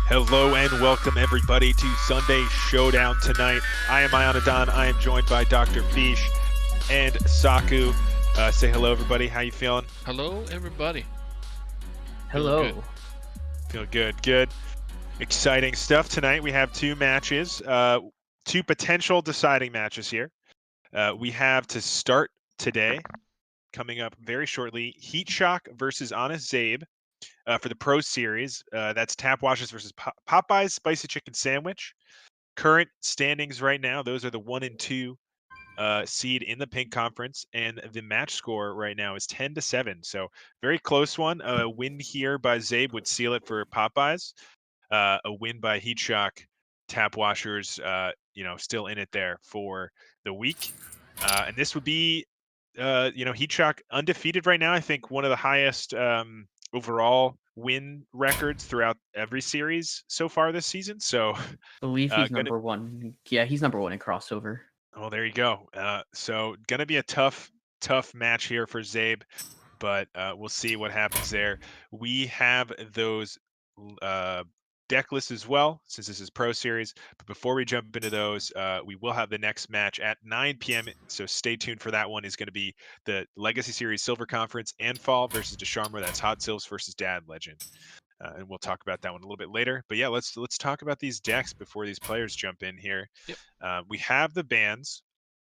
Hello and welcome everybody to Sunday Showdown tonight. I am Mayanadon. I am joined by Doctorfeesh and Saku. Say hello everybody. How you feeling? Hello everybody. Hello. Feel good. Good. Exciting stuff tonight. We have two matches, two potential deciding matches here. We have to start today, coming up very shortly, Heatshock versus HonestZaib. For the Pro Series, that's Tap Washes versus Popeyes Spicy Chicken Sandwich. Current standings right now, those are the 1 and 2 seed in the Pink Conference, and the match score right now is 10-7. So very close one. A win here by Zaib would seal it for Popeyes. A win by Heatshock, Tap Washers, still in it there for the week. And this would be, Heatshock undefeated right now. I think one of the highest overall win records throughout every series so far this season. So I believe he's number one. Yeah, he's number one in crossover. Oh, there you go. So gonna be a tough match here for Zaib, but we'll see what happens there. We have those deck lists as well, since this is Pro Series. But before we jump into those, we will have the next match at 9 p.m. So stay tuned for that one. Is going to be the Legacy Series Silver Conference, Anfal versus Dusharmo. That's Hot ZILFS versus DadLegend. And we'll talk about that one a little bit later. But yeah, let's talk about these decks before these players jump in here. Yep. We have the bans.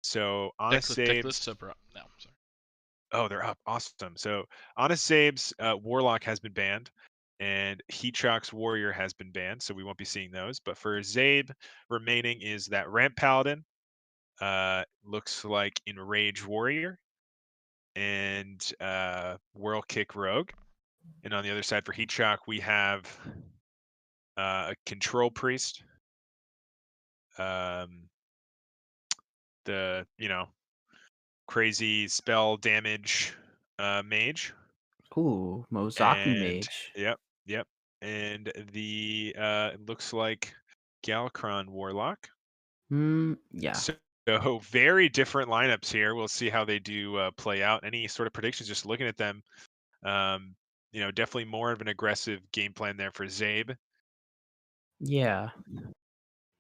So HonestZaib's lists up now. Sorry. Oh, they're up. Awesome. So HonestZaib's Warlock has been banned, and Heatshock's Warrior has been banned. So we won't be seeing those. But for Zaib, remaining is that Ramp Paladin. Looks like Enrage Warrior and Whirl Kick Rogue. And on the other side for Heatshock, we have a Control Priest. The crazy spell damage mage. Ooh, Mozaki Mage. Yep. And the it looks like Galakron Warlock. Yeah. So very different lineups here. We'll see how they do play out. Any sort of predictions? Just looking at them, definitely more of an aggressive game plan there for Zaib. Yeah.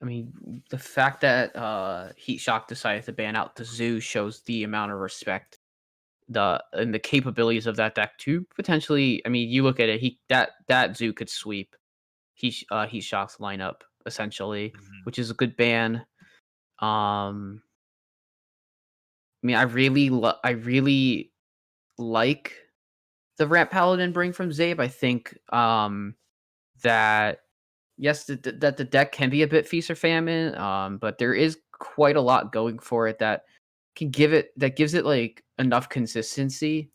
I mean, the fact that Heatshock decided to ban out the Zoo shows the amount of respect and the capabilities of that deck to potentially. I mean, you look at it, that Zoo could sweep Heatshock's lineup essentially, which is a good ban. I mean, I really like the Ramp Paladin bring from Zaib. I think that yes, that the deck can be a bit feast or famine, but there is quite a lot going for it that gives it like enough consistency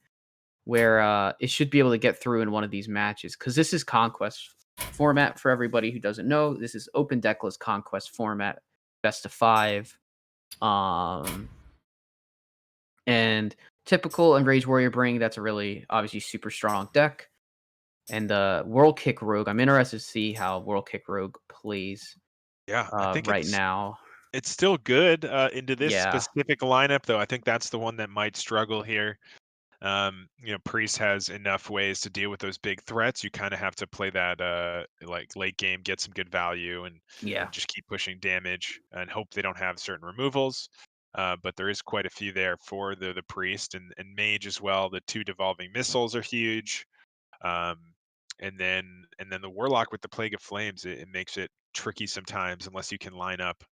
where it should be able to get through in one of these matches, because this is Conquest format. For everybody who doesn't know, this is open deckless Conquest format, best of 5. And typical Enraged Warrior Bring, that's a really obviously super strong deck. And the Whirl Kick Rogue, I'm interested to see how Whirl Kick Rogue plays. Yeah, I think right now. It's still good into this Yeah. specific lineup, though. I think that's the one that might struggle here. Priest has enough ways to deal with those big threats. You kind of have to play that like late game, get some good value, and just keep pushing damage and hope they don't have certain removals. But there is quite a few there for the Priest and Mage as well. The 2 devolving missiles are huge. And then the Warlock with the Plague of Flames, it makes it tricky sometimes unless you can line up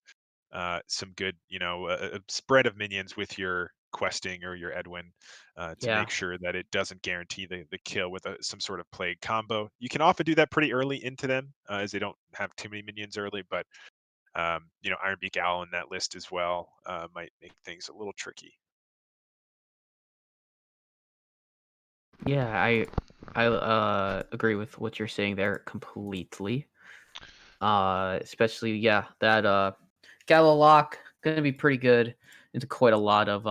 some good, a spread of minions with your questing or your Edwin to make sure that it doesn't guarantee the kill with some sort of plague combo. You can often do that pretty early into them as they don't have too many minions early, but Ironbeak Owl in that list as well might make things a little tricky. Yeah, I agree with what you're saying there completely. Especially that Galalock gonna be pretty good into quite a lot of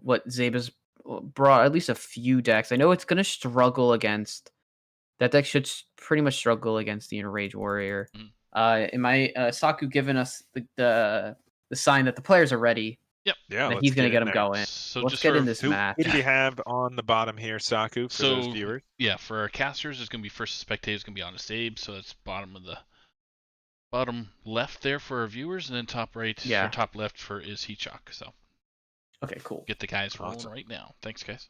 what Zaib has brought, at least a few decks. I know it's gonna struggle against That deck should pretty much struggle against the Enrage Warrior. Mhm. In my Saku giving us the sign that the players are ready, Yep. Yeah, that let's he's going to get get in them there. going. So Let's just get sort in of this Who match. do we have on the bottom here, Saku, for those viewers? Yeah, for our casters, it's gonna be first spectators, it's gonna be HonestZaib, so that's bottom left there for our viewers, and then top right or top left is Heatshock. So Okay, cool. get the guys rolling Awesome. right now. Thanks, guys.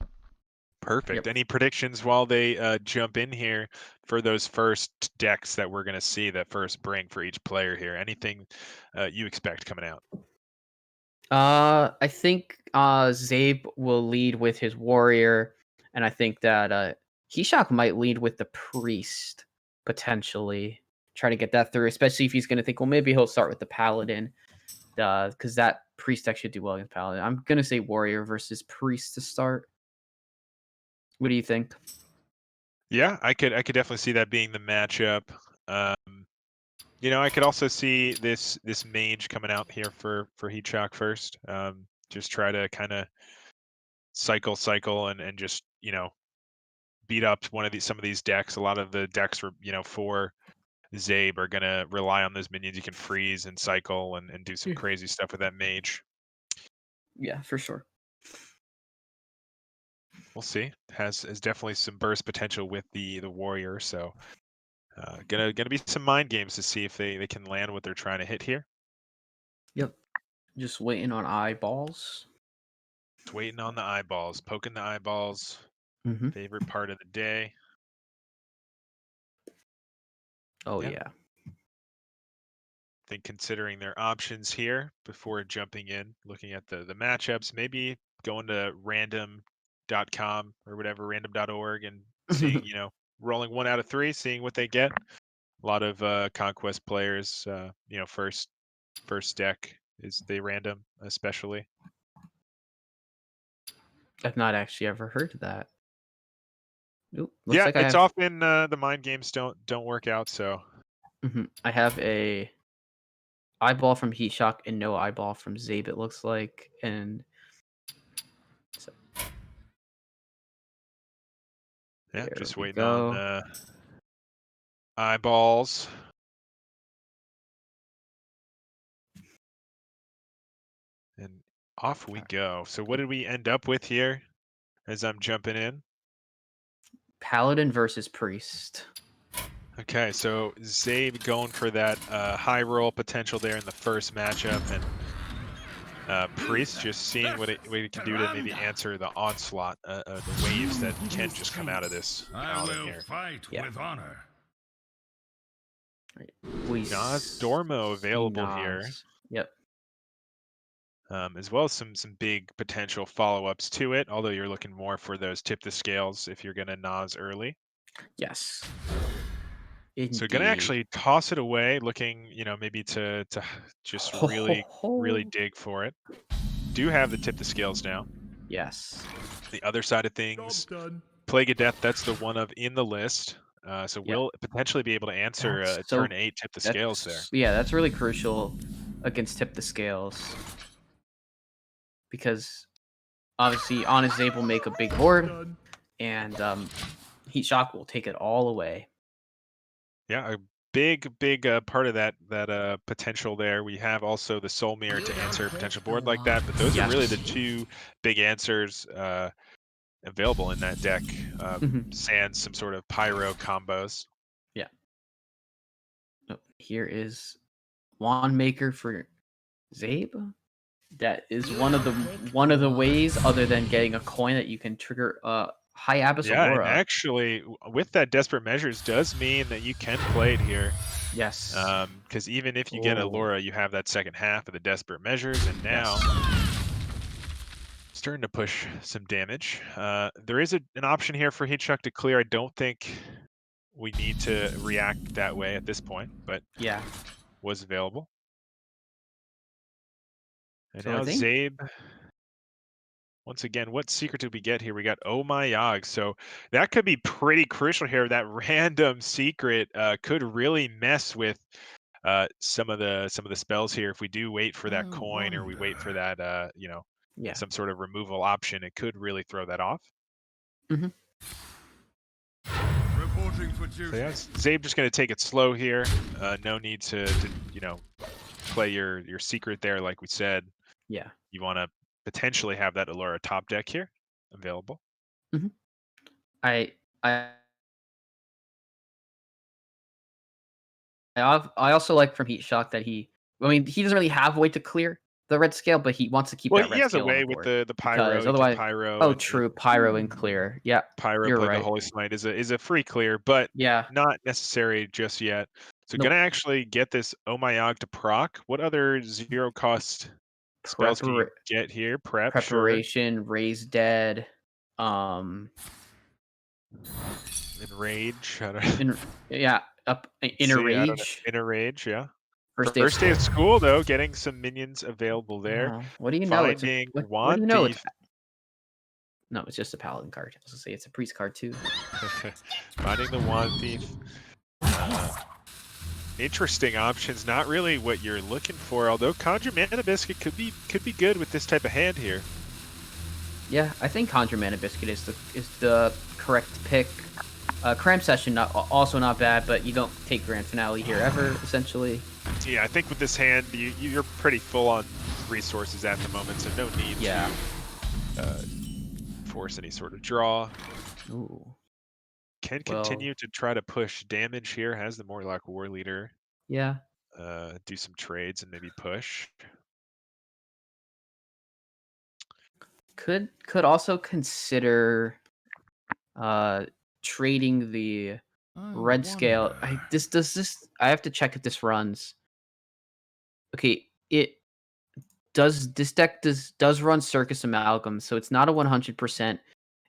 Perfect. Yep. Any predictions while they jump in here for those first decks that we're going to see, that first bring for each player here? Anything you expect coming out? I think Zabe will lead with his warrior, and I think that Heatshock might lead with the priest potentially. Try to get that through, especially if he's going to think, well, maybe he'll start with the paladin, because that priest deck should do well against paladin. I'm going to say warrior versus priest to start. What do you think? Yeah, I could definitely see that being the matchup. I could also see this mage coming out here for Heatshock first. Just try to kind of cycle and just beat up some of these decks. A lot of the decks for Zabe are gonna rely on those minions you can freeze and cycle and do some crazy stuff with that mage. Yeah, for sure. We'll see. Has definitely some burst potential with the warrior. So gonna be some mind games to see if they can land what they're trying to hit here. Yep. Just waiting on eyeballs. Just waiting on the eyeballs, poking the eyeballs. Mm-hmm. Favorite part of the day. Oh Yeah. yeah. I think considering their options here before jumping in, looking at the matchups, maybe going to random.com or whatever, random.org, and seeing, rolling 1 out of 3, seeing what they get. A lot of Conquest players, first deck is they random, especially. I've not actually ever heard of that. Oop, looks Yeah, like I it's have. often the mind games don't work out. So I have a eyeball from Heatshock and no eyeball from Zabe. It looks like, and so yeah, there just we waiting go. on eyeballs. And off we go. So what did we end up with here as I'm jumping in? Paladin versus priest. Okay, so Zabe going for that high roll potential there in the first matchup, and Priest just seeing what it can do to maybe answer the onslaught, the waves that can just come out of this Paladin here. Fight with honor. We Dormo available here. Yep. As well as some big potential follow-ups to it, although you're looking more for those tip the scales if you're going to Nas early. Yes. So gonna actually toss it away, looking, maybe to just really dig for it. Do have the tip the scales now. Yes. The other side of things, Plague of Death, that's the one of in the list. So we'll potentially be able to answer a turn 8 tip the scales there. Yeah, that's really crucial against tip the scales. Because obviously HonestZaib will make a big board, and Heatshock will take it all away. Yeah, a big part of that potential there. We have also the Soul Mirror to answer a potential board like that, but those are really the two big answers available in that deck, sans some sort of pyro combos. Yeah. Oh, here is Wand Maker for Zabe. That is one of the ways, other than getting a coin, that you can trigger High Abyss Aurora. And actually, with that Desperate Measures does mean that you can play it here. Yes. Because even if you get Allura, you have that second half of the Desperate Measures, and now starting to push some damage. There is an option here for Heatshock to clear. I don't think we need to react that way at this point, but yeah, was available. And so now Zabe. Once again, what secret did we get here? We got Oh My Yogg. So that could be pretty crucial here. That random secret could really mess with some of the spells here. If we do wait for that coin, or we wait for that some sort of removal option, it could really throw that off. So yeah, ZILFS just going to take it slow here. No need to play your secret there, like we said. Yeah. You want to potentially have that Allura top deck here available. Mm-hmm. I also like from Heatshock that he doesn't really have a way to clear the red scale, but he wants to keep that He red has a scale on way the with board. the pyro. Because He can otherwise, pyro. True, pyro and clear. Yeah, pyro you're play right. the Holy Smite is a free clear, but Yeah, not necessary just yet. So Nope. gonna actually get this Omayog to proc. What other 0 cost spells can you get here? Preparation, sure. Raise Dead, Enrage. Inner Rage. Inner Rage, yeah. First Day of school though, getting some minions available there. What do you know? Finding what do you know? Thief. No, it's just a paladin card. I was gonna say it's a priest card too. Finding the Wand Thief. Interesting options. Not really what you're looking for, although Conjure Mana Biscuit could be good with this type of hand here. Yeah, I think Conjure Mana Biscuit is the correct pick. Cram Session also not bad, but you don't take Grand Finale here ever, essentially. Yeah, I think with this hand, you're pretty full on resources at the moment, so no need to force any sort of draw. Ooh. Can continue to try to push damage here. Has the Morlock War Leader. Yeah. Do some trades and maybe push. Could also consider trading the red scale. I have to check if this runs. Okay, this deck does run Circus Amalgam, so it's not a 100%.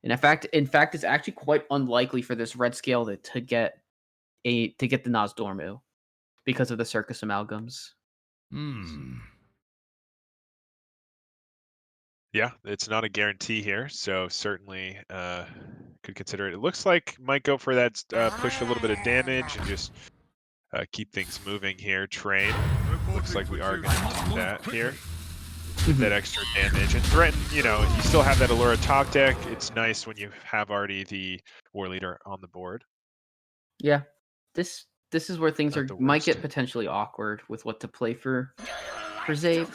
And in fact, it's actually quite unlikely for this red scale to get the Nozdormu because of the Circus Amalgams. Yeah, it's not a guarantee here, so certainly could consider it. It looks like might go for that push a little bit of damage and just keep things moving here. Train. Looks like we are going to do that here. Get that extra damage and threaten. You still have that Allura top deck. It's nice when you have already the War Leader on the board. Yeah, this is where things might get potentially awkward with what to play for ZILFS.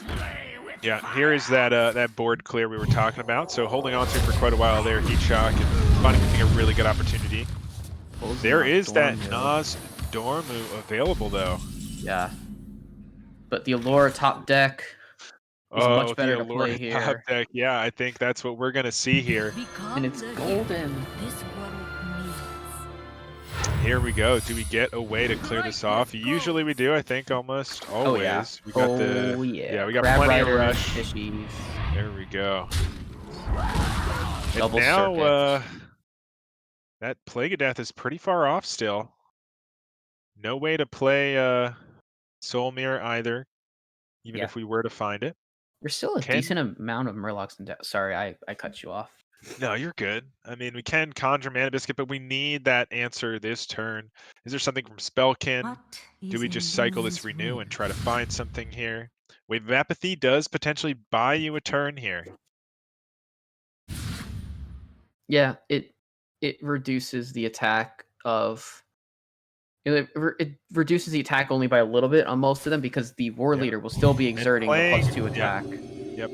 Yeah, here is that board clear we were talking about. So holding on to for quite a while there, Heatshock, and finding a really good opportunity. There is that Nozdormu available though. Yeah, but the Allura top deck is much better to play here. Top deck, yeah, I think that's what we're gonna see here. And it's golden. Here we go. Do we get a way to clear this off? Usually we do, I think, almost always. Yeah. We got we got plenty of rush. Fishies. There we go. Double and now circuit. that Plague of Death is pretty far off still. No way to play Soul Mirror either, even if we were to find it. There's still a decent amount of Murlocs in deck. Sorry, I cut you off. No, you're good. I mean, we can conjure Mana Biscuit, but we need that answer this turn. Is there something from Spellkin? Do we just cycle this Renew and try to find something here? Wave of Apathy does potentially buy you a turn here. Yeah, it reduces the attack of... It reduces the attack only by a little bit on most of them because the War Leader will still be exerting the +2 attack. Yep.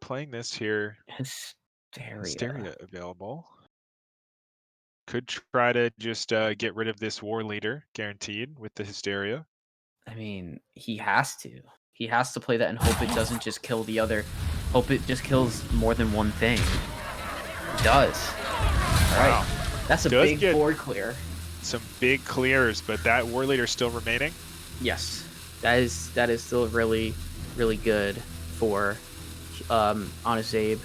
Playing this here. Hysteria available. Could try to just get rid of this War Leader, guaranteed, with the Hysteria. I mean, he has to. He has to play that and hope it doesn't just kill the other. Hope it just kills more than one thing. It does. All right. That's a big board clear. Some big clears, but that War Leader still remaining? Yes. That is still really, really good for HonestZaib.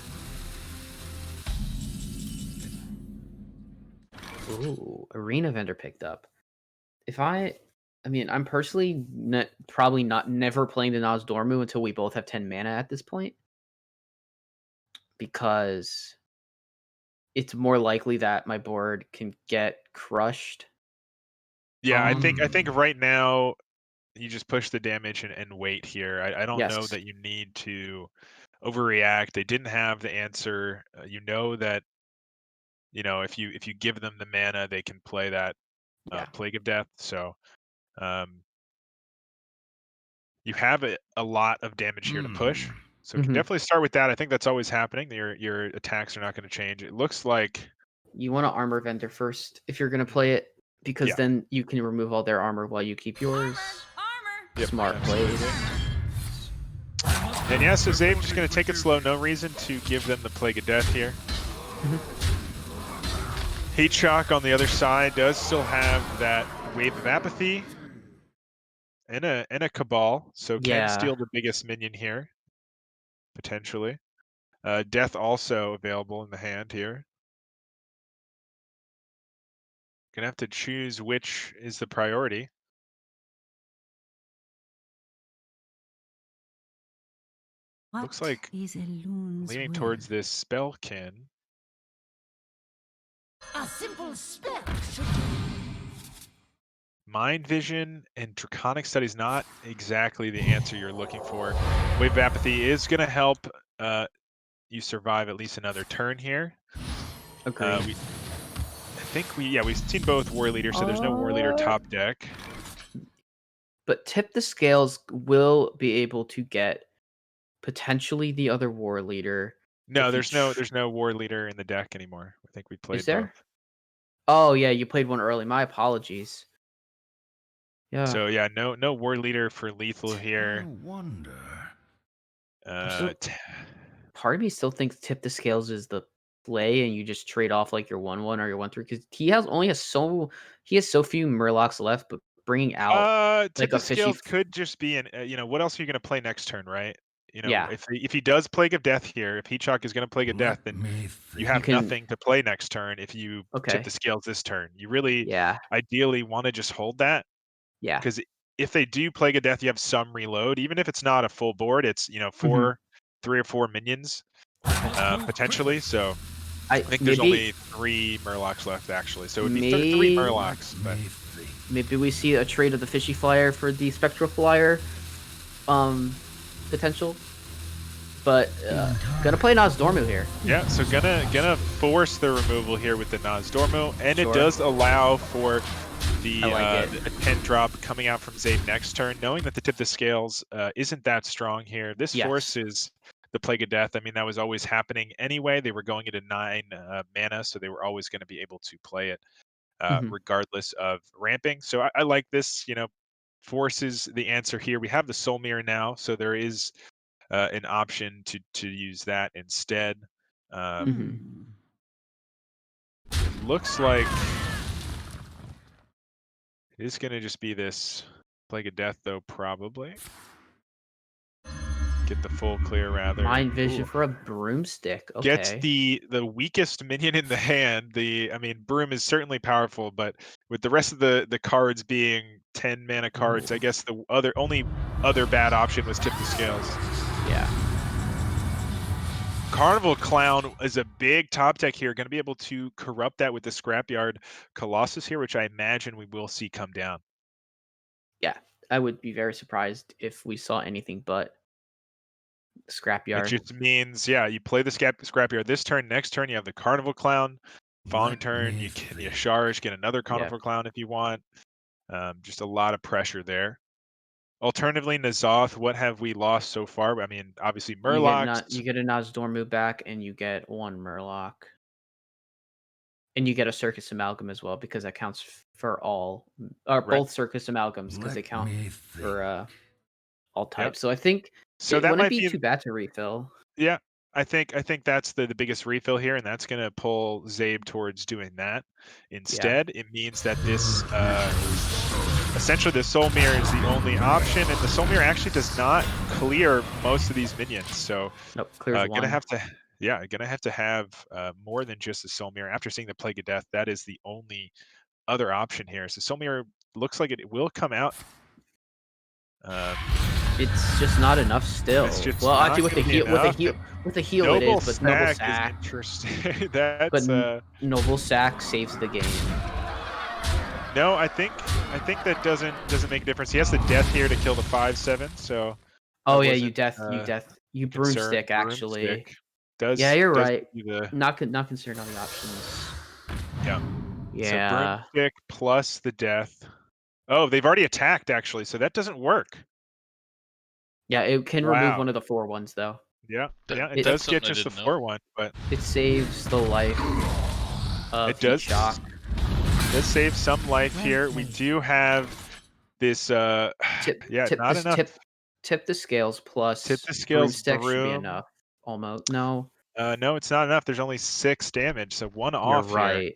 Ooh, Arena Vendor picked up. I'm personally probably never playing the Nozdormu until we both have 10 mana at this point. Because it's more likely that my board can get crushed. Yeah, I think right now you just push the damage and wait here. I don't know that you need to overreact. They didn't have the answer. You know that you know, if you give them the mana, they can play that Plague of Death. So you have a lot of damage here to push. So can definitely start with that. I think that's always happening. Your attacks are not going to change. It looks like you want to armor vendor first if you're going to play it, because then you can remove all their armor while you keep yours. Yep, Smart plays. And yeah, so ZILFS just going to take it slow. No reason to give them the Plague of Death here. Heatshock on the other side does still have that Wave of Apathy and a Cabal, so can steal the biggest minion here, potentially. Death also available in the hand here. Gonna have to choose which is the priority. Looks like leaning towards this Spellkin. A simple spell should Mind Vision and Draconic Study is not exactly the answer you're looking for. Wave of Apathy is going to help you survive at least another turn here. Agreed. I think we've seen both War Leader, so there's no War Leader top deck. But Tip the Scales will be able to get potentially the other War Leader. No, there's no War Leader in the deck anymore. I think we played Is there? both. Oh yeah, you played one early. My apologies. Yeah. So yeah, no War Leader for lethal here. I wonder. Part of me still thinks Tip the Scales is the play, and you just trade off like your 1/1 or your 1/3, because he has so few Murlocs left. But bringing out Tip like a the Scales fishy, could just be an you know, what else are you going to play next turn, right? You know, Yeah. if he does Plague of Death here, if Heatshock is going to Plague of Death, then you have nothing to play next turn. If you Tip the Scales this turn, you really ideally want to just hold that. Yeah. Because if they do Plague of Death, you have some reload. Even if it's not a full board, it's, you know, 3 or 4 minions potentially. So I think there's only 3 Murlocs left actually. So it would be 3 Murlocs. But maybe we see a trade of the Fishy Flyer for the Spectral Flyer potential. But gonna play Nozdormu here. Yeah, so gonna force the removal here with the Nozdormu, and it does allow for the 10 drop coming out from ZILFS next turn, knowing that the Tip the Scales isn't that strong here. This forces the Plague of Death. I mean, that was always happening anyway. They were going into 9 mana, so they were always going to be able to play it regardless of ramping. So I like this, you know, forces the answer here. We have the Soul Mirror now, so there is an option to use that instead. It looks like it's going to just be this Plague of Death, though, probably. Get the full clear, rather. Mind Vision for a Broomstick. Okay. Gets the weakest minion in the hand. I mean, Broom is certainly powerful, but with the rest of the cards being 10 mana cards, I guess the only other bad option was Tip the Scales. Yeah. Carnival Clown is a big top deck here. Going to be able to corrupt that with the Scrapyard Colossus here, which I imagine we will see come down. Yeah, I would be very surprised if we saw anything but Scrapyard. It just means, yeah, you play the Scrapyard this turn. Next turn, you have the Carnival Clown. Following turn, you can Yasharish, get another Carnival Clown if you want. Just a lot of pressure there. Alternatively, N'Zoth, what have we lost so far? I mean, obviously Murlocs. You get a Nozdormu back, and you get 1 Murloc. And you get a Circus Amalgam as well, because that counts for all, or both Circus Amalgams, because they count for all types. So I think so it that wouldn't might be too bad to refill. Yeah, I think that's the biggest refill here, and that's going to pull ZILFS towards doing that. Instead, it means that this essentially the Soul Mirror is the only option, and the Soul Mirror actually does not clear most of these minions. So clears gonna have to have more than just the Soul Mirror. After seeing the Plague of Death, that is the only other option here. So Soul Mirror looks like it will come out. It's just not enough still. Well, actually, with the heal Noble it is, but Noble Sack is interesting. But Noble Sack saves the game. No, I think that doesn't make a difference. He has the Death here to kill the 5/7. So. Oh yeah, you Broomstick actually. Broomstick you're right. Not considering all the options. Yeah. So Yeah. broomstick plus the death. Oh, they've already attacked actually, so that doesn't work. Yeah, it can remove Wow. one of the 4/1s though. Yeah, yeah, it It- does That's get something I just the didn't know. 4/1, but It saves the life of it does Heatshock. does save some life Well here. We played. do have this Tip, yeah, tip not this enough. tip the scales plus Tip the scales broomstick should be broom. enough. Almost. No, No, it's not enough. There's only 6 damage, so 1 you're off here. right.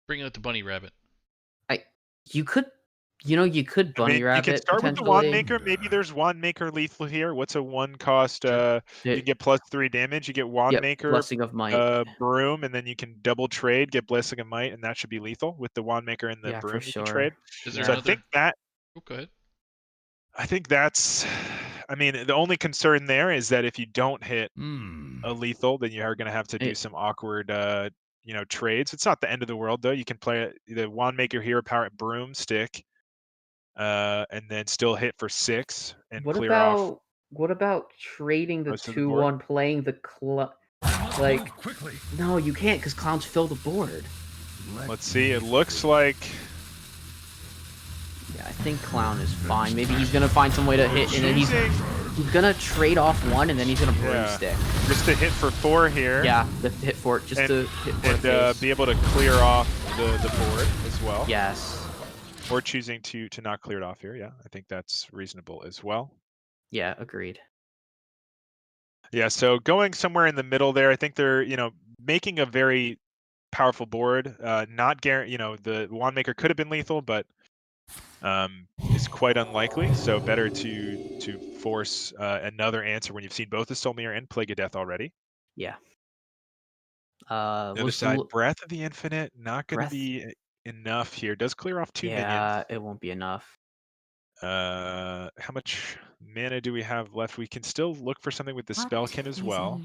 Bring out the bunny rabbit. You could, you could I bunny mean, you rabbit can start with the wand potentially. maker. Maybe there's wand maker lethal here. What's a 1 cost? Sure. You can get +3 damage. You get wand Yep, maker, blessing of might. broom, and then you can double trade, get blessing of might, and that should be lethal with the wand maker and the Yeah, for broom you can sure. trade. Is there So Yeah. I think another? that Oh, go ahead. I think that's. I mean, the only concern there is that if you don't hit a lethal, then you are going to have to do It- some awkward, trades. It's not the end of the world though. You can play the wand maker hero power at broomstick, and then still hit for 6 and What clear off about trading the most of the board. 2/1, playing the like? Quickly. No, you can't because clowns fill the board. Let's see. It looks like Yeah, I think clown is fine. Maybe he's gonna find some way to hit, and then he's gonna trade off 1, and then he's gonna broomstick. just to hit for 4 here. Yeah, the hit for it, just And- to hit for And the face. be able to clear off the board as well. Yes. Or choosing to not clear it off here. Yeah, I think that's reasonable as well. Yeah, agreed. Yeah, so going somewhere in the middle there, I think they're, making a very powerful board. Not the wand maker could have been lethal, but is quite unlikely. So better to force another answer when you've seen both the Soul Mirror and Plague of Death already. Yeah. The other Looks side, Breath of the Infinite, not going to Breath- be enough here. Does clear off 2 minions. Yeah, it won't be enough. How much mana do we have left? We can still look for something with the Spellkin as well.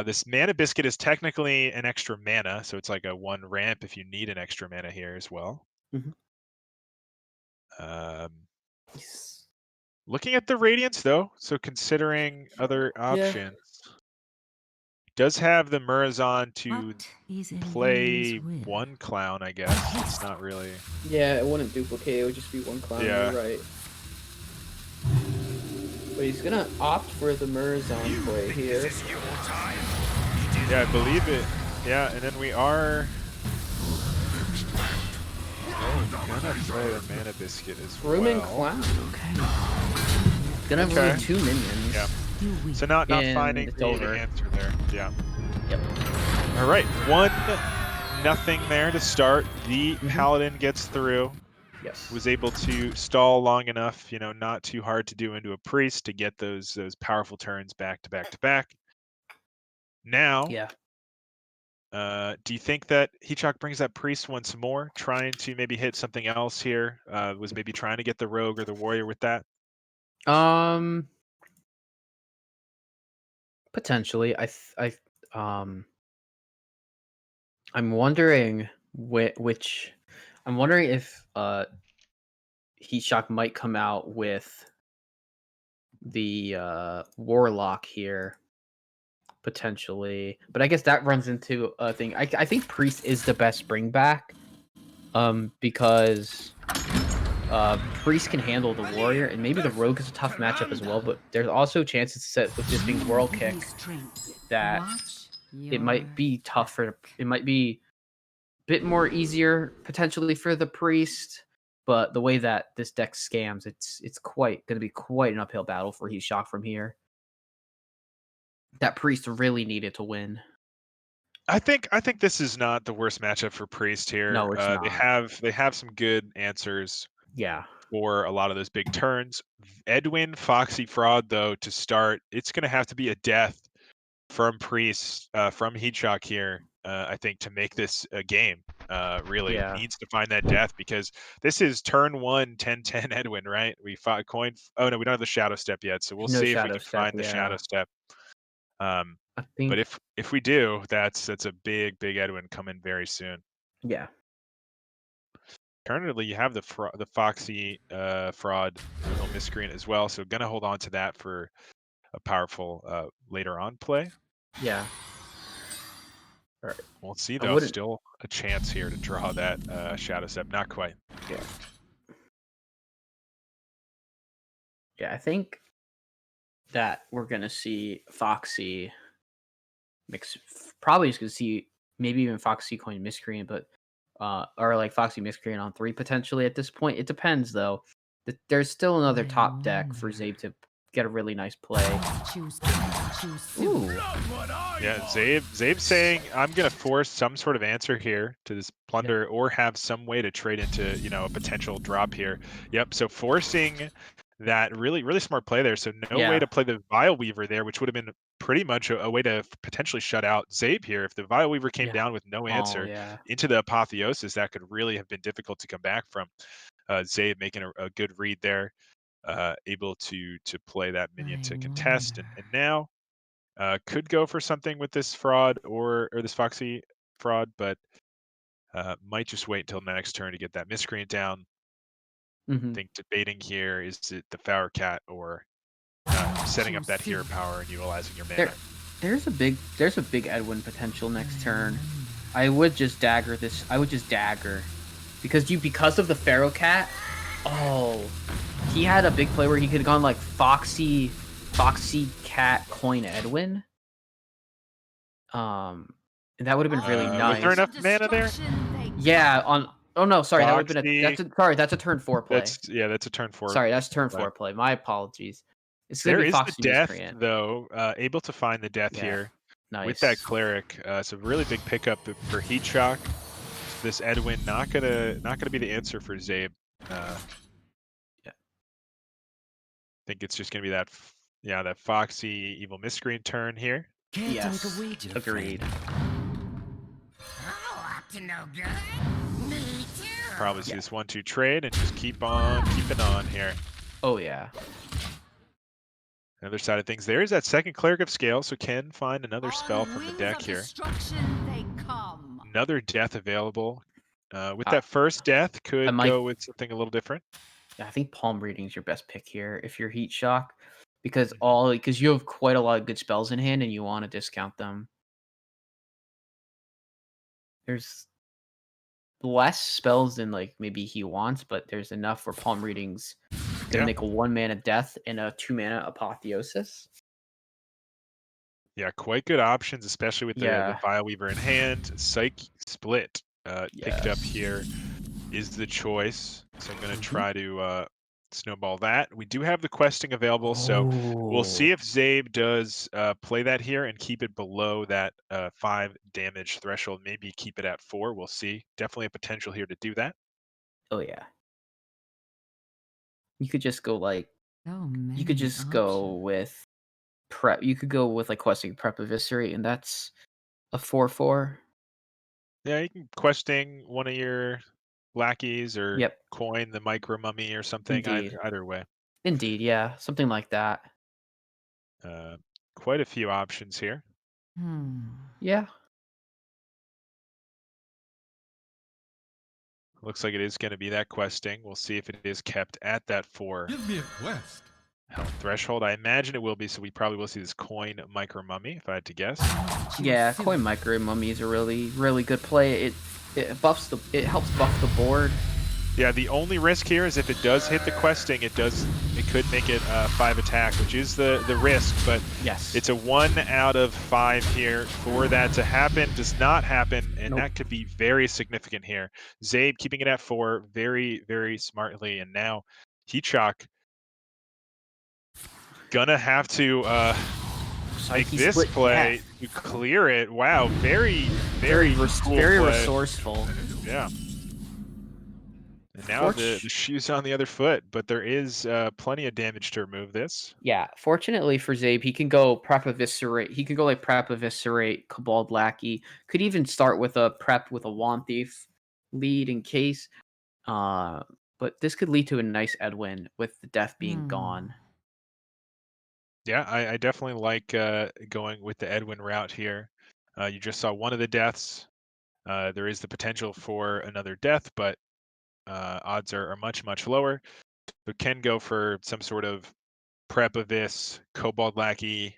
This Mana Biscuit is technically an extra mana, so it's like a 1 ramp if you need an extra mana here as well. Mhm. Looking at the Radiance though, so considering other options, does have the Murazon to play 1 clown, I guess. It's not really. Yeah, it wouldn't duplicate. It would just be 1 clown. Yeah. You're right. But he's gonna opt for the Murazon play here. Yeah, I believe it. Yeah, and then we are gonna play the Mana Biscuit as well. Room and clown. Okay. Gonna Okay. remove 2 minions. Yeah. So not And finding it's the over. answer there. Yeah. Yep. All right, 1-0 there to start. The Paladin gets through. Yes. Was able to stall long enough, not too hard to do into a priest to get those powerful turns back to back to back. Now, Yeah. do you think that Heatshock brings that priest once more, trying to maybe hit something else here? Was maybe trying to get the rogue or the warrior with that? Potentially. I'm wondering which. I'm wondering if Heatshock might come out with the warlock here, potentially. But I guess that runs into a thing. I think priest is the best bring back, because priest can handle the warrior, and maybe the rogue is a tough matchup as well. But there's also chances set with this being world kick that it might be tougher. It might be a bit more easier potentially for the priest, but the way that this deck scams, it's quite going to be quite an uphill battle for Heatshock from here. That priest really needed to win. I think this is not the worst matchup for priest here. No, it's not. They have some good answers Yeah. for a lot of those big turns. Edwin, Foxy Fraud, though, to start, it's going to have to be a death from Priest, from Heatshock here, I think, to make this a game. Really needs to find that death, because this is turn 1, 10-10 Edwin, right? We fought coin. Oh, no, we don't have the Shadow Step yet, so we'll see if we can find the Shadow Step. I think, but if we do, that's a big Edwin coming very soon. yeah. Alternatively, you have the Foxy Fraud miscreant as well, so gonna hold on to that for a powerful later on play. Yeah. Right. We'll see, I though. wouldn't- Still a chance here to draw that Shadow Step. Not quite. Yeah. Yeah, I think that we're gonna see Foxy mix. Probably just gonna see maybe even Foxy coin Miscreant, but or like Foxy Miscreant on 3 potentially at this point. It depends though. There's still another top deck for ZILFS to get a really nice play. Ooh. Yeah, ZILFS saying, I'm going to force some sort of answer here to this plunder or have some way to trade into, a potential drop here. Yep, so forcing that really, really smart play there. So no way to play the Vile Weaver there, which would have been pretty much a way to potentially shut out ZILFS here. If the Vile Weaver came down with no answer into the Apotheosis, that could really have been difficult to come back from. ZILFS making a good read there, able to play that minion to contest. And now could go for something with this fraud or this Foxy fraud, but might just wait until next turn to get that miscreant down. I think debating here, is it the Fower Cat or setting up that hero power and utilizing your mana? There's a big Edwin potential next turn. I would just dagger this. I would just dagger because of the Pharaoh Cat. Oh, he had a big play where he could have gone like Foxy Cat coin Edwin. And that would have been really nice. Was there enough mana there? Yeah. Oh no, sorry. That would have been that's a turn 4 play. That's a turn 4. Sorry, that's turn 4 play. My apologies. It's gonna there be is Foxy the death Miscreant. though. Able to find the death here with that cleric. It's a really big pickup for Heatshock. This Edwin not gonna be the answer for ZILFS. I think it's just gonna be that Foxy Evil Miscreant turn here. Yes, agreed. Probably see this 1-2 trade and just keep on keeping on here. Oh yeah. Other side of things, there is that second Cleric of Scale, so can find another spell from the deck here. Another death available. With that first death, could go with something a little different. Yeah, I think Palm Reading is your best pick here if you're Heatshock, because you have quite a lot of good spells in hand and you want to discount them. There's less spells than like maybe he wants, but there's enough for Palm Readings to make a 1-mana death and a 2-mana Apotheosis. Yeah, quite good options, especially with the Vile Weaver in hand. Psyche Split picked up here is the choice. So I'm going to try to snowball that. We do have the questing available, so we'll see if ZILFS does play that here and keep it below that 5 damage threshold. Maybe keep it at 4. We'll see. Definitely a potential here to do that. Oh yeah. You could just go like you could just go with prep. You could go with like questing prep eviscerate, and that's a 4/4. Yeah, you can questing one of your lackeys or coin the micro mummy or something. Either way. Indeed, yeah, something like that. Quite a few options here. Yeah. Looks like it is going to be that questing. We'll see if it is kept at that 4. Give me a quest. Health threshold. I imagine it will be, so we probably will see this coin micro mummy, if I had to guess. Yeah, coin micro mummy is a really, really good play. It helps buff the board. Yeah, the only risk here is if it does hit the questing, it could make it 5 attack, which is the risk, but it's a 1 out of 5 here for that to happen. Does not happen, and that could be very significant here. ZILFS keeping it at 4 very, very smartly, and now Heatshock gonna have to make this play to clear it. Wow, very cool play. Resourceful. Yeah. And now the shoe's on the other foot, but there is plenty of damage to remove this. Yeah, fortunately for ZILFS, he can go prep eviscerate. He can go like prep eviscerate, Cabal Lackey. Could even start with a prep with a Wand Thief lead in case. But this could lead to a nice Edwin with the death being gone. Yeah, I definitely like going with the Edwin route here. You just saw one of the deaths. There is the potential for another death, but odds are much, much lower. So can go for some sort of prep of this, Cobalt Lackey,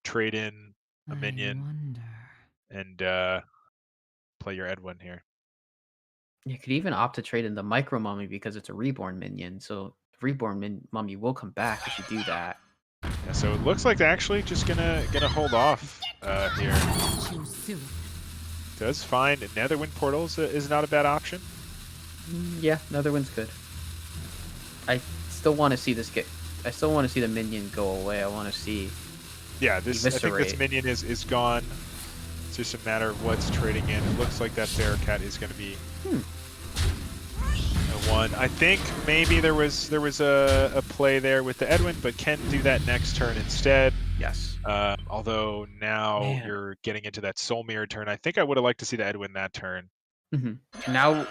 trade in a minion, and play your Edwin here. You could even opt to trade in the Micro Mummy because it's a reborn minion, so Mummy will come back if you do that. Yeah, so it looks like they're actually just gonna hold off here. Does find Netherwind Portals is not a bad option. Yeah, Netherwind's good. I still want to see this get. I still want to see the minion go away. I want to see. Yeah, this I think this Eviscerate. minion is gone. It's just a matter of what's trading in. It looks like that Bearcat is going to be a one. I think maybe there was a play there with the Edwin, but can do that next turn instead. Yes. Although now Man. you're getting into that Soul Mirror turn. I think I would have liked to see the Edwin that turn. Now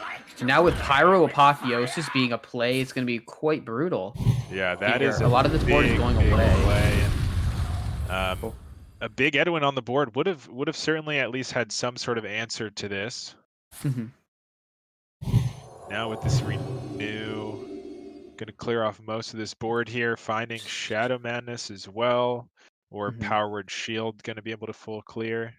with Pyro Apotheosis being a play, it's going to be quite brutal. Yeah, that Here. is A lot of this board is going big away. play. And, a big Edwin on the board would have certainly at least had some sort of answer to this. Now with this renew, going to clear off most of this board here, finding Shadow Madness as well, or Power Word Shield going to be able to full clear.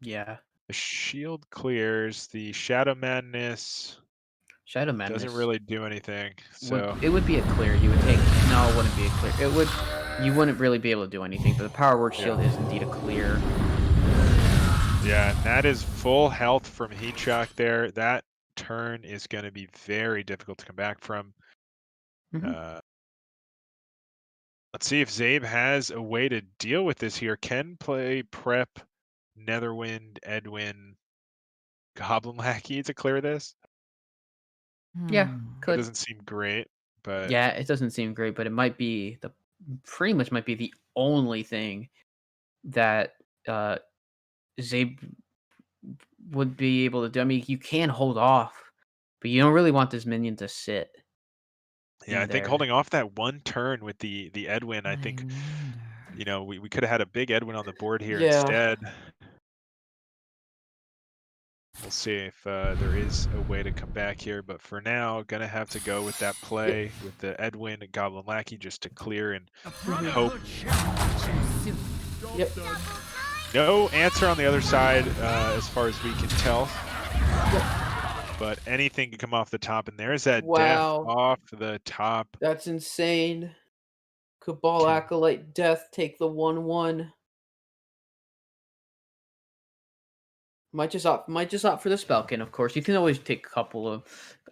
Yeah. The shield clears, the Shadow Madness doesn't really do anything. So it would be a clear. You would take no, it wouldn't be a clear. It would. You wouldn't really be able to do anything. But the Power Word Shield is indeed a clear. Yeah, and that is full health from Heatshock there. That turn is going to be very difficult to come back from. Let's see if ZILFS has a way to deal with this here. Can play prep Netherwind, Edwin, Goblin Lackey to clear this. Yeah, It could. doesn't seem great, but Yeah, it doesn't seem great, but it might be pretty much might be the only thing that ZILFS would be able to do. I mean, you can hold off, but you don't really want this minion to sit. yeah, I think holding off that one turn with the Edwin, I think, you know, we could have had a big Edwin on the board here instead. We'll see if there is a way to come back here, but for now, gonna have to go with that play with the Edwin and Goblin Lackey just to clear and hope. Yep. No answer on the other side as far as we can tell. But anything can come off the top, and there's that death off the top. That's insane. Cabal Acolyte Death, take the 1/1. Might just opt for the Spellkin, of course. You can always take a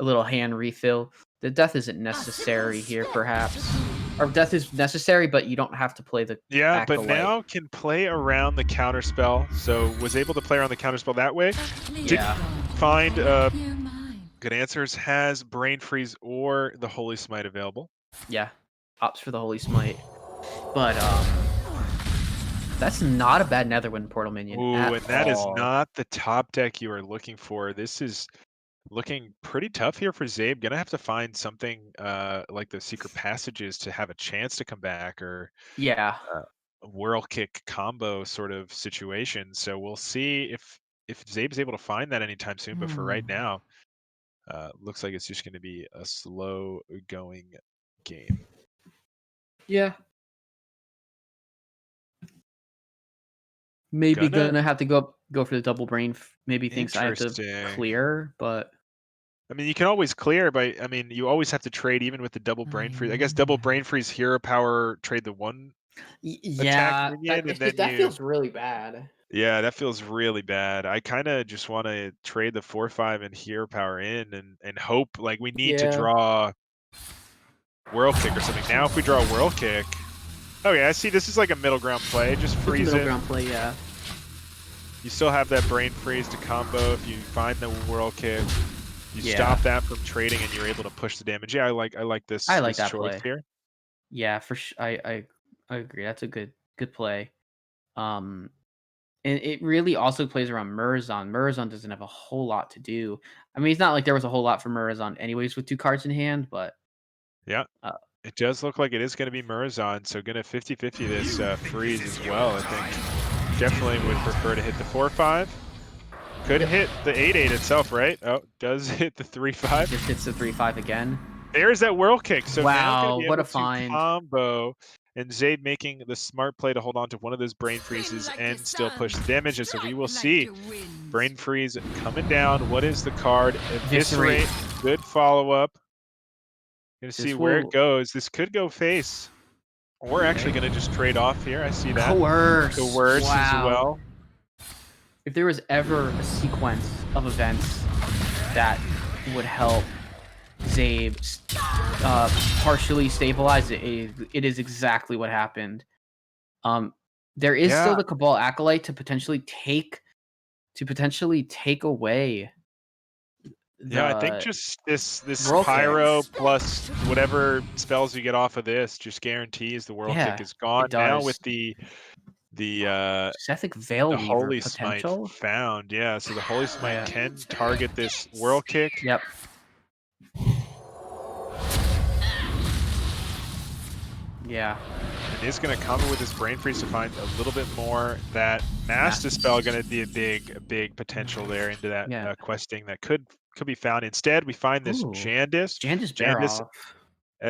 little hand refill. The death isn't necessary here, perhaps. Or death is necessary, but you don't have to play the Acolyte. But Acolyte. now can play around the counterspell. So was able to play around the counterspell that way. Yeah. Find good answers. Has Brain Freeze or the Holy Smite available. Yeah. Opts for the Holy Smite. But that's not a bad Netherwind Portal minion. Ooh, and that is not the top deck you are looking for. This is looking pretty tough here for ZILFS. Gonna have to find something like the Secret Passages to have a chance to come back, or a Whirl Kick combo sort of situation. So we'll see if ZILFS is able to find that anytime soon. But for right now, looks like it's just going to be a slow going game. Yeah. Maybe gonna have to go for the double brain. Maybe thinks I have to clear, but I mean, you can always clear, but I mean, you always have to trade even with the double brain freeze. I guess double brain freeze hero power trade the one. Yeah, minion, that feels really bad. Yeah, that feels really bad. I kind of just want to trade the 4/5 and hero power in and hope like we need to draw Whirl Kick or something. Now, if we draw a Whirl Kick. Okay, I see this is like a middle ground play. Just freeze it. Middle ground play, yeah. You still have that brain freeze to combo if you find the Whirl Kick. You stop that from trading and you're able to push the damage. Yeah, I like this. I like that choice play here. Yeah, for sure. I agree. That's a good play. And it really also plays around Murazon. Murazon doesn't have a whole lot to do. I mean, it's not like there was a whole lot for Murazon anyways with 2 cards in hand, but yeah. It does look like it is going to be Murazon, so going to 50-50 this freeze as well. I think definitely would prefer to hit the 4/5. Could hit the 8/8 itself, right? Oh, does hit the 3/5. Just hits the 3/5 again. There's that Whirl Kick. So now wow, gonna be what able a find! Combo and ZILFS making the smart play to hold on to one of those brain freezes and still push the damage. And so we will see brain freeze coming down. What is the card? Eviscerate. Good follow-up. Gonna see where it goes. This could go face. We're actually going to just trade off here. I see that. Coerce as well. If there was ever a sequence of events that would help ZILFS partially stabilize it, it is exactly what happened. There is still the Cabal Acolyte to potentially take away. Yeah, I think just this pyro plus whatever spells you get off of this just guarantees the world kick is gone. Now with the Sethic Veil the Weaver Holy potential Smite found, so the Holy Smite can target this world kick. Yep. Yeah. And is going to come with his brain freeze to find a little bit more. That Mass Dispel going to be a big potential there into that questing that could be found. Instead, we find this Jandis. Jandis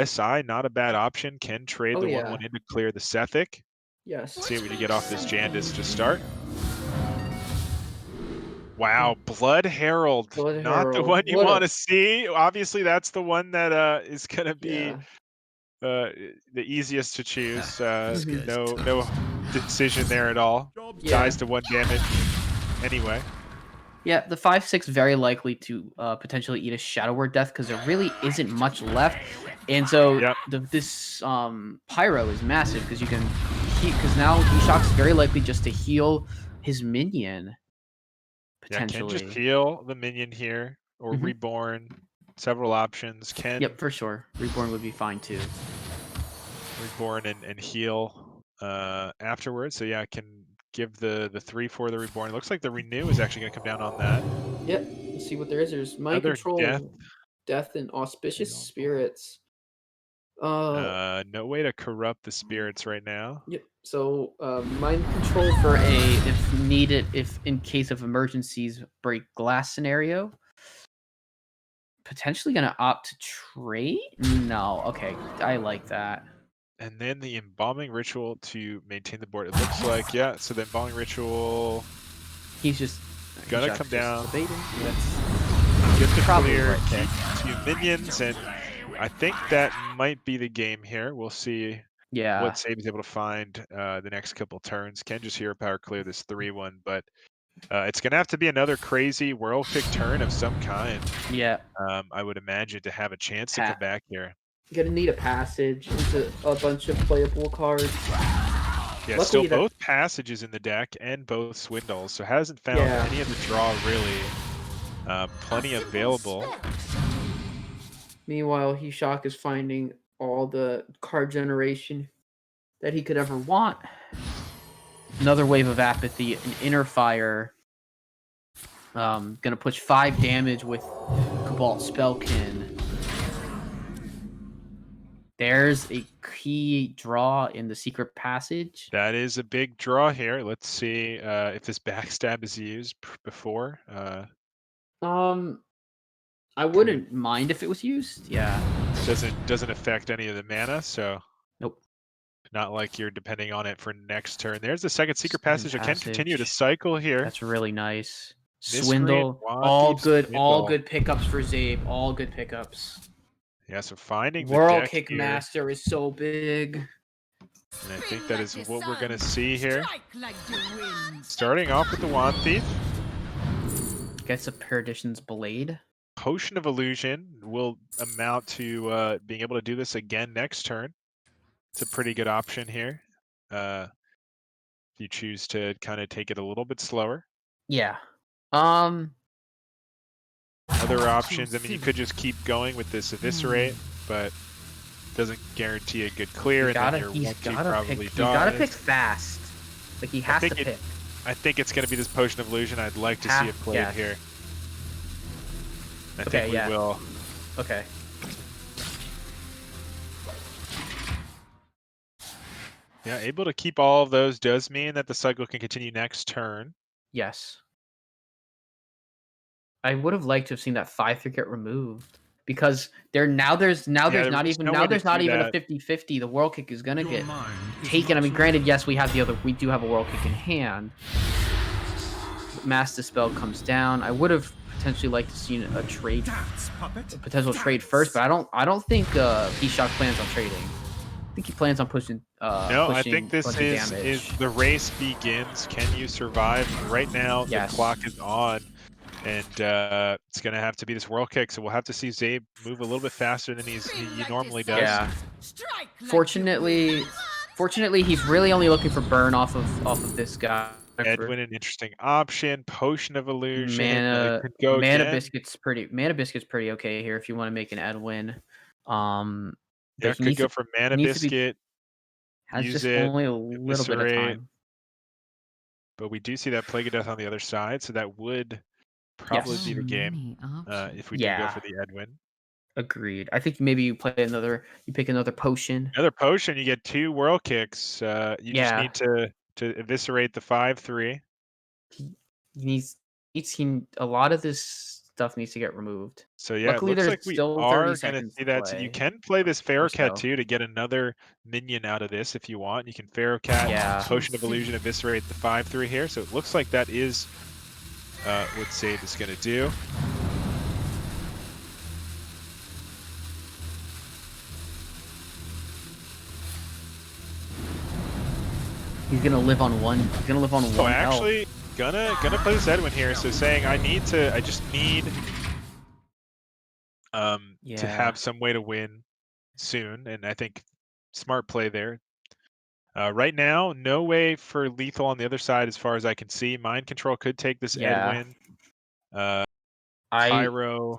SI, not a bad option. Can trade the 1/1 in to clear the Sethic. Yes. See what you get off this Jandis to start. Wow, Blood Herald. Not the one you want to see. Obviously, that's the one that is going to be the easiest to choose. No decision there at all. Dies to 1 damage anyway. Yeah, the 5/6 very likely to potentially eat a Shadow Word death because there really isn't much left, and so this Pyro is massive because you can because now Heatshock's very likely just to heal his minion. Potentially, can just heal the minion here or Reborn. Several options. Yep, for sure. Reborn would be fine too. Reborn and heal afterwards. So yeah, I can give the 3 for the Reborn. It looks like the Renew is actually going to come down on that. Yep. Let's see what there is. There's Mind Control, Death, and Auspicious Spirits. No way to corrupt the spirits right now. Yep. So Mind Control for if needed, if in case of emergencies, break glass scenario. Potentially going to opt to trade? No. Okay. I like that. And then the Embalming Ritual to maintain the board. It looks like, so the Embalming Ritual... He's just... Gonna come down. Get the clear, keep 2 minions, and I think that might be the game here. We'll see what ZILFS is able to find the next couple turns. Can just hero power clear this 3/1, but it's going to have to be another crazy world kick turn of some kind. Yeah. I would imagine to have a chance to come back here. You're going to need a passage into a bunch of playable cards. Yeah, luckily, still both passages in the deck and both swindles, so hasn't found any of the draw really. Plenty available. Meanwhile, Heatshock is finding all the card generation that he could ever want. Another wave of apathy, an Inner Fire. Gonna push 5 damage with Cabal Spellkin. There's a key draw in the secret passage. That is a big draw here. Let's see if this backstab is used before. I wouldn't mind if it was used. Yeah. Doesn't affect any of the mana, so. Nope. Not like you're depending on it for next turn. There's the second secret passage. I can continue to cycle here. That's really nice. Swindle, all good pickups for ZILFS. All good pickups. Yeah, so finding World the Kick here. Master is so big. And I think that is what we're gonna see here. Starting off with the Wand Thief. Gets a Perdition's Blade. Potion of Illusion will amount to being able to do this again next turn. It's a pretty good option here. If you choose to kind of take it a little bit slower. Yeah. Other options, I mean, you could just keep going with this Eviscerate, but doesn't guarantee a good clear, and then your 1/2 probably dies. He's gotta pick fast. Like, he has to pick. I think it's going to be this Potion of Illusion. I'd like to see it played here. I think we will. Okay. Yeah, able to keep all of those does mean that the cycle can continue next turn. Yes. I would have liked to have seen that 5/3 get removed. because there's not even a 50-50. The world kick is gonna get taken. I mean, granted, yes, we do have a world kick in hand. Mass Dispel comes down. I would have potentially liked to see a potential trade first, but I don't think Heatshock plans on trading. I think he plans on pushing. No, I think this is the race begins. Can you survive? Right now, the clock is on, and it's gonna have to be this world kick. So we'll have to see ZILFS move a little bit faster than he normally does. Yeah. Fortunately, he's really only looking for burn off of this guy. Edwin, an interesting option. Potion of Illusion. Mana Biscuit's pretty okay here if you want to make an Edwin. Yeah, could go for Mana Biscuit. Has just only a little bit of time. But we do see that Plague of Death on the other side, so that would probably be the game if we do go for the Edwin. Agreed. I think maybe you pick another potion. Another potion, you get 2 world kicks. You just need to eviscerate the 5/3. A lot of this stuff needs to get removed. So yeah, luckily it looks like we still are going to see that. So you can play this Pharaoh Cat too to get another minion out of this if you want. You can Pharaoh Cat, Potion of Illusion, eviscerate the 5/3 here. So it looks like that is what ZILFS is going to do. He's gonna live on one. He's gonna live on one. Actually, gonna play this Edwin here. So saying I just need to have some way to win soon, and I think smart play there. Right now, no way for lethal on the other side as far as I can see. Mind Control could take this Edwin. Pyro.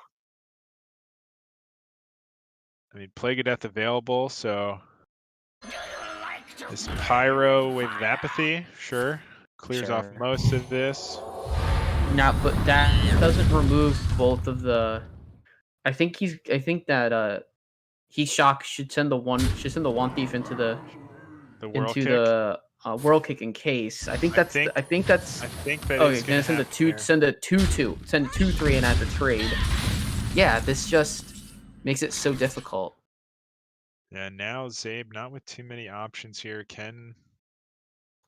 I mean, Plague of Death available, so this Pyro Wave of Apathy, sure, clears off most of this. No, but that doesn't remove both of the. I think that Heatshock should send the one thief into the world kick in case. I think that okay. Gonna send a 2/3 and add the trade. Yeah, this just makes it so difficult. Yeah, now ZILFS not with too many options here can.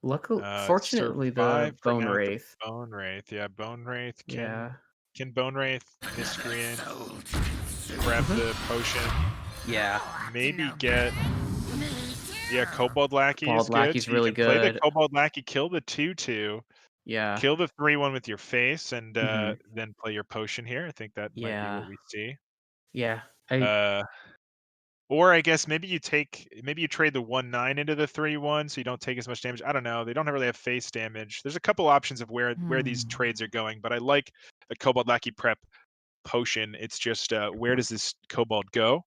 Luckily, fortunately, the Bone Wraith. Bone Wraith, yeah, Bone Wraith can. Yeah. Can Bone Wraith Miscreant grab the potion? Yeah. Maybe get. Yeah, Kobold Lackey is good. Lackey's so really you can play good. the Kobold Lackey, kill the 2/2. Yeah. Kill the 3/1 with your face, and then play your potion here. I think that might be what we see. Yeah. Or I guess maybe you trade the 1/9 into the 3/1 so you don't take as much damage. I don't know. They don't really have face damage. There's a couple options of where these trades are going, but I like the Kobold Lackey prep potion. It's just where does this Kobold go?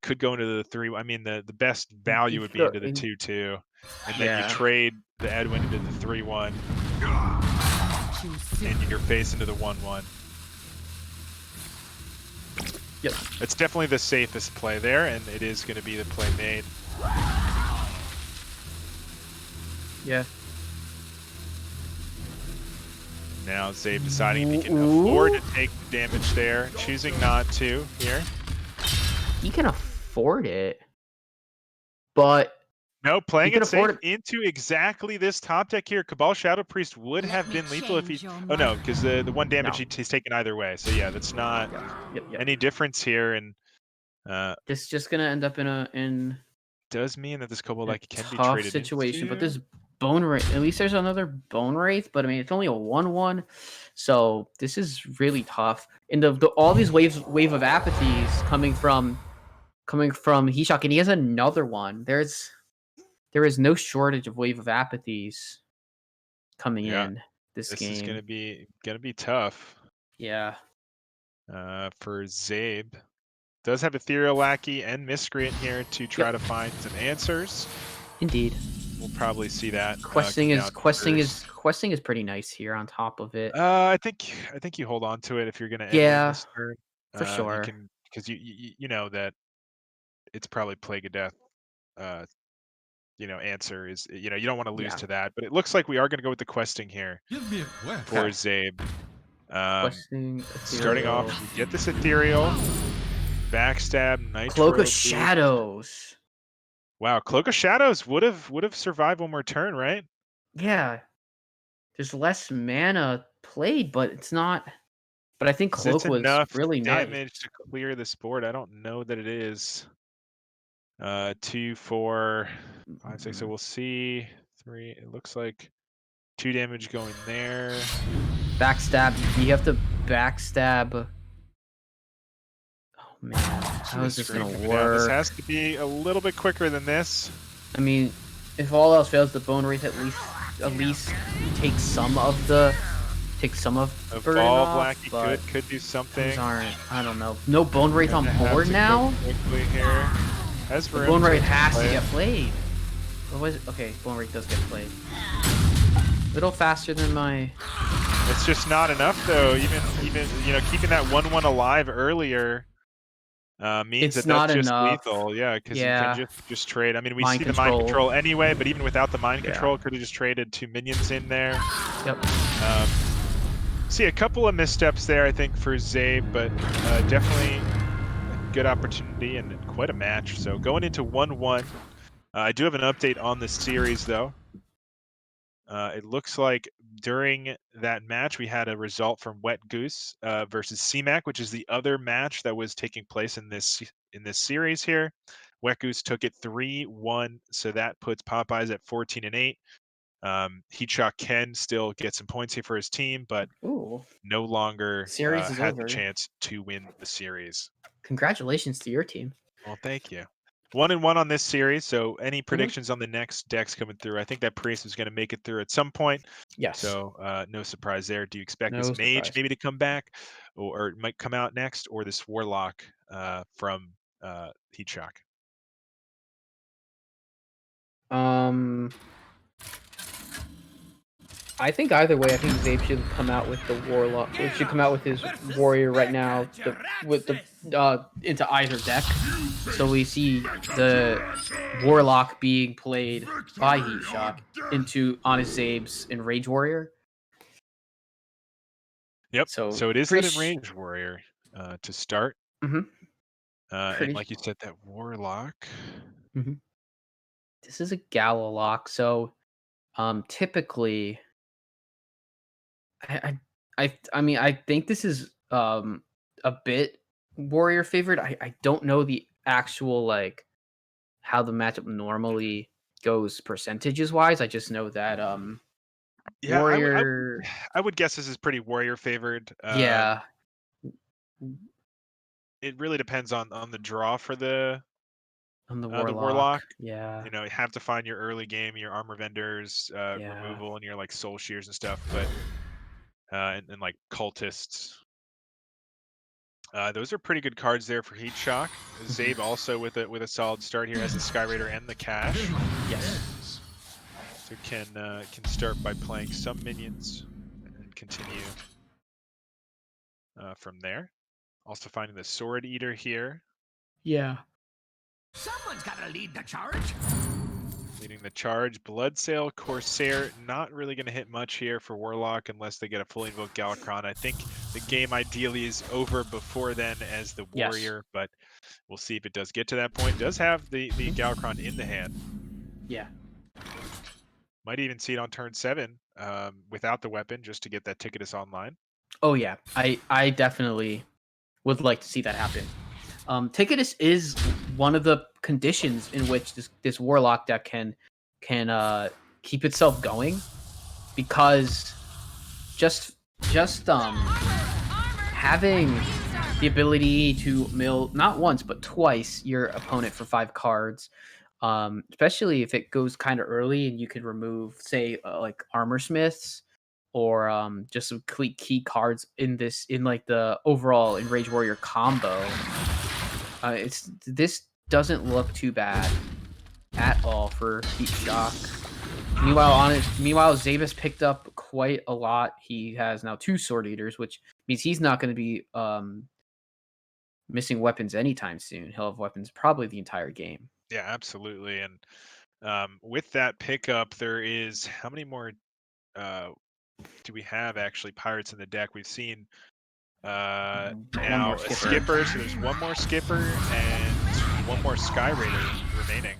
Could go into the 3. I mean, the best value would be into the 2/2, and then you trade the Edwin into the 3/1, and your face into the 1/1. Yep. It's definitely the safest play there, and it is going to be the play made. Yeah. Now ZILFS deciding if he can afford to take the damage there, choosing not to here. He can afford it, but no, playing it safe into exactly this top deck here. Cabal Shadow Priest would have been lethal if he. Oh no, because the 1 damage he's taken either way. So yeah, that's not any difference here. And this is just gonna end up in. Does mean that this Kobold Lackey can be tough traded situation, into. but this Bone Wraith. At least there's another Bone Wraith, but I mean it's only a 1/1, so this is really tough. And all these wave of apathies coming from Heatshock, and he has another one. There is no shortage of wave of apathies coming in this game. This is gonna be tough. Yeah. For ZILFS. Does have Ethereal Lackey and Miscreant here to try to find some answers. Indeed. We'll probably see that. Questing is pretty nice here on top of it. I think you hold on to it if you're gonna end this turn. For sure. Because you know that it's probably Plague of Death. Answer is you don't want to lose to that, but it looks like we are going to go with the questing here for ZILFS. Starting off, we get this ethereal, backstab, nitro. Cloak of boost. Shadows. Wow, Cloak of Shadows would have survived one more turn, right? Yeah. There's less mana played, but it's not. But I think Cloak was enough really damage nice. to clear this board. I don't know that it is. 2, 4, 5, 6. So we'll see. 3. It looks like 2 damage going there. Backstab. You have to backstab. Oh man, how is this gonna work? This has to be a little bit quicker than this. I mean, if all else fails, the bone wraith at least take some of burden off. Blackie could do something. I don't know. No bone wraith on board now. Quickly here. The bone wraith has to get played. Okay, bone wraith does get played. A little faster than my. It's just not enough though. Even keeping that 1/1 alive earlier means it's that's just enough. lethal. Yeah, because you can just trade. I mean, we see the mind control anyway, but even without the mind control, could have just traded 2 minions in there. Yep. See a couple of missteps there, I think, for Zaib, but definitely a good opportunity and quite a match. So going into 1/1, I do have an update on this series though. It looks like during that match we had a result from Wet Goose versus CMAC, which is the other match that was taking place in this series here. Wet Goose took it 3-1, so that puts Popeyes at 14-8. Heatshock can still get some points here for his team, but no longer had the chance to win the series. Congratulations to your team. Well, thank you. 1-1 on this series. So any predictions on the next decks coming through? I think that Priest is going to make it through at some point. Yes. So no surprise there. Do you expect this Mage maybe to come back, or it might come out next, or this Warlock from Heatshock? I think either way, I think Zaib should come out with the Warlock. It should come out with his Warrior right now, into either deck. So we see the Warlock being played by Heatshock into HonestZaib's Enrage Warrior. Yep. So it is an Enrage Warrior to start. Mm-hmm. And like you said, that Warlock. Mm-hmm. This is a Gala lock, so typically. I mean, I think this is a bit Warrior favored. I don't know the actual how the matchup normally goes percentages wise. I just know that yeah, Warrior. I would guess this is pretty Warrior favored. Yeah. It really depends on the draw for the Warlock. Yeah. You have to find your early game, your armor vendors, removal, and your soul shears and stuff, but. And like cultists. Those are pretty good cards there for Heatshock. Zaib also with a solid start here, has the Sky Raider and the Cash. Yes. So can start by playing some minions and continue from there. Also finding the Sword Eater here. Yeah. Someone's got to lead the charge. Leading the charge, Bloodsail, Corsair, not really going to hit much here for Warlock unless they get a fully invoked Galakron. I think the game ideally is over before then as the Warrior, but we'll see if it does get to that point. Does have the Galakron in the hand. Yeah. Might even see it on turn 7 without the weapon just to get that Ticketus online. Oh yeah, I definitely would like to see that happen. Ticketus is one of the conditions in which this Warlock deck can keep itself going, because just having the ability to mill not once but twice your opponent for 5 cards, especially if it goes kind of early and you could remove say like Armor Smiths or just some key cards in the overall Enrage Warrior combo. This doesn't look too bad at all for Heatshock. Meanwhile, Zaib has picked up quite a lot. He has now 2 Sword Eaters, which means he's not going to be missing weapons anytime soon. He'll have weapons probably the entire game. Yeah, absolutely. And with that pickup, there is how many more do we have actually pirates in the deck? We've seen One now more a skipper, so there's one more skipper and one more Sky Raider remaining.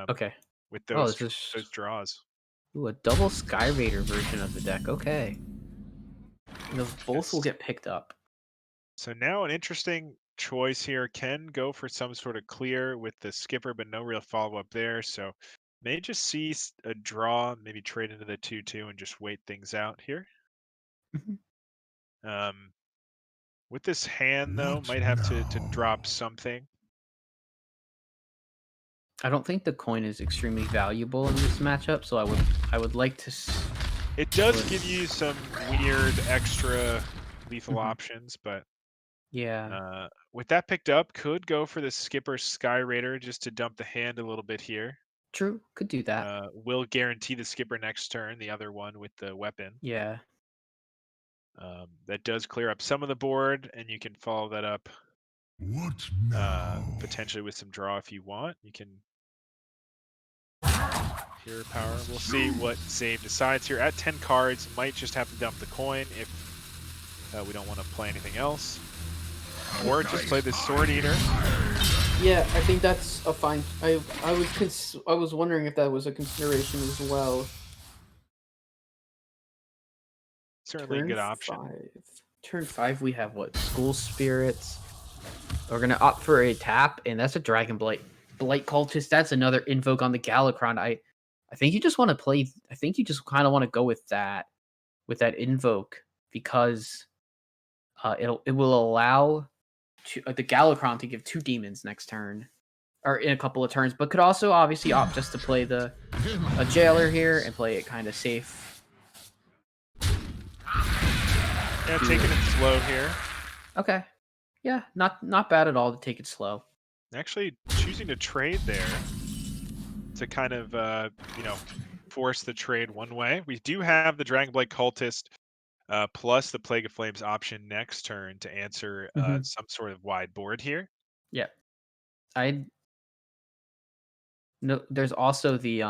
Okay. With Oh, those this is those draws. a double Sky Raider version of the deck. Okay. Both will Yes. get picked up. So now an interesting choice here. Can go for some sort of clear with the skipper, but no real follow-up there. So may just see a draw, maybe trade into the 2/2 and just wait things out here. With this hand though, might have to drop something. I don't think the coin is extremely valuable in this matchup, so I would like to. It does give you some weird extra lethal Mhm. options, but Yeah. with that picked up, could go for the skipper Sky Raider just to dump the hand a little bit here. True. Could do that. Will guarantee the skipper next turn, the other one with the weapon. Yeah. That does clear up some of the board, and you can follow that up potentially with some draw if you want. You can hero power. We'll see what ZILFS decides here. At 10 cards, might just have to dump the coin if we don't want to play anything else. Or just play the Sword Eater. Yeah, I think that's a fine. I was wondering if that was a consideration as well. Certainly a good option. Turn 5, we have what? School Spirits. We're gonna opt for a tap, and that's a Dragon Blight Cultist. That's another invoke on the Galakron. I think you just want to play. I think you just kind of want to go with that invoke because it will allow the Galakron to give 2 demons next turn, or in a couple of turns, but could also obviously opt just to play a Jailer here and play it kind of safe. Yeah, taking it slow here. Okay. Yeah, not bad at all to take it slow. Actually choosing to trade there to kind of, force the trade one way. We do have the Dragon Blight Cultist plus the Plague of Flames option next turn to answer some sort of wide board here. Yeah. There's also the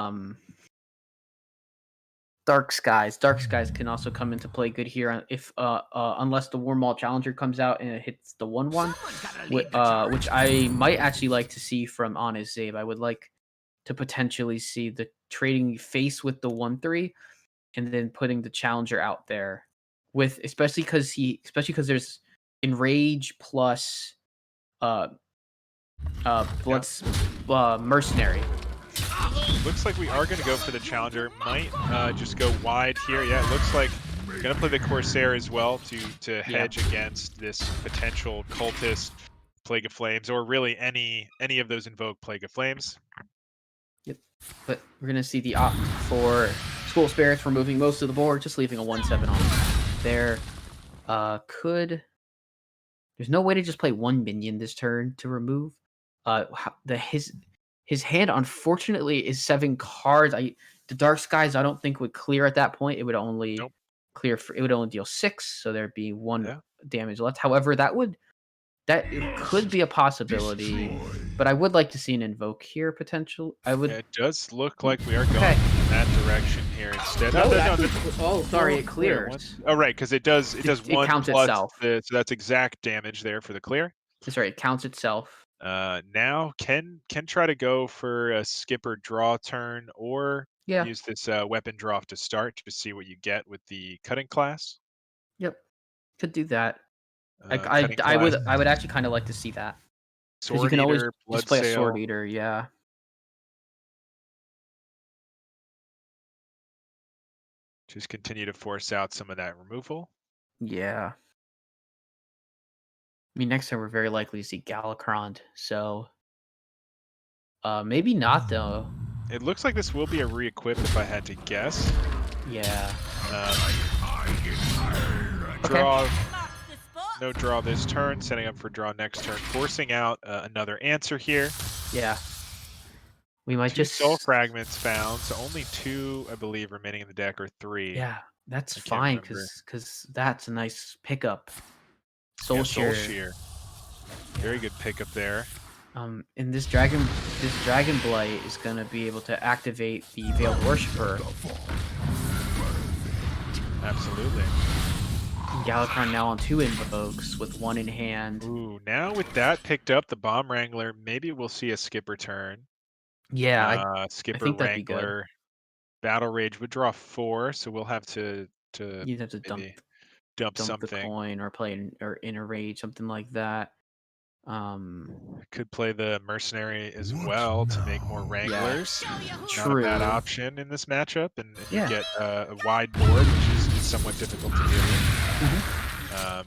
Dark Skies. Dark Skies can also come into play good here if unless the Warmaul Challenger comes out and it hits the 1/1, which I might actually like to see from HonestZaib. I would like to potentially see the trading face with the 1/3 and then putting the Challenger out there with especially because there's Enrage plus Mercenary. Looks like we are going to go for the Challenger. Might just go wide here. Yeah, it looks like we're going to play the Corsair as well to hedge against this potential Cultist, Plague of Flames, or really any of those invoke Plague of Flames. Yep. But we're going to see the opt for School Spirits, removing most of the board, just leaving a 1/7 on there. There's no way to just play 1 minion this turn to remove. His hand, unfortunately, is 7 cards. The Dark Skies, I don't think would clear at that point. It would only it would only deal 6, so there'd be 1 damage left. However, it could be a possibility, but I would like to see an invoke here potential. It does look like we are going in that direction here instead. Sorry, it clears. Oh, right, because it does 1 counts plus itself. so that's exact damage there for the clear. That's right, it counts itself. Now can try to go for a skipper draw turn or use this weapon draw to start to see what you get with the cutting class. Yep, could do that. I would actually kind of like to see that. Because you can always just play a Sword Eater, yeah. Just continue to force out some of that removal. Yeah. I mean, next time we're very likely to see Galakron, so maybe not though. It looks like this will be a re-equip if I had to guess. Yeah. Draw. No draw this turn, setting up for draw next turn, forcing out another answer here. Yeah. We might 2 just soul fragments found, so only 2, I believe, remaining in the deck, or 3. Yeah, that's fine because that's a nice pickup. Soul Shear. Very good pickup there. And this Dragon Blight is gonna be able to activate the Veiled Worshipper. Absolutely. Galakrond now on 2 invokes with 1 in hand. Ooh, now with that picked up, the Bomb Wrangler, maybe we'll see a skip return. Yeah, Skipper, I think that'd be good. Wrangler, Battle Rage would draw 4, so we'll have to You'd have to maybe dump the something. coin or play or inner rage, something like that. Could play the Mercenary as well to make more Wranglers. Not True. a bad option in this matchup, and Yeah. you get a wide board, which is somewhat difficult to deal with.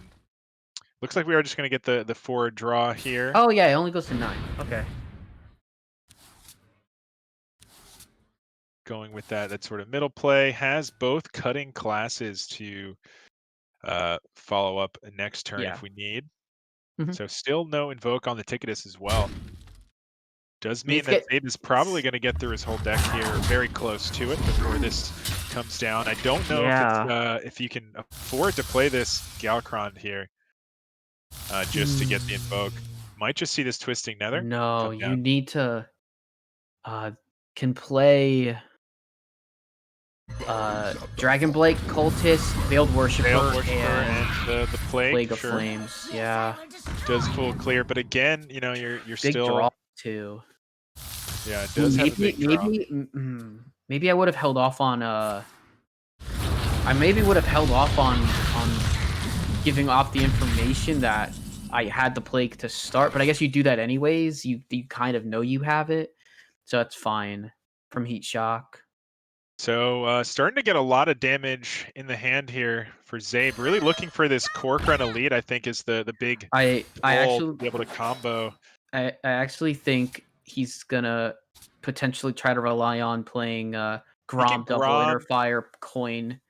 Looks like we are just going to get the 4 draw here. Oh yeah, it only goes to 9. Okay. Going with that sort of middle play, has both cutting classes to follow up next turn Yeah. if we need. Mhm. So still no invoke on the Ticketus as well. Does mean it's that Zaib is probably going to get through his whole deck here, or very close to it before this comes down. I don't know if you can afford to play this Galakrond here just to get the invoke. Might just see this Twisting Nether. No, you need to can play Dragon Blake, Cultist, Veiled Worshipper, and the Plague of sure. Flames. Yeah. Does full clear, but again, you know, you're Big still draw too. Yeah, it does have a big draw. Maybe I would have held off on I maybe would have held off on giving off the information that I had the Plague to start, but I guess you do that anyways. You kind of know you have it, so that's fine from Heatshock. So starting to get a lot of damage in the hand here for Zaib. Really looking for this Cork Run Elite, I think, is the big I actually to be able to combo. I actually think he's gonna potentially try to rely on playing Grom double inner fire coin.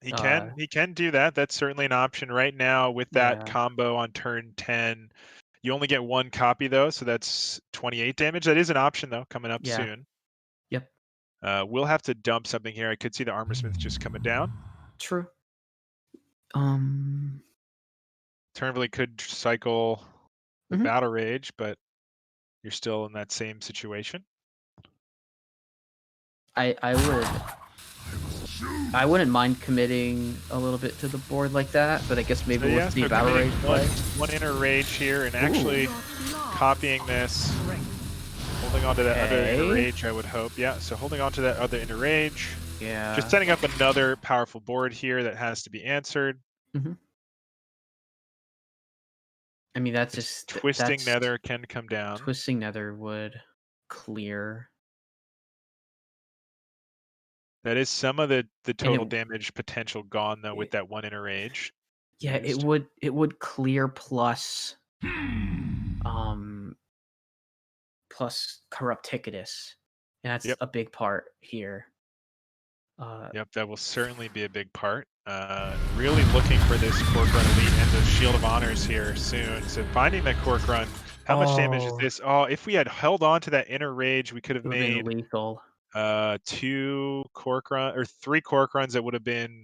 He can do that. That's certainly an option right now with that combo on turn 10. You only get 1 copy though, so that's 28 damage. That is an option though, coming up soon. Yep. We'll have to dump something here. I could see the Armorsmith just coming down. True. Turnvalley could cycle the Battle Rage, but you're still in that same situation. I wouldn't mind committing a little bit to the board like that, but I guess maybe we'll see Battle Rage play. One inner rage here, and actually copying this, holding on to that other inner rage, I would hope. Yeah, so holding on to that other inner rage. Yeah. Just setting up another powerful board here that has to be answered. I mean, that's just Twisting Nether can come down. Twisting Nether would clear. That is some of the total damage potential gone though with that 1 inner rage. Yeah, it would clear plus plus Corrupt Ticketus. And that's a big part here. Yep, that will certainly be a big part. Really looking for this Cork Run Elite and the Shield of Honors here soon. So finding that Cork Run, how much damage is this? Oh, if we had held on to that inner rage, we could have made lethal. 2 Cork Run or 3 Cork Runs that would have been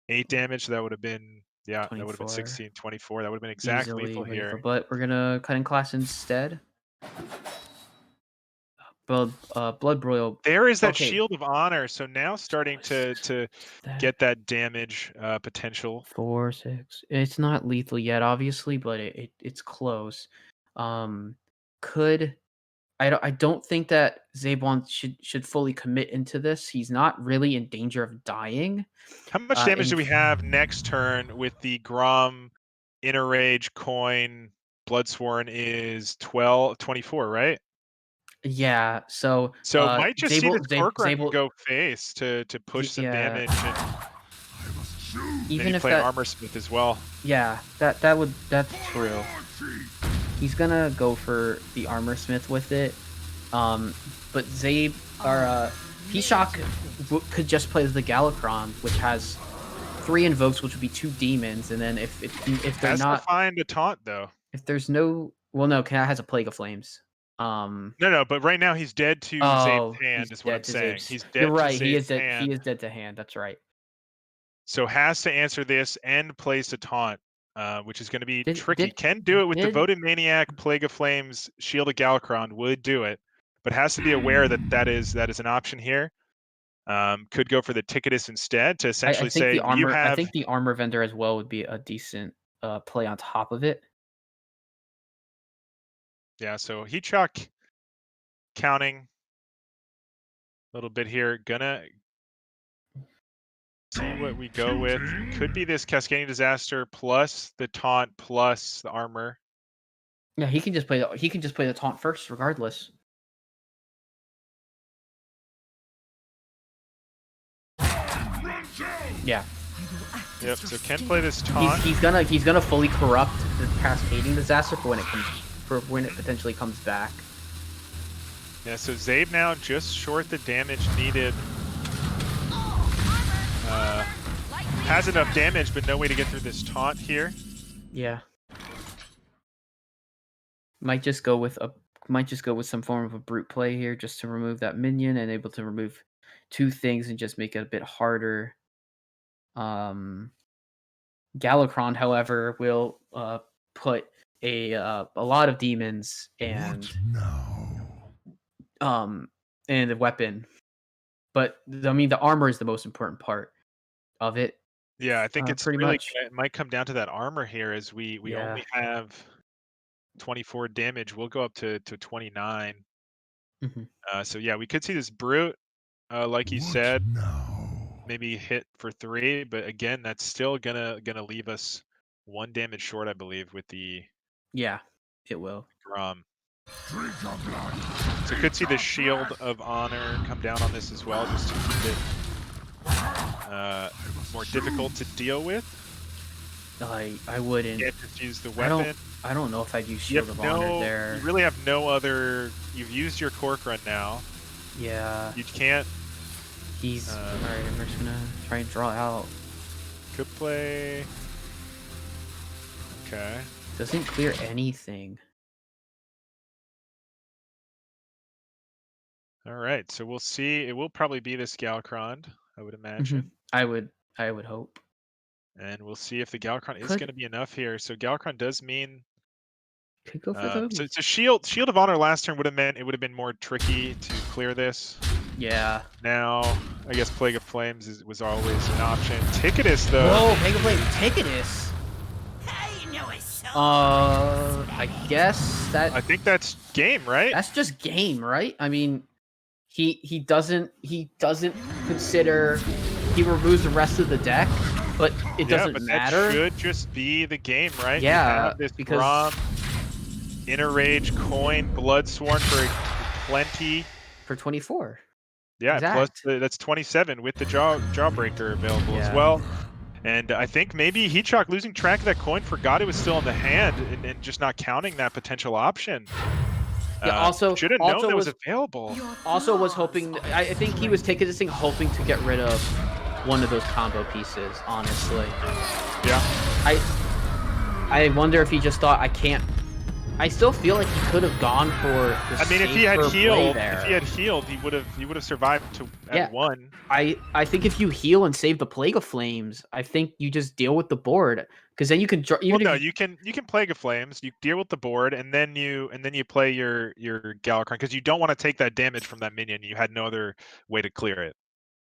8 damage. So that would have been that would have been 16, 24. That would have been exactly lethal here. But we're gonna cut in class instead. Blood Broil. There is that Shield of Honor, so now starting to get that damage potential. 4, 6. It's not lethal yet, obviously, but it's close. I don't think that Zaib should fully commit into this. He's not really in danger of dying. How much damage do we have next turn with the Grom Inner Rage coin? Bloodsworn is 24, right? Yeah, so might just see this Cork Run go face to push some damage and even if play Armorsmith as well. Yeah, that's true. He's gonna go for the Armorsmith with it. But Zaib or Heatshock could just play the Galakrond, which has 3 invokes, which would be 2 demons, and then if they're not to find a taunt though. If there's no Cat has a Plague of Flames. No, but right now he's dead to Zaib's hand is what I'm saying. He's dead. You're right. To He is Zaib's dead. hand. He is dead to hand. That's right. So has to answer this and plays a taunt, which is going to be tricky. Can do it with Devoted Maniac, Plague of Flames, Shield of Galakrond would do it, but has to be aware that that is an option here. Could go for the Ticketus instead to I essentially think say the armor. you have. I think the armor vendor as well would be a decent play on top of it. Yeah, so Heatshock counting a little bit here. Gonna see what we go with. Could be this Cascading Disaster plus the taunt plus the armor. Yeah, he can just play the taunt first, regardless. Yeah. Yep. So can play this taunt. He's gonna fully corrupt the Cascading Disaster for when it potentially comes back. Yeah. So ZILFS now just short the damage needed. Has enough damage, but no way to get through this taunt here. Yeah. Might just go with some form of a brute play here, just to remove that minion and able to remove 2 things and just make it a bit harder. Galakrond, however, will put a lot of demons and and a weapon. But I mean, the armor is the most important part of it. Yeah, I think it's pretty really much. it might come down to that armor here, as we Yeah. only have 24 damage. We'll go up to 29. So yeah, we could see this brute, like you said, maybe hit for 3, but again, that's still gonna leave us 1 damage short, I believe, with the Yeah, it will. Grom. So could see the Shield of Honor come down on this as well, just to keep it more difficult to deal with. I wouldn't. Can't just use the weapon. I don't know if I'd use Shield of Honor there. You really have no other. You've used your Cork Run now. Yeah. You can't. He's alright. I'm just gonna try and draw out. Could play. Okay. Doesn't clear anything. All right. So we'll see. It will probably be this Galakrond, I would imagine. I would hope. And we'll see if the Galakrond is going to be enough here. So Galakrond does mean. Could go for those. So Shield of Honor last turn would have meant it would have been more tricky to clear this. Yeah. Now, I guess Plague of Flames was always an option. Ticketus, though. Whoa, Plague of Flames, Ticketus. I guess that. I think that's game, right? That's just game, right? I mean, he doesn't consider. He removes the rest of the deck, but it doesn't matter. That should just be the game, right? Yeah, you have this because Grom, Inner Rage, Coin, Bloodsworn for plenty. For 24. Yeah, exact. plus that's 27 with the Jawbreaker available as well. And I think maybe Heatshock losing track of that coin forgot it was still in the hand and just not counting that potential option. Yeah, also should have known that was available. Also was hoping. I think he was taking this thing hoping to get rid of one of those combo pieces. Honestly. Yeah. I wonder if he just thought I can't. I still feel like he could have gone for the I mean, if he had healed, he would have survived to at 1. I think if you heal and save the Plague of Flames, I think you just deal with the board, because then you can you can Plague of Flames, you deal with the board, and then you play your Galakrond, because you don't want to take that damage from that minion. You had no other way to clear it.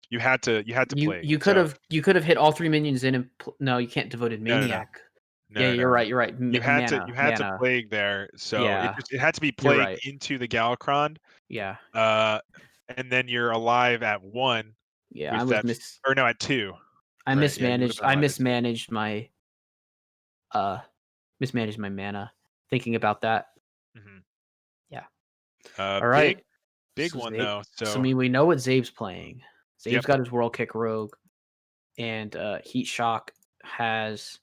You had to play. You could have hit all 3 minions in and no, you can't Devoted Maniac. No, you're right. You had to Plague there, so it had to be played into the Galakrond. Yeah. And then you're alive at 1. Yeah, at 2. I mismanaged. I mismanaged my mana. Thinking about that. Mm-hmm. Yeah. All right. Big one though. So I mean, we know what ZILFS playing. ZILFS got his World Kick Rogue, and Heatshock has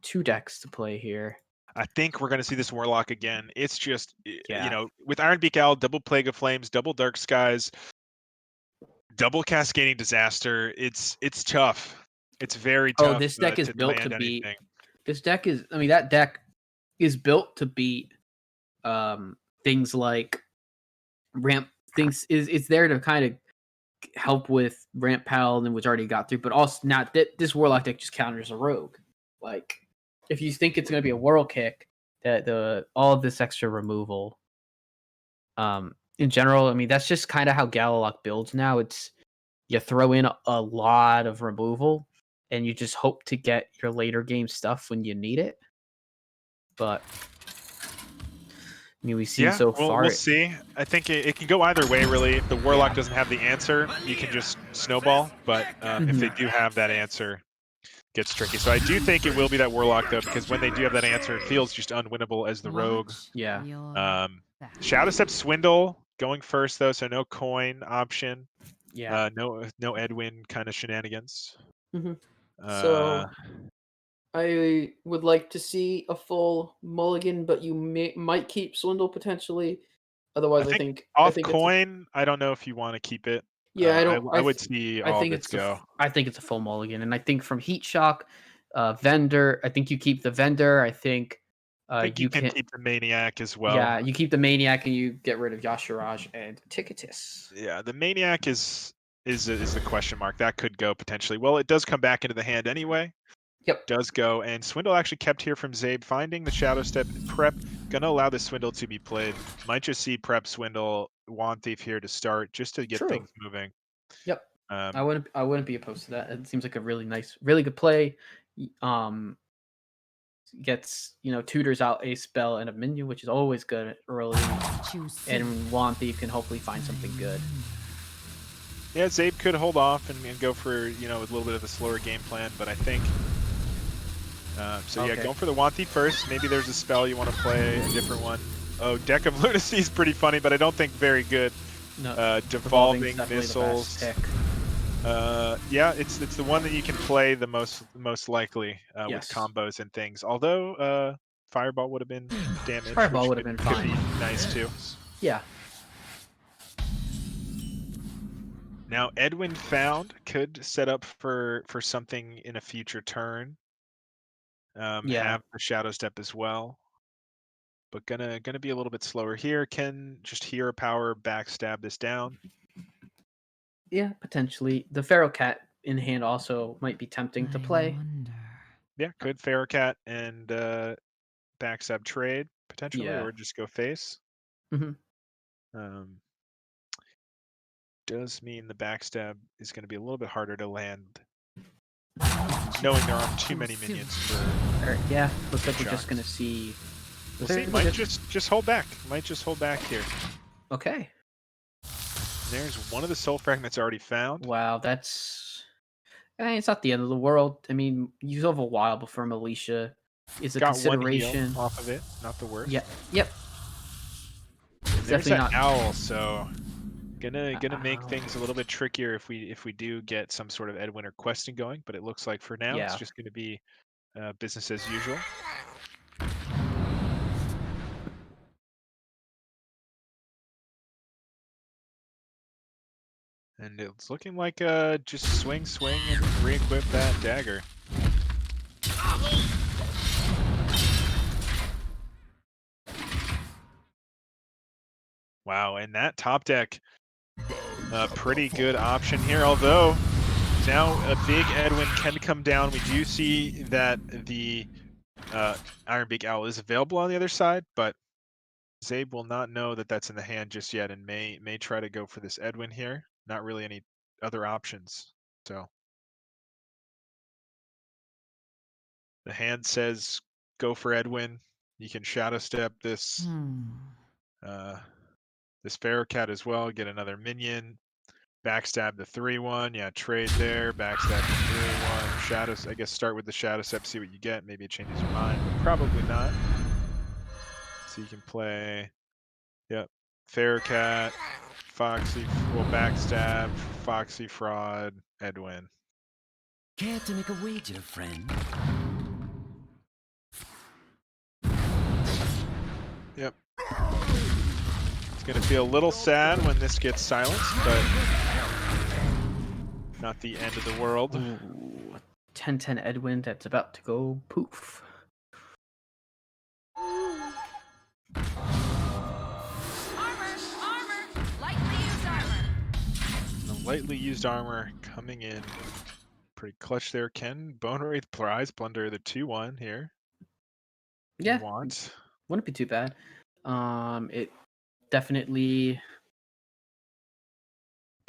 2 decks to play here. I think we're going to see this Warlock again. It's just, with Iron Beak Owl, double Plague of Flames, double Dark Skies, double Cascading Disaster. It's tough. It's very tough. Oh, this deck is built to beat. This deck is. I mean, that deck is built to beat things like ramp. Things it's there to kind of help with Ramp Paladin, which already got through, but also not that this Warlock deck just counters a Rogue. Like, if you think it's going to be a World Kick, that all of this extra removal. In general, I mean, that's just kind of how Galalock builds now. It's you throw in a lot of removal, and you just hope to get your later game stuff when you need it. But I mean, we've seen so far. We'll see. I think it can go either way, really. If the Warlock doesn't have the answer, you can just snowball. But if they do have that answer, it gets tricky. So I do think it will be that Warlock, though, because when they do have that answer, it feels just unwinnable as the Rogue. Yeah. Shadowstep Swindle going first, though, so no coin option. Yeah. No Edwin kind of shenanigans. So I would like to see a full mulligan, but you might keep Swindle potentially. Otherwise, I think off coin. I don't know if you want to keep it. Yeah, I would see all of it go. I think it's a full mulligan, and I think from Heatshock, vendor. I think you keep the vendor. I think you can keep the Maniac as well. Yeah, you keep the Maniac and you get rid of Yashiraj and Ticketus. Yeah, the Maniac is the question mark. That could go potentially. Well, it does come back into the hand anyway. Yep. Does go. And Swindle actually kept here from ZILFS, finding the Shadow Step prep. Going to allow the Swindle to be played. Might just see prep Swindle, Wand Thief here to start, just to get things moving. Yep. I wouldn't be opposed to that. It seems like a really good play. Gets, tutors out a spell and a minion, which is always good early. And Wand Thief can hopefully find something good. Yeah, ZILFS could hold off and go for, a little bit of a slower game plan, but I think going for the Wand Thief first. Maybe there's a spell you want to play, a different one. Oh, Deck of Lunacy is pretty funny, but I don't think very good. No, Devolving Missiles. Yeah, it's the one that you can play the most likely with combos and things. Although Fireball would have been damage. Fireball would have been fine. Could be nice too. Yeah. Now Edwin found could set up for something in a future turn. Have the Shadow Step as well, but gonna be a little bit slower here. Can just Hero Power backstab this down. Yeah, potentially. The Feral Cat in hand also might be tempting to play. Yeah, could Feral Cat and backstab trade potentially, or just go face. Does mean the backstab is going to be a little bit harder to land, knowing there aren't too many minions for. Yeah, looks like we're just going to see. We'll see. Might just hold back. Might just hold back here. Okay. There's one of the soul fragments already found. Wow, it's not the end of the world. I mean, you still have a while before Militia is a consideration. One heal off of it, not the worst. Yeah. Yep. There's that owl, so gonna make things a little bit trickier if we do get some sort of Edwin or questing going. But it looks like for now it's just gonna be business as usual. And it's looking like just swing and re-equip that dagger. Wow, and that top deck, pretty good option here. Although now a big Edwin can come down. We do see that the Ironbeak Owl is available on the other side, but ZILFS will not know that that's in the hand just yet, and may try to go for this Edwin here. Not really any other options. So the hand says go for Edwin. You can Shadow Step this this Feral Cat as well, get another minion, backstab the 3/1, yeah, trade there, backstab the 3/1, Shadows, I guess start with the Shadow Step, see what you get, maybe it changes your mind, but probably not. So you can play, Feral Cat, Foxy, backstab, Foxy Fraud, Edwin. Care to make a wager, friend? Yep. It's gonna feel a little sad when this gets silenced, but not the end of the world. Ooh, 10-10 Edwin that's about to go poof. Lightly used armor coming in pretty clutch there. Can Bone Wraith Prize plunder the 2/1 here? Yeah, wouldn't be too bad. It definitely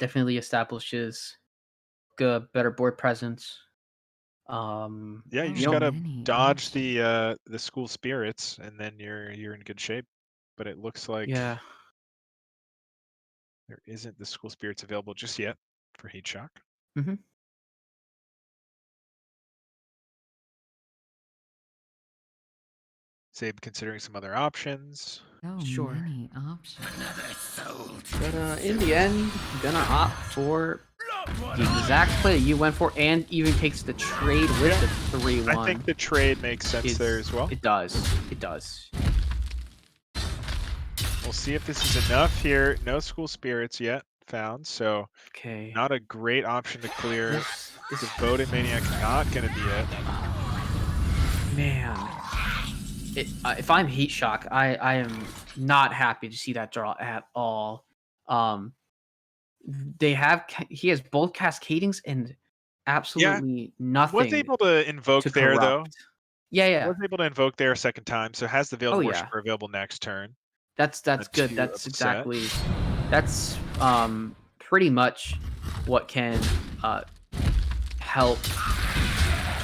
establishes better board presence. Yeah, you Oh, just gotta many dodge options. the school spirits, and then you're in good shape. But it looks like Yeah. there isn't the school spirits available just yet for Heatshock. Mm-hmm. ZILFS considering some other options. So Sure. many options. But in the end, Gonna opt for the exact play you went for, and even takes the trade with the 3-1. I think the trade makes sense there as well. It does. It does. We'll see if this is enough here. No school spirits yet found, so Okay. not a great option to clear. This Devoted Maniac not gonna be it. man. If I'm Heatshock, I am not happy to see that draw at all. He has both Cascadings and absolutely nothing. Was able to invoke to there though. corrupt. Yeah. Was able to invoke there a second time, so has the Veiled Oh, yeah. Worshipper available next turn. That's Not good. too That's upset. exactly. That's pretty much what can help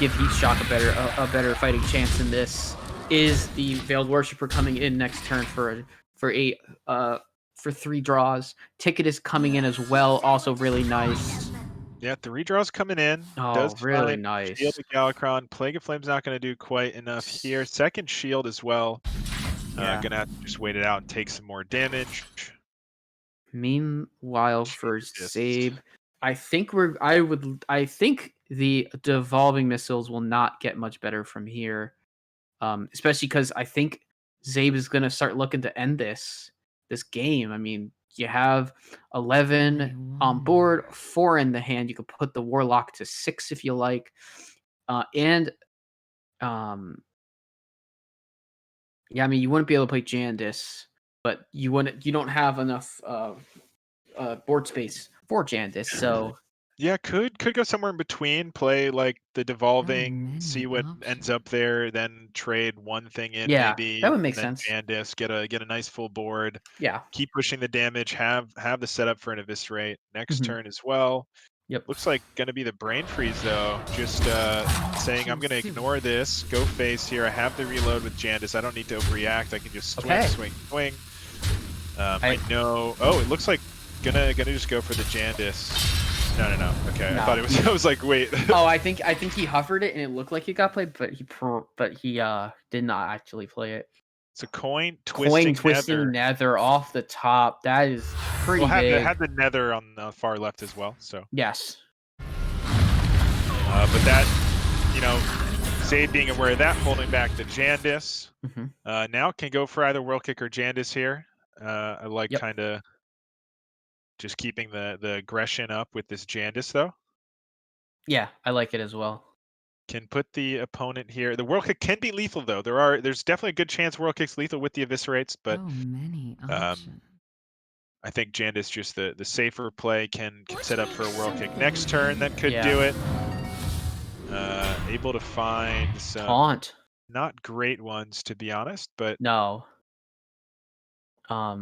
give Heatshock a better fighting chance in this. Is the Veiled Worshipper coming in next turn for 3 draws? Ticket is coming in as well, also really nice. Yeah, the redraws coming in. Oh, Does really find nice. Shield of Galakron. Plague of Flame's not going to do quite enough here. Second shield as well. Yeah. Gonna have to just wait it out and take some more damage. Meanwhile, for Jesus. ZILFS, I think the devolving missiles will not get much better from here. Especially because I think ZILFS is gonna start looking to end this game. I mean, you have 11 on board, 4 in the hand. You could put the Warlock to 6 if you like, yeah, I mean, you wouldn't be able to play Jandis, but you don't have enough board space for Jandis, so Yeah, could go somewhere in between. Play like the devolving, see what ends up there, then trade one thing in yeah, maybe. that would make and then sense. Jandis, get a nice full board. Yeah. Keep pushing the damage. Have the setup for an eviscerate next Mhm. turn as well. Yep. Looks like gonna be the brain freeze though. Just saying I'm gonna ignore this. Go face here. I have the reload with Jandis. I don't need to overreact. I can just swing, Okay. swing. I know. Oh, it looks like gonna just go for the Jandis. No. Okay, No. I thought it was. I was like, wait. Oh, I think he hovered it and it looked like it got played, but he did not actually play it. It's a coin twisting nether off the top. That is pretty big. Had the nether on the far left as well. So. Yes. But that, ZILFS being aware of that, holding back the Jandis. Mhm. Now can go for either World Kick or Jandis here. I like Yep. kind of just keeping the aggression up with this Jandis though. Yeah, I like it as well. Can put the opponent here. The World Kick can be lethal though. There's definitely a good chance World Kick's lethal with the eviscerates, but So many options. I think Jandis just the safer play can set up for a World Kick next turn. That could do it. Able to find some Taunt. not great ones to be honest, but No. I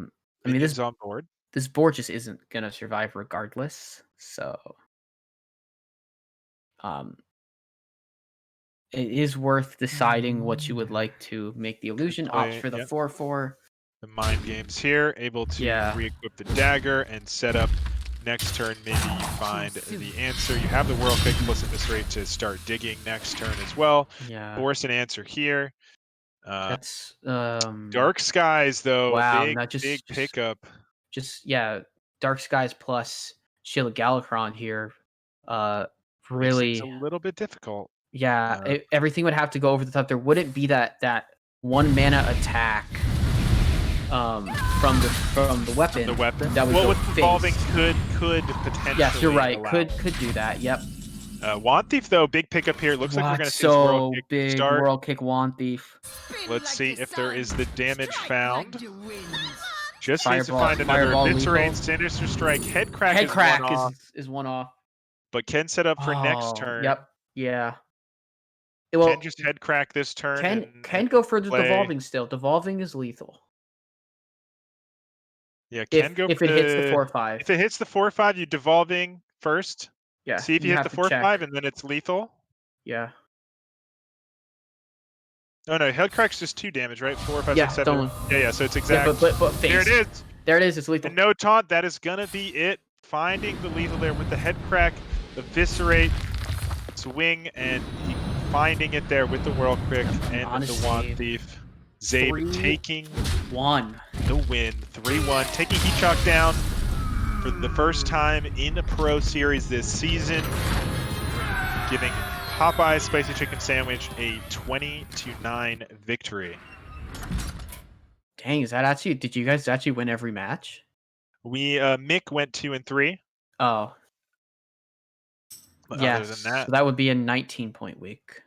mean, this on board. This board just isn't gonna survive regardless. So, it is worth deciding what you would like to make the illusion. Opt for the 4/4. The mind games here, able to re-equip the dagger and set up next turn. Maybe you find the answer. You have the World Kick plus Eviscerate to start digging next turn as well. Yeah. Force an answer here. That's Dark Skies though. Wow, big pickup. Dark Skies plus Shield of Galakron here. Really, it's a little bit difficult. Yeah, everything would have to go over the top. There wouldn't be that 1 mana attack from the weapon. The weapon. That would with evolving could potentially. Yes, you're right. Allow. Could do that. Yep. Wand Thief though, big pickup here. Looks like we're gonna see World Kick big start. World Kick Wand Thief. Let's see if there is the damage found. Just Fireball, needs to find another Eviscerate, lethal. Sinister Strike, Head Crack. Head Crack is one off. But can set up for next turn. Yep. Yeah. Well, can just Head Crack this turn. Can go for the devolving still. Devolving is lethal. Yeah, can go if for it hits the 4/5. If it hits the 4/5, you devolving first. Yeah. See if you hit the 4/5 and then it's lethal. Yeah. Oh no, head crack's just 2 damage, right? 4, 5, Yeah, 6, 7. don't. Yeah, so it's exact. Yeah, but face. There it is. There it is. It's lethal. And no taunt. That is gonna be it. Finding the lethal there with the head crack, the viscerate, swing, and finding it there with the whirl crick and the wand thief. ZILFS taking 1 the win, 3-1, taking Heatshock down for the first time in a pro series this season, giving Popeyes Spicy Chicken Sandwich a 20-9 victory. Dang, is that actually? Did you guys actually win every match? We Mick went 2 and 3. Oh. But Yes. other than that, So that would be a 19-point week.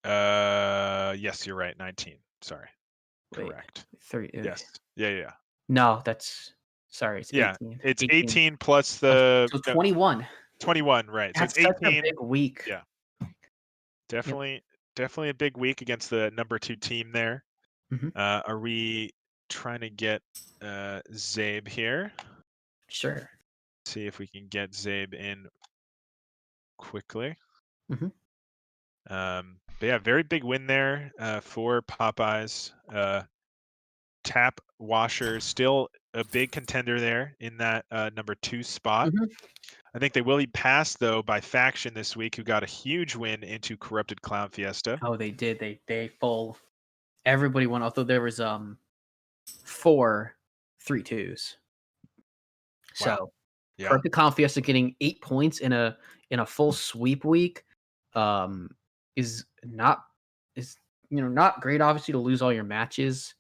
yes, you're right. 19. Sorry. Wait, Correct. 3. Yes. Yeah. No, that's. Sorry, it's 18. It's 18 plus the. So 21. 21, right? That's so it's 18. such a big week. Yeah. Definitely a big week against the number 2 team there. Mhm. Are we trying to get ZILFS here? Sure. See if we can get ZILFS in quickly. Mhm. But yeah, very big win there for Popeyes. Tap Washer still a big contender there in that number 2 spot. Mhm. I think they will be passed though by Faction this week, who got a huge win into Corrupted Clown Fiesta. Oh, they did. They full. Everybody won. Although there was 4 3-2s. So Yeah. Corrupted Clown Fiesta getting 8 points in a full sweep week is not great, obviously, to lose all your matches,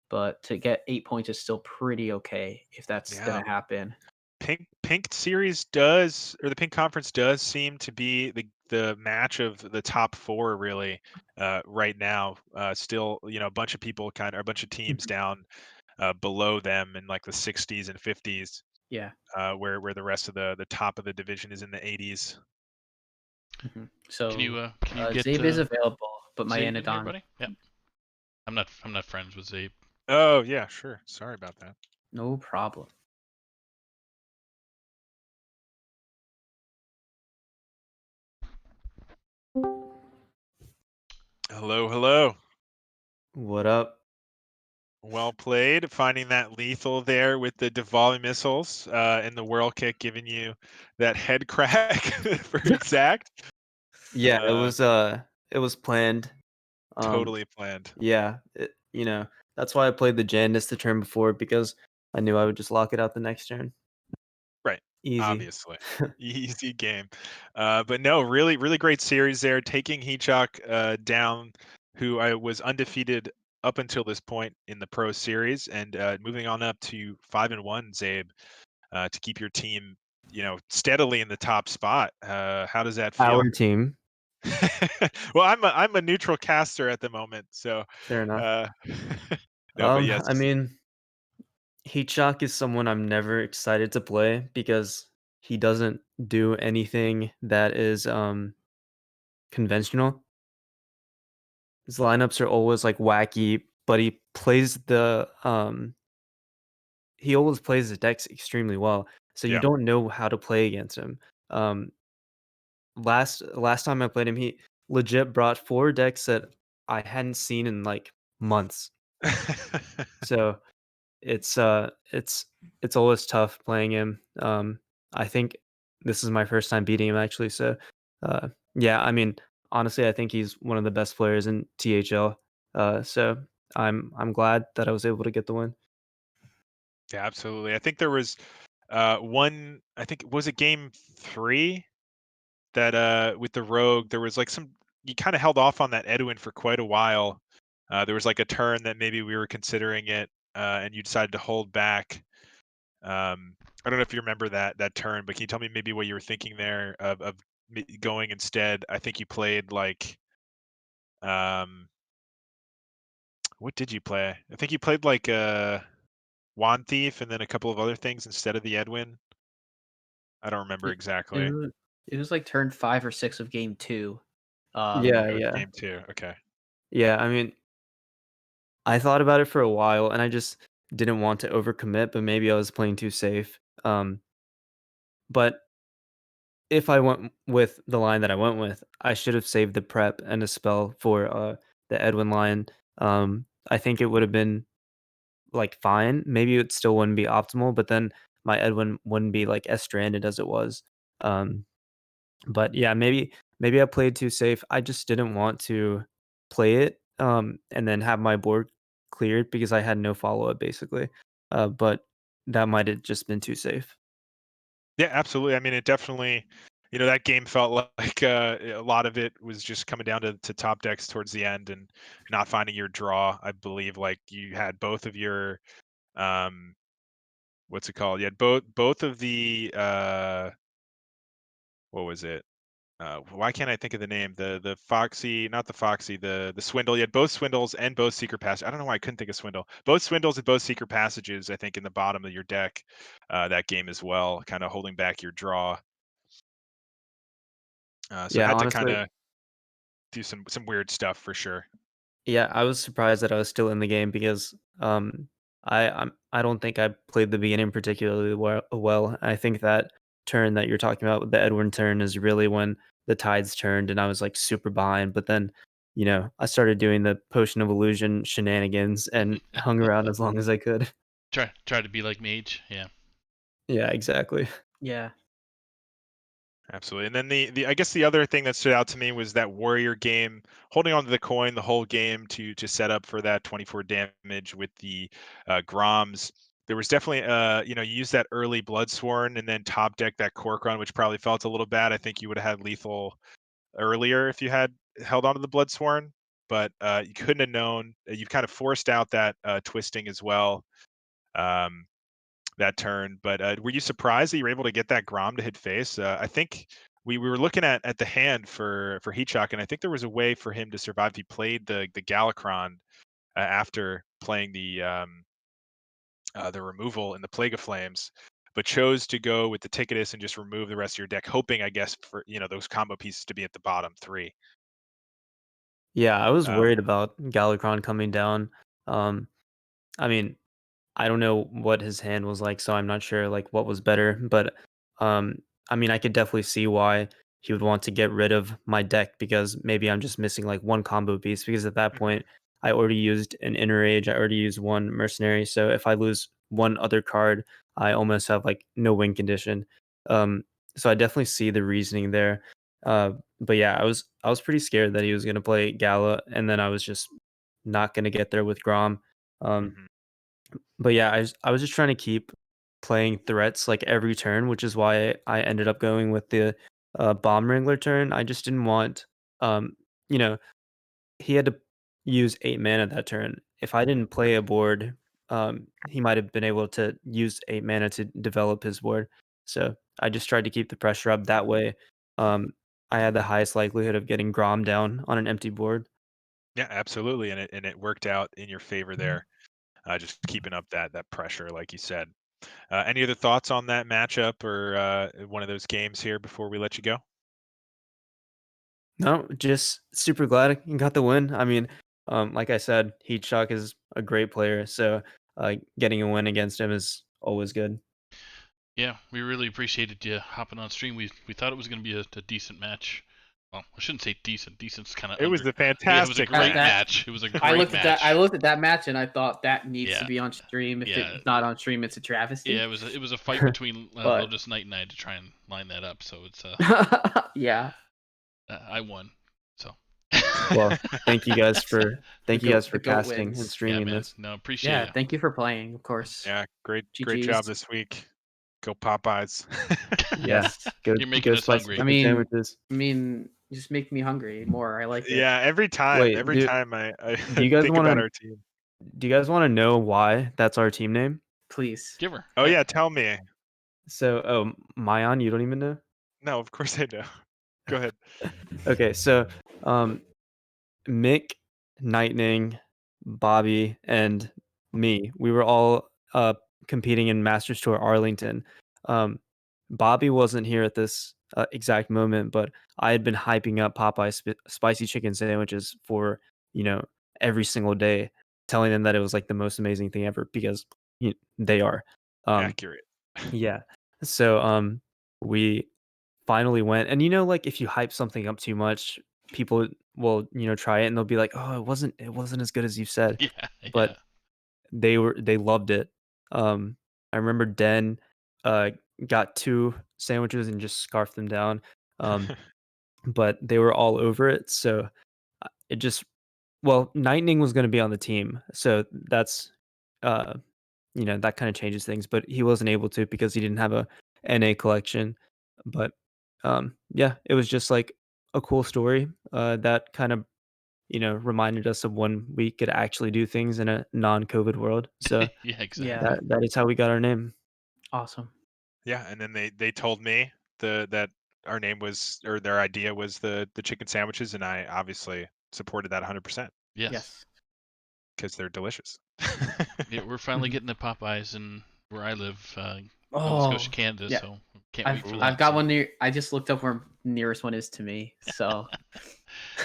but to get 8 points is still pretty okay if that's gonna happen. Pink series does, or the Pink Conference does seem to be the match of the top 4 really right now. Still, a bunch of people a bunch of teams down below them in like the 60s and 50s. Yeah. Where the rest of the top of the division is in the 80s. Mhm. So can you get ZILFS is available, but Mayanadon. buddy? Yep. I'm not friends with ZILFS. Oh yeah, sure. Sorry about that. No problem. Hello. What up? Well played. Finding that lethal there with the Diwali missiles and the whirl kick, giving you that head crack for exact. Yeah, it was planned. Totally planned. Yeah, that's why I played the Janice the turn before, because I knew I would just lock it out the next turn. Right. Easy. Obviously. Easy game. But no, really great series there, taking Heatshock down, who I was undefeated up until this point in the pro series, and moving on up to 5-1, ZILFS, to keep your team, steadily in the top spot. How does that feel? Our team. Well, I'm a neutral caster at the moment, so Fair enough. no, but yes. I mean, Heatshock is someone I'm never excited to play because he doesn't do anything that is conventional. His lineups are always like wacky, but he always plays the decks extremely well. So you don't know how to play against him. Last time I played him, he legit brought 4 decks that I hadn't seen in like months. So it's always tough playing him. I think this is my first time beating him actually. So yeah, I mean, honestly, I think he's one of the best players in THL. So I'm glad that I was able to get the win. Yeah, absolutely. I think there was one, I think, was it game 3 that with the Rogue, there was like you kind of held off on that Edwin for quite a while. There was like a turn that maybe we were considering it, and you decided to hold back. I don't know if you remember that turn, but can you tell me maybe what you were thinking there of going instead? I think you played like, what did you play? I think you played like Wand Thief and then a couple of other things instead of the Edwin. I don't remember exactly. It was like turn 5 or 6 of game 2. Yeah. Game 2. Okay. Yeah, I mean, I thought about it for a while and I just didn't want to overcommit, but maybe I was playing too safe. But if I went with the line that I went with, I should have saved the prep and a spell for the Edwin line. I think it would have been like fine. Maybe it still wouldn't be optimal, but then my Edwin wouldn't be like as stranded as it was. Um, but yeah, maybe I played too safe. I just didn't want to play it and then have my board cleared because I had no follow up basically. But that might have just been too safe. Yeah, absolutely. I mean, it definitely, that game felt like a lot of it was just coming down to top decks towards the end and not finding your draw. I believe like you had both of your, what's it called? You had both of the, what was it? Why can't I think of the name? The Foxy, not the Foxy, the Swindle. You had both Swindles and both Secret Passages. I don't know why I couldn't think of Swindle. Both Swindles and both Secret Passages, I think, in the bottom of your deck that game as well, kind of holding back your draw. So I Yeah, had to kind honestly, of do some weird stuff for sure. yeah, I was surprised that I was still in the game because I don't think I played the beginning particularly well. I think that turn that you're talking about, the Edwin turn, is really when the tides turned and I was like super behind. But then, I started doing the Potion of Illusion shenanigans and hung around as long as I could. Try to be like Mage. Yeah. Yeah, exactly. Yeah. Absolutely. And then the I guess the other thing that stood out to me was that warrior game, holding onto the coin the whole game to set up for that 24 damage with the Groms. There was definitely you used that early Bloodsworn and then top deck that Cork Run, which probably felt a little bad. I think you would have had lethal earlier if you had held onto the Bloodsworn, but you couldn't have known. You've kind of forced out that twisting as well. That turn. But were you surprised that you were able to get that Grom to hit face? I think we were looking at the hand for Heatshock, and I think there was a way for him to survive. He played the Galakron after playing the removal in the Plague of Flames, but chose to go with the Ticketus and just remove the rest of your deck, hoping, I guess, for those combo pieces to be at the bottom three. Yeah, I was Um, worried about Galakron coming down. I mean, I don't know what his hand was like, so I'm not sure like what was better, but um I mean, I could definitely see why he would want to get rid of my deck because maybe I'm just missing like one combo piece because at that mhm. point I already used an Inner Age, I already used one Mercenary, so if I lose one other card, I almost have like no win condition. Um so I definitely see the reasoning there. But yeah, I was pretty scared that he was going to play Gala and then I was just not going to get there with Grom. Um Mhm. but yeah, I was just trying to keep playing threats like every turn, which is why I ended up going with the Bomb Wrangler turn. I just didn't want, um, you know, he had to use 8 mana that turn. If I didn't play a board, he might have been able to use 8 mana to develop his board. So I just tried to keep the pressure up that way. Um, I had the highest likelihood of getting Grom down on an empty board. Yeah, absolutely, and it worked out in your favor there. Just keeping up that pressure, like you said. Any other thoughts on that matchup or one of those games here before we let you go? No, just super glad he got the win. I mean, like I said, Heatshock is a great player, so getting a win against him is always good. Yeah, we really appreciated you hopping on stream. We thought it was going to be a decent match. Well, I shouldn't say decent. Decent's kind of It was under. a Yeah, it was a fantastic great match. match. It was a I great looked at that. match. I looked at that match and I thought that needs to Yeah, be on stream. If yeah, it's not on stream, it's a travesty. yeah. It was a fight between But Lotus Knight and I to try and line that up. So it's yeah, I won. So Well, thank you guys the for thank you guys for goat casting and wins. yeah, streaming man. this. No, appreciate Yeah, you. thank you for playing, of course. Yeah, great job GG's. this week. Go Popeyes. Yeah, Yes. go You're making go us spicy hungry. chicken I mean, sandwiches. you just make me hungry more. I like it. Yeah, every Wait, time I do you guys think want about to our team. do you guys want to know why that's our team name? Please. Give her. Oh yeah, tell me. So, Mayan, you don't even know? No, of course I know. Go ahead. Okay, so Mick, Lightning, Bobby, and me. We were all competing in Masters Tour Arlington. Um, Bobby wasn't here at this exact moment, but I had been hyping up Popeye spicy chicken sandwiches for every single day, telling them that it was like the most amazing thing ever because they are. Um, Accurate. yeah. So we finally went. And like if you hype something up too much, people will try it and they'll be like, oh, it wasn't as good as you said. Yeah, But they loved it. I remember Den got 2 sandwiches and just scarfed them down. But they were all over it. So it just Lightning was going to be on the team, so that's that kind of changes things. But he wasn't able to because he didn't have a NA collection. But yeah, it was just like a cool story that kind of reminded us of when we could actually do things in a non-COVID world. So yeah, exactly. Yeah. that is how we got our name. Awesome. Yeah, and then they told me that our name was, or their idea was the chicken sandwiches, and I obviously supported that 100% Yes. because they're delicious. Yeah, we're finally getting the Popeyes in where I live, Nova Oh, Scotia, Canada. yeah. So can't wait for that. I've got so. one near. I just looked up where nearest one is to me. So.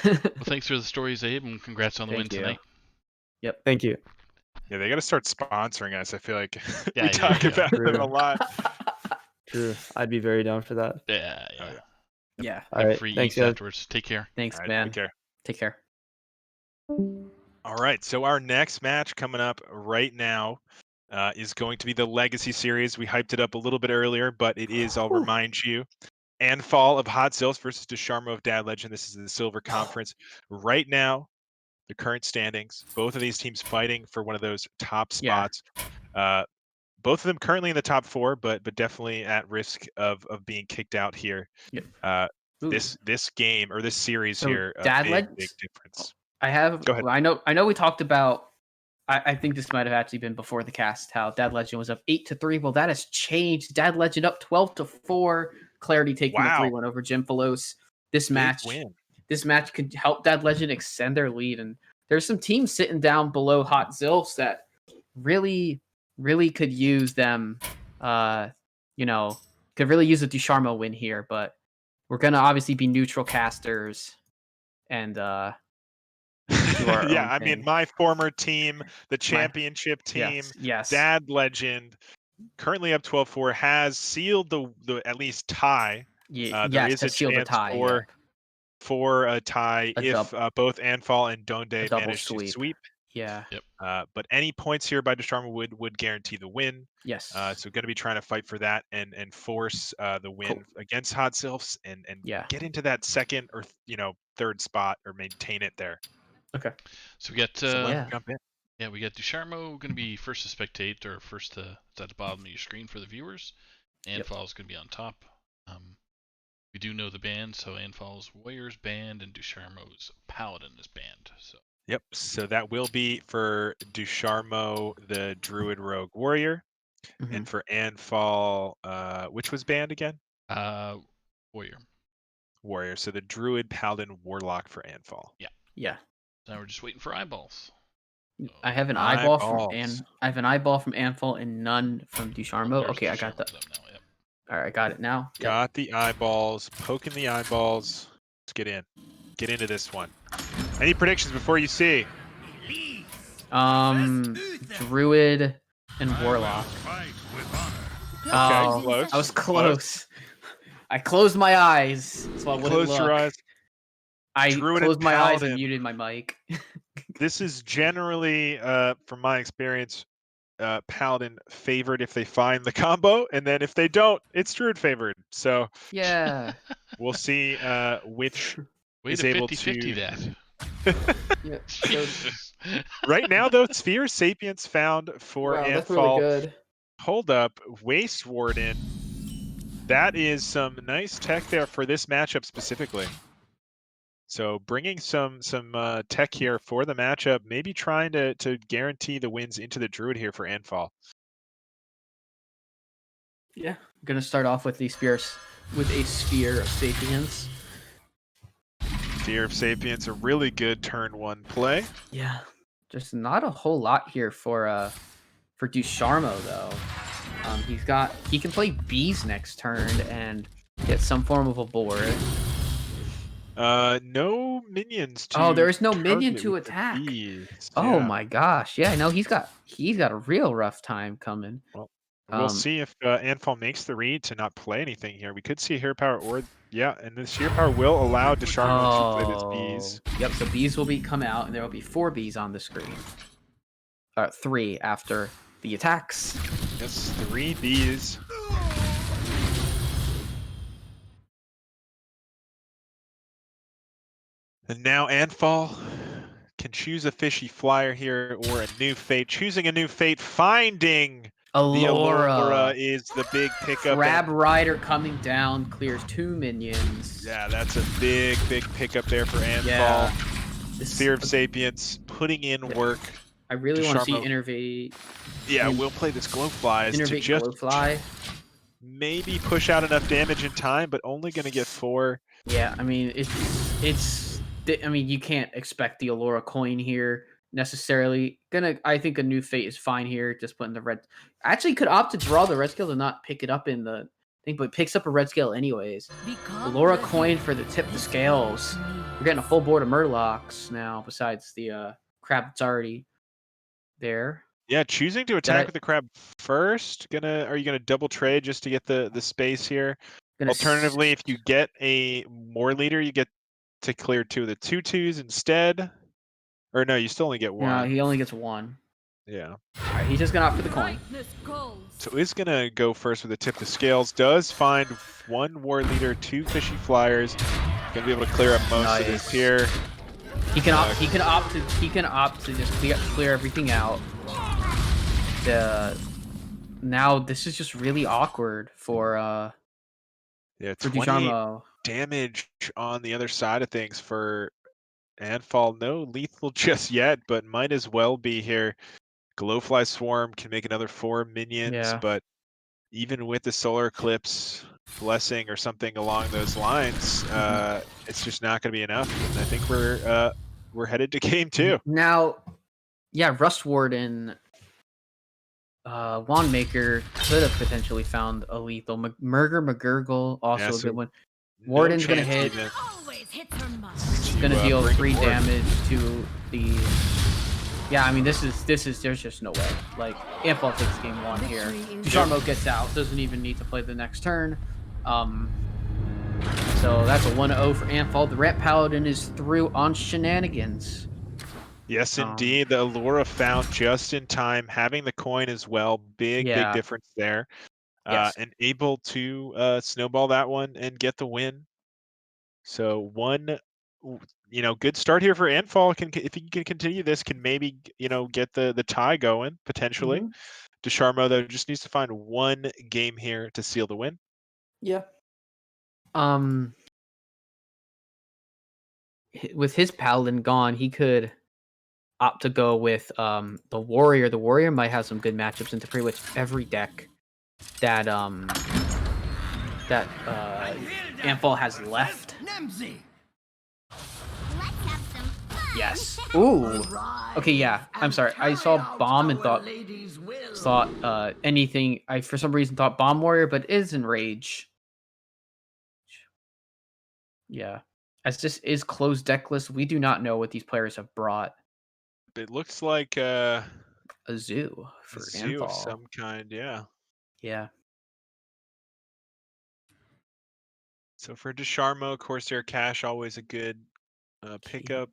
Well, thanks for the story, Zaib, and congrats on the win Thank you. tonight. Yep. Thank you. Yeah, they got to start sponsoring us. I feel like Yeah, we talk yeah. about them True. a lot. True. I'd be very down for that. Yeah. Oh, yeah. Yeah. All Have right. free Thanks, eats guys. afterwards. Take care. Thanks, All right, man. take care. Take care. All right, so our next match coming up right now is going to be the Legacy Series. We hyped it up a little bit earlier, but it is, I'll remind you, Anfal of ZILFS versus Dusharmo of DadLegend. This is the Silver Conference. Right now, the current standings, both of these teams fighting for one of those top Yeah. spots. Both of them currently in the top 4, but definitely at risk of being kicked out here. Yep. Ooh. This game or this series So here, a DadLegend? big difference. I have. Go ahead. I know. We talked about. I think this might have actually been before the cast. How DadLegend was up 8-3. Well, that has changed. DadLegend up 12-4. Clarity taking the 3-1 over Jim Falos. This Big match. win. This match could help DadLegend extend their lead, and there's some teams sitting down below ZILFS that really could use them. Could really use a Dusharmo win here, but we're gonna obviously be neutral casters, and do our yeah, own I mean, thing. my former team, the championship team, Yes. DadLegend, currently up 12-4, has sealed the at least tie. There is a seal the chance tie, for a tie if both Anfal and Donde double manage to sweep. Yeah. Yep. But any points here by Dusharmo would guarantee the win. Yes. So going to be trying to fight for that and force the win against ZILFS and get into that second or third spot or maintain it there. Okay. So we got jump in. Yeah, we got Dusharmo going to be first to spectate, or first to it's at the bottom of your screen for the viewers. Anfal's going to be on top. We do know the band, so Anfal's Warriors band and Dusharmo's Paladin is banned. So. Yep. So that will be for Dusharmo, the Druid Rogue Warrior, and for Anfal, which was banned again? Warrior. Warrior. So the Druid, Paladin, Warlock for Anfal. Yeah. Yeah. Now we're just waiting for eyeballs. I have an eyeball from Anfal and none from Dusharmo. Okay, I got that. Yep. All right, I got it now. Got the eyeballs. Poking the eyeballs. Let's get in. Get into this one. Any predictions before you see? Druid and Warlock. Okay, close. I was close. I closed my eyes, so I wouldn't Close look. your eyes. I Druid closed and my eyes Paladin. and muted my mic. This is generally, from my experience, Paladin favored if they find the combo, and then if they don't, it's Druid favored. So Yeah. we'll see which Way is to able 50-50 to. that. Yeah. Jesus. Right now, though, Sphere Sapiens found for Wow, that's Anfal. really good. Hold up, Waste Warden. That is some nice tech there for this matchup specifically. So bringing some tech here for the matchup, maybe trying to guarantee the wins into the Druid here for Anfal. Yeah. I'm gonna start off with a sphere of Sapiens. Sphere of Sapiens, a really good turn 1 play. Yeah. Just not a whole lot here for Dusharmo though. He can play bees next turn and get some form of a board. No minions to Oh, there is no minion target to with the attack. bees. Oh Yeah. my gosh. Yeah, no, he's got a real rough time coming. Well, We'll see if Anfal makes the read to not play anything here. We could see a hero power or and this hero power will allow Dusharmo to play this bees. Yep, so bees will come out, and there will be 4 bees on the screen. 3 after the attacks. Yes, 3 bees. And now Anfal can choose a fishy flyer here or a new fate. Choosing a new fate, finding the Allura is the big pickup. Crab Rider coming down, clears 2 minions. Yeah, that's a big pickup there for Anfal. Yeah. Fear of Sapience putting in work. I really want to see Dusharmo. Innervate. Yeah, we'll play this Glowflies to Innervate just Glowfly. maybe push out enough damage in time, but only going to get 4. Yeah, I mean I mean, you can't expect the Allura coin here necessarily. I think a new fate is fine here. Just putting the red. Actually, could opt to draw the red scale to not pick it up in the thing, but it picks up a red scale anyways. Allura coin for the tip the scales. We're getting a full board of Murlocs now, besides the crab that's already there. Yeah, choosing to attack with the crab first. Are you gonna double trade just to get the space here? Alternatively, if you get a more leader, you get to clear 2 of the 2/2s instead. Or no, you still only get 1. No, he only gets 1. Yeah. All right, he's just gonna opt for the coin. So is gonna go first with the tip to scales. Does find 1 war leader, 2 fishy flyers. Gonna be able to clear up most of this here. He can opt to just clear everything out. Now this is just really awkward for 20 Dusharmo. damage on the other side of things for Anfal. No lethal just yet, but might as well be here. Glowfly Swarm can make another 4 minions, but even with the Solar Eclipse Blessing or something along those lines, it's just not going to be enough. And I think we're headed to game 2. Now, yeah, Rust Warden, Wandmaker could have potentially found a lethal. McGurgle also a good one. Warden's gonna hit. It's gonna deal 3 damage to the. Yeah, I mean this is there's just no way. Like Anfal takes game 1 here. Dusharmo gets out, doesn't even need to play the next turn. So that's a 1-0 for Anfal. The Rat Paladin is through on shenanigans. Yes, indeed. The Allura found just in time, having the coin as well. Big difference there. And able to snowball that one and get the win. So good start here for Anfal. If he can continue this, can maybe get the tie going potentially. Dusharmo though just needs to find 1 game here to seal the win. Yeah. With his paladin gone, he could opt to go with the warrior. The warrior might have some good matchups into pretty much every deck that Anfal has left. Yes. Ooh. Okay, yeah. I'm sorry. I saw bomb and thought anything. I for some reason thought bomb warrior, but it is enrage. Yeah. As this is closed deck list, we do not know what these players have brought. It looks like a zoo for zoo of Anfal. some kind, yeah. Yeah. So for Dusharmo, Corsair Cash, always a good pickup.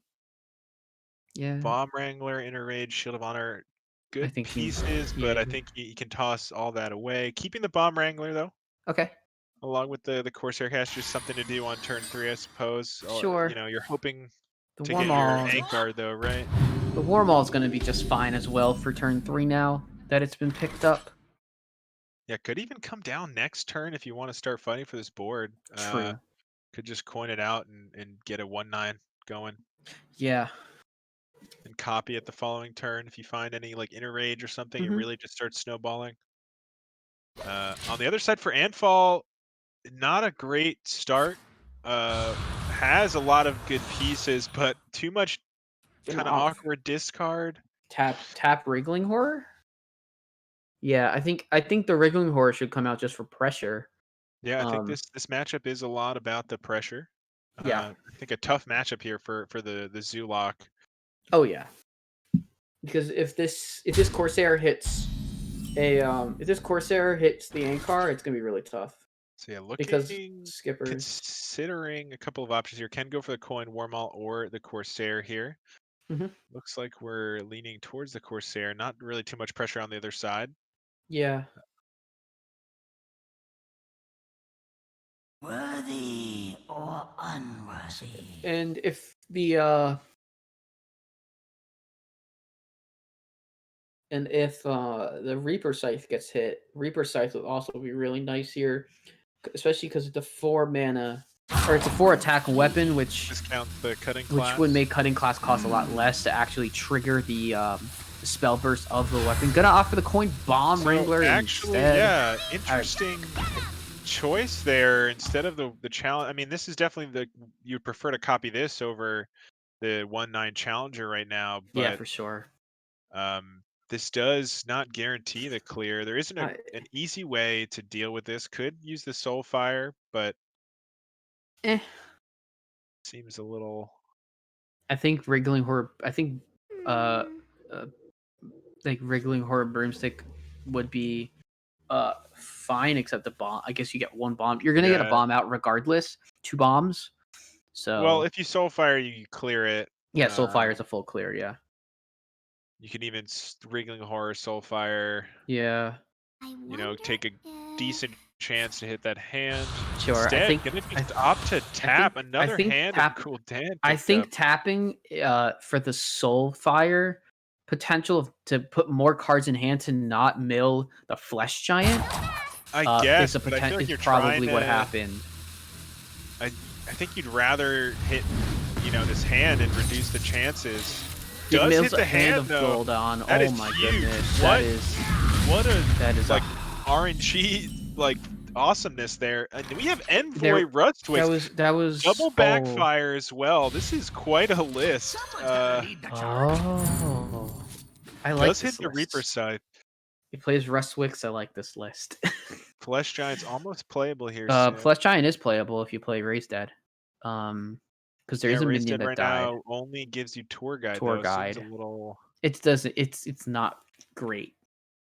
Yeah. Bomb Wrangler, Inner Rage, Shield of Honor, good pieces, but I think he can toss all that away. Keeping the Bomb Wrangler though. Okay. Along with the Corsair Cash, just something to do on turn 3, I suppose. Sure. You're hoping to get Warmaul. your Ank Guard though, right? The Warmaul is going to be just fine as well for turn 3 now that it's been picked up. Yeah, could even come down next turn if you want to start fighting for this board. True. Could just coin it out and get a 1/9 going. Yeah. And copy it the following turn. If you find any like Inner Rage or something, it really just starts snowballing. On the other side for Anfal, not a great start. Has a lot of good pieces, but too much kind of awkward discard. Tap Wriggling Horror? Yeah, I think the Wriggling Horror should come out just for pressure. Yeah, I think this matchup is a lot about the pressure. Yeah. I think a tough matchup here for the Zoolock. Oh yeah. Because if this Corsair hits if this Corsair hits the Ankar, it's gonna be really tough. So yeah, Because looking, skippers. considering a couple of options here. Can go for the coin Warmaul or the Corsair here. Mhm. Looks like we're leaning towards the Corsair. Not really too much pressure on the other side. Yeah. Worthy or unworthy? And if the Reaper Scythe gets hit, Reaper Scythe would also be really nice here, especially because it's a 4 mana, or it's a 4 attack weapon, which Discount the cutting class. would make cutting class cost a lot less to actually trigger the spell burst of the weapon. Gonna offer the coin Bomb Wrangler actually, instead. yeah, interesting choice there instead of the challenge. I mean, this is definitely you'd prefer to copy this over the 1/9 Challenger right now, but Yeah, for sure. this does not guarantee the clear. There isn't I- an easy way to deal with this. Could use the Soulfire, but seems a little. I think Wriggling Horror. I think like Wriggling Horror Broomstick would be fine, except the bomb. I guess you get one bomb. You're gonna get a Yeah. bomb out regardless. 2 bombs. So Well, if you Soulfire, you clear it. yeah, Soulfire is a full clear. Yeah. You can even Wriggling Horror Soulfire. Yeah. You know, take a decent chance to hit that hand. Sure. Instead, I think gonna just opt to tap another think hand tap- of Cool Dan. I picked think up. tapping for the Soulfire potential to put more cards in hand to not mill the Flesh Giant I guess, is, but I feel like you're probably trying what to- happened. I think you'd rather hit, this hand and reduce the chances. It Does mills hit a the hand of though. gold on. That Oh is my huge. goodness. What? That is Like RNG awesomeness there. And we have Envoy There- Rustwick. that was Double oh. backfire as well. This is quite a list. Oh, I like Does this hit the list. Reaper side. He plays Rustwicks. I like this list. Flesh Giant's almost playable here soon. Flesh Giant is playable if you play Raised Dead. Because there is a Raised minion Dead that right died. now only gives you Tour Guide. Tour though. Guide. Seems a little It doesn't. It's not great.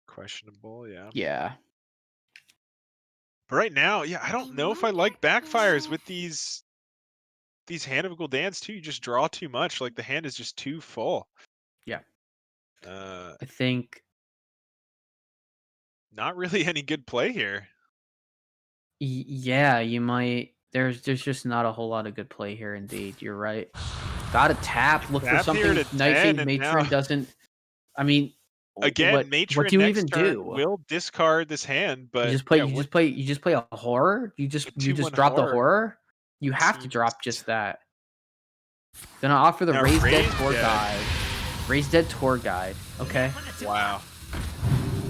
questionable. Yeah. Yeah. But right now, yeah, I don't know if I like backfires with these Hand of Gul'dans too. You just draw too much. Like the hand is just too full. Yeah. Uh, I think. not really any good play here. Yeah, you might. There's just not a whole lot of good play here. Indeed, you're right. Got to tap. Look for Tap here something. to Nightshade 10, and Matron now- doesn't. I mean, Again, what Matron do you next even turn do? will discard this hand, but You just play. yeah, You just play a horror. You just 2/1 drop the horror horror. You have to seems- drop just that. Gonna offer the Now, Raised Dead Raised Tour Dead. Guide. Raised Dead Tour Guide. Okay. Wow.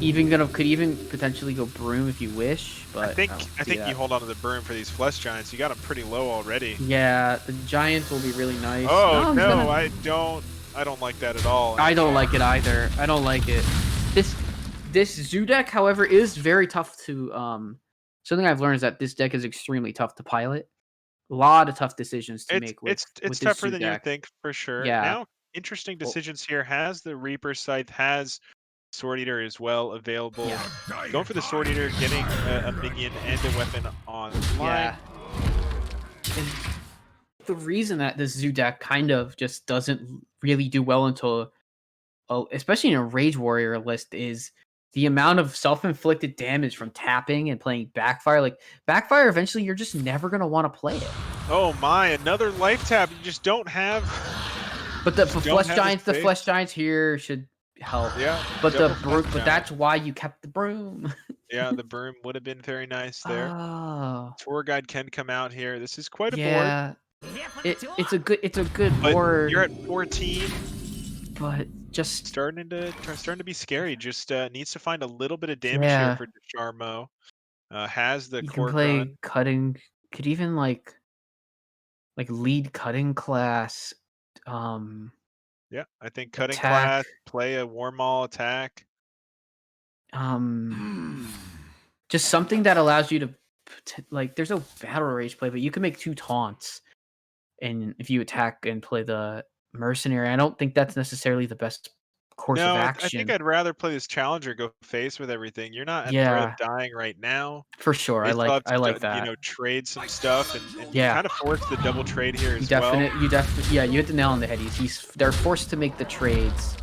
Could even potentially go Broom if you wish, but I think don't see you that. hold on to the broom for these Flesh Giants. You got them pretty low already. Yeah, the Giants will be really nice. Oh he's no, gonna- I don't like that at all. I don't like it either. I don't like it. This Zoo deck, however, is very tough to something I've learned is that this deck is extremely tough to pilot. A lot of tough decisions to make with It's with this tougher Zoo than you would deck. think for sure. Yeah. Now, interesting decisions here. Has the Reaper Scythe, has Sword Eater as well available. Yeah. Going for the Sword Eater, getting a minion and a weapon online. Yeah. And the reason that this Zoo deck kind of just doesn't really do well until, especially in a Rage Warrior list, is the amount of self-inflicted damage from tapping and playing Backfire. Like, Backfire, eventually, you're just never going to want to play it. Oh my, another life tap. You just don't have. But the Just don't Flesh have Giants, the space. Flesh Giants here should help. Yeah. But double Flesh Giant. that's why you kept the Broom. Yeah, the broom would have been very nice there. Oh. Tour Guide can come out here. This is quite a board. Yeah. It's a good But board, you're at 14. but just Starting to be scary. Just needs to find a little bit of damage Yeah. here for Dusharmo. Has the you can core play run. cutting. Could even like lead cutting class. Yeah, I think cutting attack. class, play a Warmaul attack. Just something that allows you to like. There's no battle rage play, but you can make 2 taunts, and if you attack and play the mercenary, I don't think that's necessarily the best course No, of I action. think I'd rather play this challenger, go face with everything. You're not at the threat Yeah, of dying right now. for sure. They still have I like to, you that. know, trade some stuff, and you Yeah. kind of force the double trade here You as well. definitely, yeah, you hit the nail on the head. They're forced to make the trades.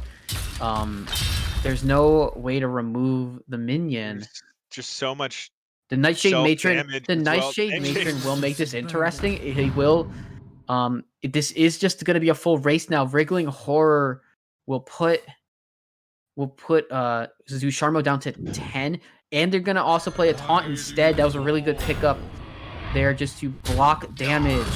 There's no way to remove the minion. There's just so much The Nightshade Matron, self-damage the as well. Nightshade Nightshade- Matron will make this interesting. He will. This is just going to be a full race now. Wriggling Horror will put Dusharmo down to 10, and they're going to also play a taunt instead. That was a really good pickup there, just to block damage.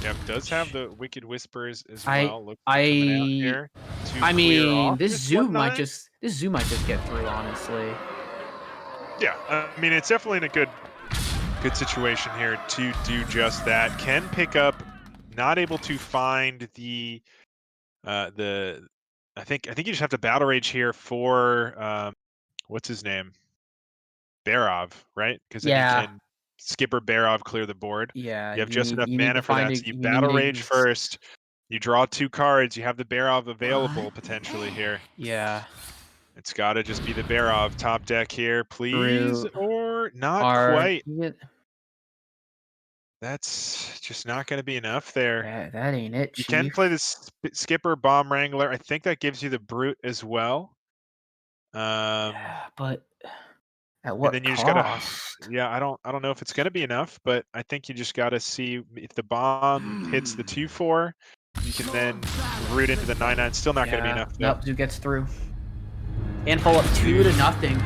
Yep, does have the Wicked Whispers as I- well. Looks like coming out I- here to I clear mean, off this zoo might 1-9. just get through, honestly. Yeah, I mean, it's definitely in a good situation here to do just that. Can pick up, not able to find the I think you just have to battle rage here for what's his name? Barov, right? Because then Yeah. you can skipper Barov clear the board. Yeah, You have just enough you need mana to for find that. a- So you you battle need a- rage first. You draw 2 cards. You have the Barov available potentially here. Yeah. It's got to just be the Barov top deck here, please, Through or not Are quite. you- That's just not going to be enough there. that ain't it, You Chief. can play this skipper bomb wrangler. I think that gives you the brute as well. Yeah, but at And what then you just gotta, cost? yeah, I don't know if it's gonna be enough, but I think you just gotta see if the bomb hits the 2/4, you can then root into the 9/9. Still not gonna be enough. Though. Nope, Zoo gets through. Anfal up 2-0.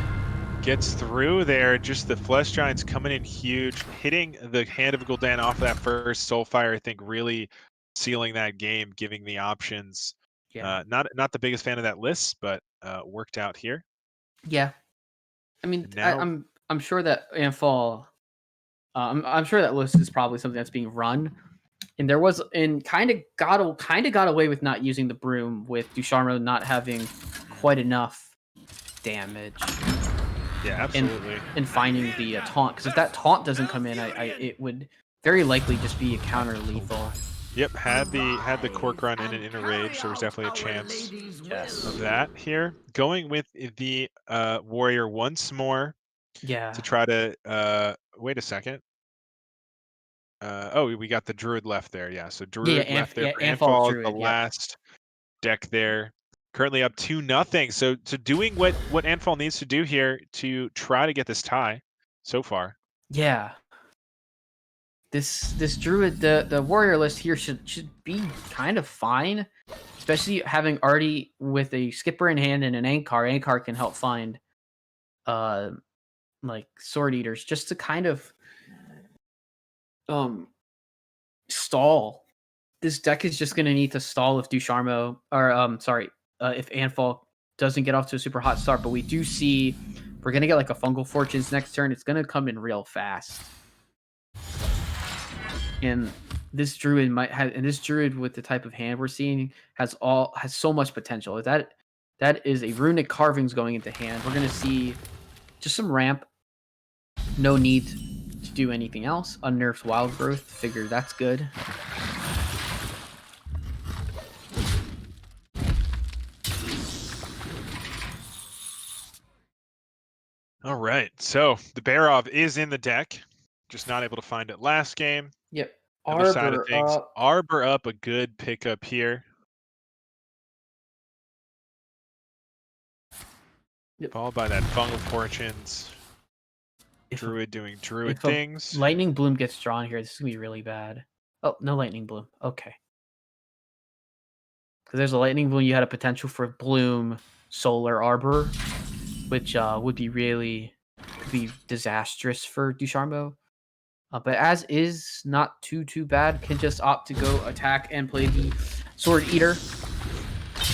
Gets through there. Just the Flesh Giants coming in huge, hitting the Hand of Gul'dan off that first Soulfire. I think really sealing that game, giving the options. Yeah. Not the biggest fan of that list, but worked out here. Yeah. I mean, And now- I'm sure that Anfal. I'm sure that list is probably something that's being run, and there was kind of got away with not using the broom with Dusharmo not having quite enough damage. Yeah, absolutely. And finding the taunt, because if that taunt doesn't come in, it would very likely just be a counter lethal. Yep, had the Cork Run in an Inner Rage. There was definitely a chance of that here. Going with the Warrior once more Yeah. to try to wait a second. Oh, we got the Druid left there. Yeah, so Druid left there for Anfal's Anfal, Druid, the last deck there. Currently up 2-0. So doing what Anfal needs to do here to try to get this tie so far. Yeah. This Druid, the warrior list here should be kind of fine, especially having already with a skipper in hand and an Ankar. Ankar can help find like sword eaters just to kind of stall. This deck is just gonna need to stall if Dusharmo if Anfal doesn't get off to a super hot start, but we do see we're gonna get like a Fungal Fortunes next turn. It's gonna come in real fast. And this druid with the type of hand we're seeing has so much potential. That is a runic carvings going into hand. We're gonna see just some ramp. No need to do anything else. Unnerved Wild Growth. Figure that's good. All right, so the Barov is in the deck, just not able to find it last game. Yep. Other side of things, Arbor up, a good pickup here. Yep. Followed by that Fungal Fortunes. Druid doing Druid things. Lightning Bloom gets drawn here. This is gonna be really bad. Oh, no Lightning Bloom. Okay. Because there's a Lightning Bloom, you had a potential for Bloom, Solar Arbor, which would be disastrous for Dusharmo. But as is, not too bad. Can just opt to go attack and play the Sword Eater.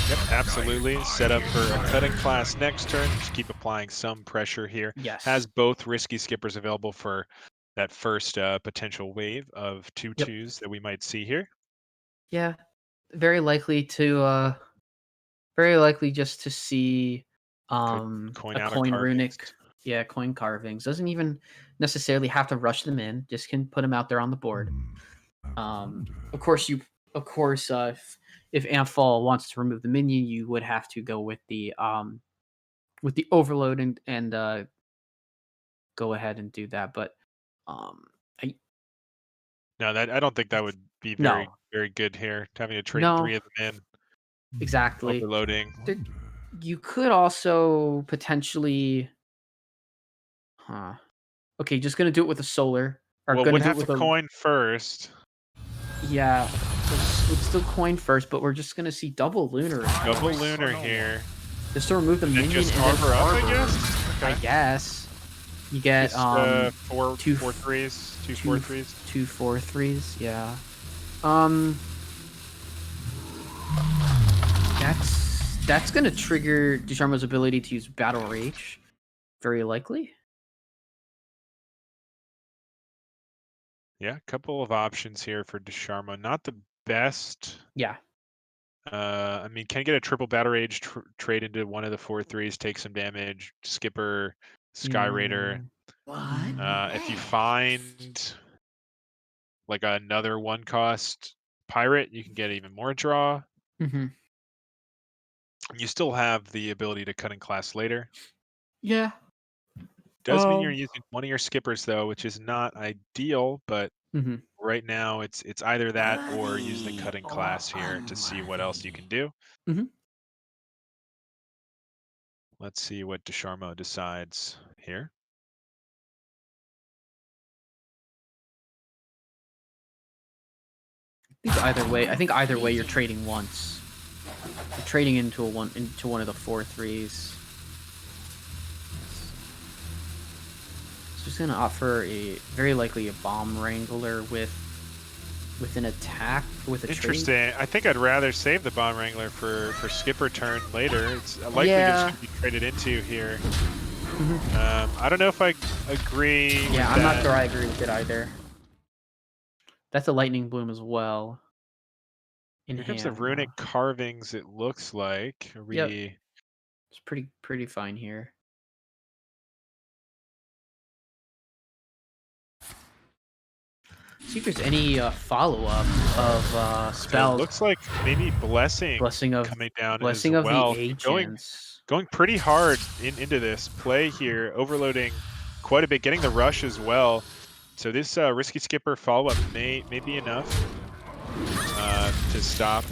Yep, absolutely. Set up for a cutting class next turn. Just keep applying some pressure here. Yes. Has both risky skippers available for that first potential wave of 2/2s that we might see here. Yeah. Very likely just to see Coin a out coin of runic. carvings. Yeah, coin carvings. Doesn't even necessarily have to rush them in. Just can put them out there on the board. Of course, you of course, if Anfal wants to remove the minion, you would have to go with the overload and go ahead and do that. But I No, I don't think that would be No. very good here. Having to trade No. 3 of them in, exactly. overloading. You could also potentially, okay, just gonna do it with a solar. Or Well, gonna would do it have with to a coin first. Yeah, would still coin first, but we're just gonna see double lunar. Double lunar here. Just to remove the And minion just and then harbor up, I harbor. guess. I Okay. guess you get Just, two 4/3s, 2 two 4/3s. 2 4/3s. Yeah. That's gonna trigger Dusharmo's ability to use Battle Rage, very likely. Yeah, a couple of options here for Dusharmo. Not the best. Yeah. I mean, can get a triple battle rage, trade into one of the 4/3s, take some damage. Skipper, Sky Raider. If you find like another 1-cost pirate, you can get even more draw. Mm-hmm. You still have the ability to cut in class later. Yeah. Does mean you're using one of your skippers though, which is not ideal, but Mm-hmm. right now it's either that or using the cutting class here to see what else you can do. Mhm. Let's see what Dusharmo decides here. I think either way you're trading once. You're trading into one of the 4/3s. It's just gonna offer very likely a bomb wrangler with an attack with a trade. Interesting. I think I'd rather save the bomb wrangler for skipper turn later. It's likely Yeah. just to be traded into here. Mhm. I don't know if I agree. Yeah, with I'm not that. sure I agree with it either. That's a lightning bloom as well. In Here comes the hand, runic carvings. It looks like. Are Yep. we? It's pretty fine here. See if there's any follow-up of So it spells. looks like maybe blessing Blessing of coming down Blessing as of well. the Ancients. Going pretty hard into this play here, overloading quite a bit, getting the rush as well. So this risky skipper follow-up may be enough to stop.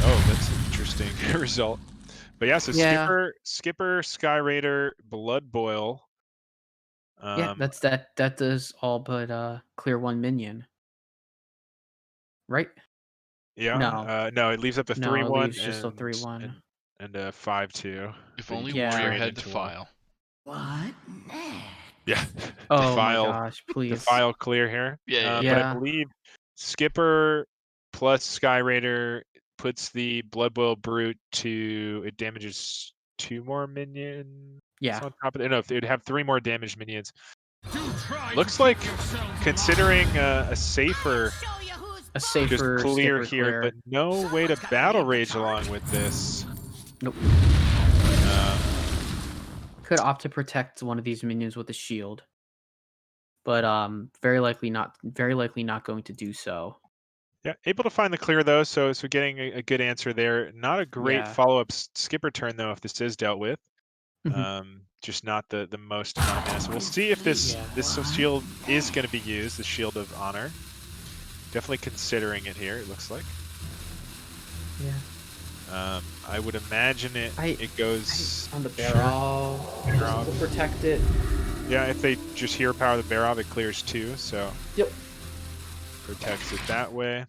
Oh, that's an interesting result. But yeah, so Yeah. skipper, Sky Raider, Blood Boil. Yeah, that does all but clear one minion. Right? Yeah. No. No, it leaves up a No, 3/1 it leaves just a 3/1. and a 5/2. If But you only can Yeah. Warrior trade had the into one. file. What next? Yeah. Oh my Defile. gosh, please. Defile clear here. Yeah. But I Yeah. believe Skipper plus Sky Raider puts the Blood Boil Brute to it damages 2 more minions. Yeah. On top of it. No, it would have 3 more damaged minions. Looks like considering a safer just Safer clear skipper here, but no way to battle rage along with this. Nope. Could opt to protect one of these minions with a shield. But very likely not going to do so. Yeah, able to find the clear though, so getting a good answer there. Not a great Yeah. follow-up skipper turn though if this is dealt with. Mhm. Just not the most amount of mana. So we'll see if this shield is going to be used, the Shield of Honor. Definitely considering it here, it looks like. Yeah. I would imagine it goes On the barrel. Barrel. To protect it. Yeah, if they just hero power the Barov, it clears 2, so Yep. protects it that way.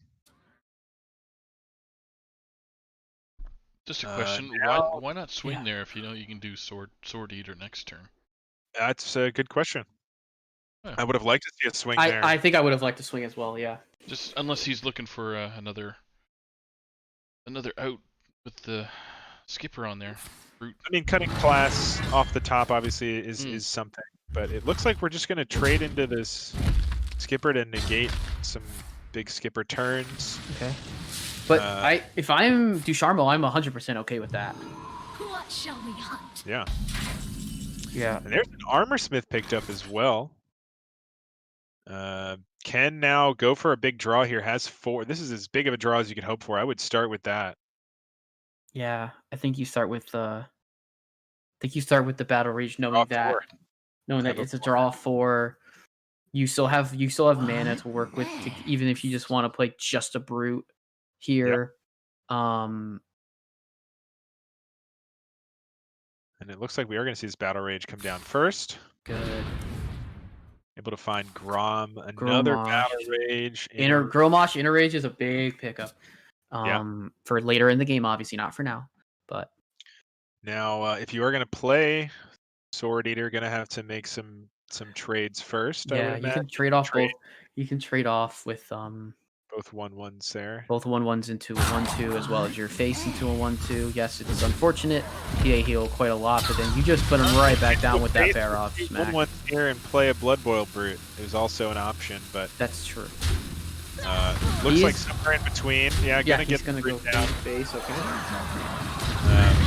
Just a question: now- why not swing Yeah. there if you know you can do sword eater next turn? That's a good question. Yeah. I would have liked to see a swing there. I think I would have liked to swing as well, yeah. Just unless he's looking for another out with the skipper on there. Brute. I mean, cutting class off the top obviously is something, but it looks like we're just going to trade into this skipper to negate some big skipper turns. Okay. But if I'm Dusharmo, I'm 100% okay with that. What shall we hunt? Yeah. Yeah. And there's an armor smith picked up as well. Can now go for a big draw here. Has 4. This is as big of a draw as you could hope for. I would start with that. Yeah, I think you start with the battle rage, knowing Draw 4. Have a it's a 4. draw 4. You still have mana to work with, even if you just want to play just a brute here. And it looks like we are going to see this battle rage come down first. Good. Able to find Grom, another Grommash. battle rage. Grommash inner rage is a big pickup. Yeah. For later in the game, obviously not for now, but Now, if you are going to play Sword Eater, going to have to make some trades first. I would yeah, you imagine. can trade off both. You can trade off with both 1/1s there. both 1/1s into a 1/2, as well as your face into a 1/2. Yes, it's unfortunate. PA heal quite a lot, but then you just put him right back down with that bear off smack. 1/1 here and play a Blood Boil Brute is also an option, but That's true. looks like somewhere in between. Yeah, gonna get gonna go down. face. Okay.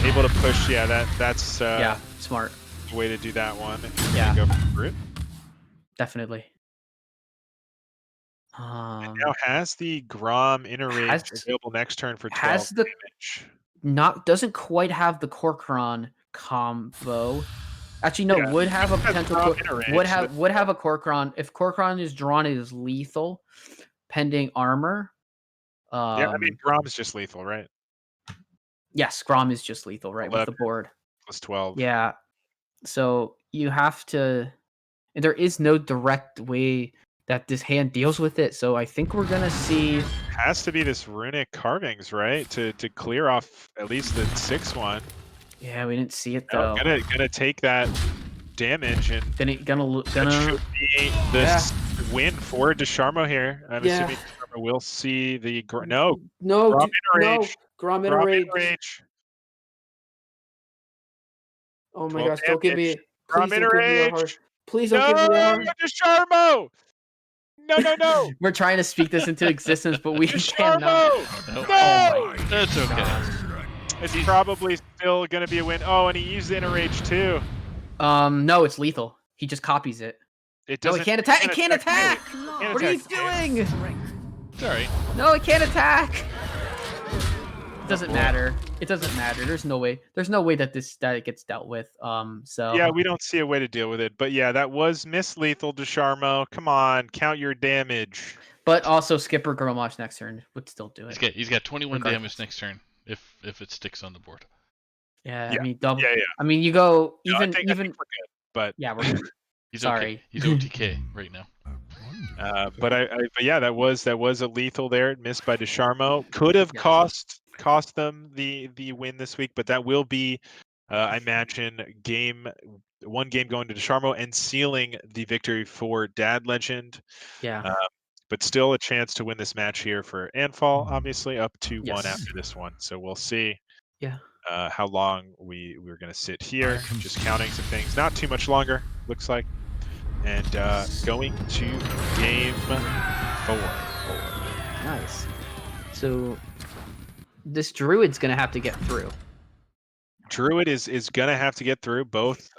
Able to push. Yeah, that's Yeah, smart. the way to do that one. If you're Yeah. gonna go for Brute. Definitely. And now has the Grom inner rage available next turn for 12 damage. Doesn't quite have the Corcoran combo. Actually, no, Yeah, would have a potential would have that's a Corcoran. If Corcoran is drawn, it is lethal, pending armor. Yeah, I mean Grom's just lethal, right? Yes, Grom is just lethal, right? 11 with the board. plus 12. Yeah. So you have to, and there is no direct way that this hand deals with it. So I think we're gonna see. Has to be this runic carvings, right? To clear off at least the 6/1. Yeah, we didn't see it though. Gonna take that damage and Gonna that should be this win for Dusharmo here. I'm assuming Dusharmo will see the Grom Grom inner rage. rage. Oh my gosh! Don't give me. Grom Please inner don't give me a rage. heart. Please don't give me a heart. Dusharmo! No! We're trying to speak this into existence, but we cannot. No! That's okay. It's probably still gonna be a win. Oh, and he used the inner rage too. No, it's lethal. He just copies it. It No, doesn't. it can't attack. It can't attack. Can't What are you attack. doing? It's alright. No, it can't attack. It doesn't matter. It doesn't matter. There's no way. There's no way that it gets dealt with. So Yeah, we don't see a way to deal with it. But yeah, that was miss lethal, Dusharmo. Come on, count your damage. But also Skipper Grommash next turn would still do it. He's got 21 Regardless. damage next turn if it sticks on the board. Yeah, Yeah. I mean double. Yeah. I mean you go No, even I think we're good. But yeah, we're good. He's Sorry. okay. He's OTK right now. but yeah, that was a lethal there. Missed by Dusharmo. Could have Yeah. cost them the win this week, but that will be, I imagine, one game going to Dusharmo and sealing the victory for DadLegend. Yeah. But still a chance to win this match here for Anfal, obviously up to 1 Yes. after this one. So we'll see. Yeah. How long we're gonna sit here, just counting some things. Not too much longer, looks like. And going to game 4. Nice. So this Druid's gonna have to get through. Druid is gonna have to get through. Both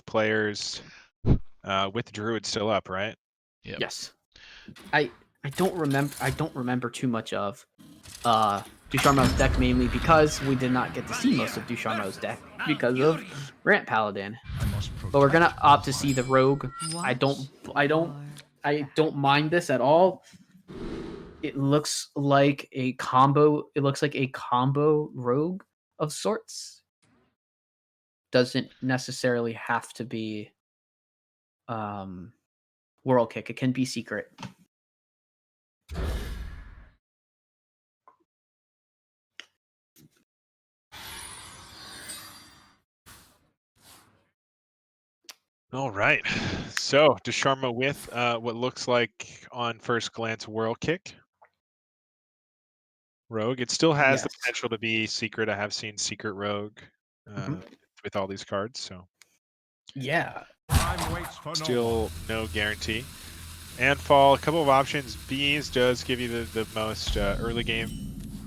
players with Druid still up, right? Yep. Yes. I don't remember too much of Dusharmo's deck, mainly because we did not get to see most of Dusharmo's deck because of Ramp Paladin. But we're gonna opt to see the Rogue. I don't mind this at all. It looks like a combo. It looks like a combo Rogue of sorts. Doesn't necessarily have to be World Kick. It can be secret. All right. So Dusharmo with what looks like on first glance Whirl Kick. Rogue. It still has the Yes. potential to be secret. I have seen secret Rogue with all these cards, so Yeah. still no guarantee. Anfal, a couple of options. Bees does give you the most early game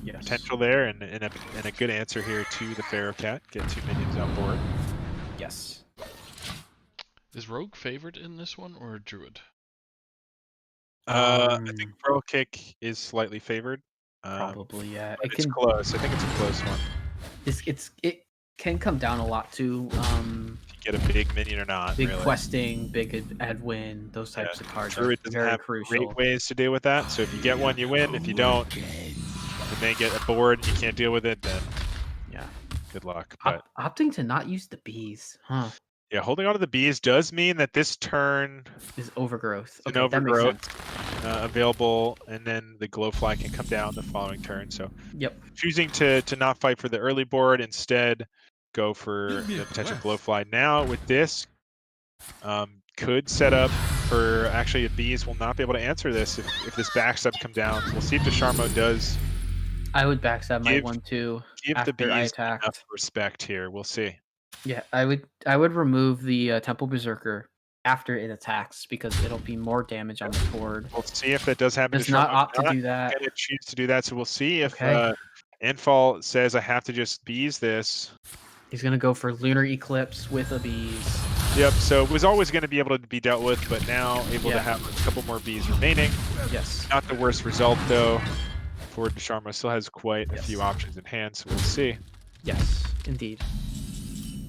potential there, and a good answer here to the Pharaoh Cat. Get 2 minions on board. Yes. Is Rogue favored in this one or Druid? I think Pearl Kick is slightly favored. Probably, yeah. But It it's can. close. I think it's a close one. It can come down a lot to If you get a big minion or not, big really. questing, big Edwin, those types of cards Druid are doesn't very have crucial. great ways to deal with that. So if you get one, you win. If you don't, you may get a board and you can't deal with it. Then Yeah. good luck. But Opting to not use the bees, huh? yeah, holding on to the bees does mean that this turn Is overgrowth. an Okay, that makes overgrowth sense. available, and then the glowfly can come down the following turn. So Yep. choosing to not fight for the early board, instead go for the potential glowfly. Now with this, could set up for actually the bees will not be able to answer this if this backstab come down. We'll see if Dusharmo does I would backstab my Give- 1/2 give after the I bees attacked. enough respect here. We'll see. Yeah, I would remove the Temple Berserker after it attacks because it'll be more damage on the board. We'll see if that does happen. Does not opt to do that. Gonna choose to do that. So we'll see if Okay. Anfal says I have to just bees this. He's gonna go for Lunar Eclipse with a bees. Yep. So it was always going to be able to be dealt with, but now able to Yeah. have a couple more bees remaining. Yes. Not the worst result though. For Dusharmo still has quite a Yes. few options in hand. So we'll see Yes, indeed.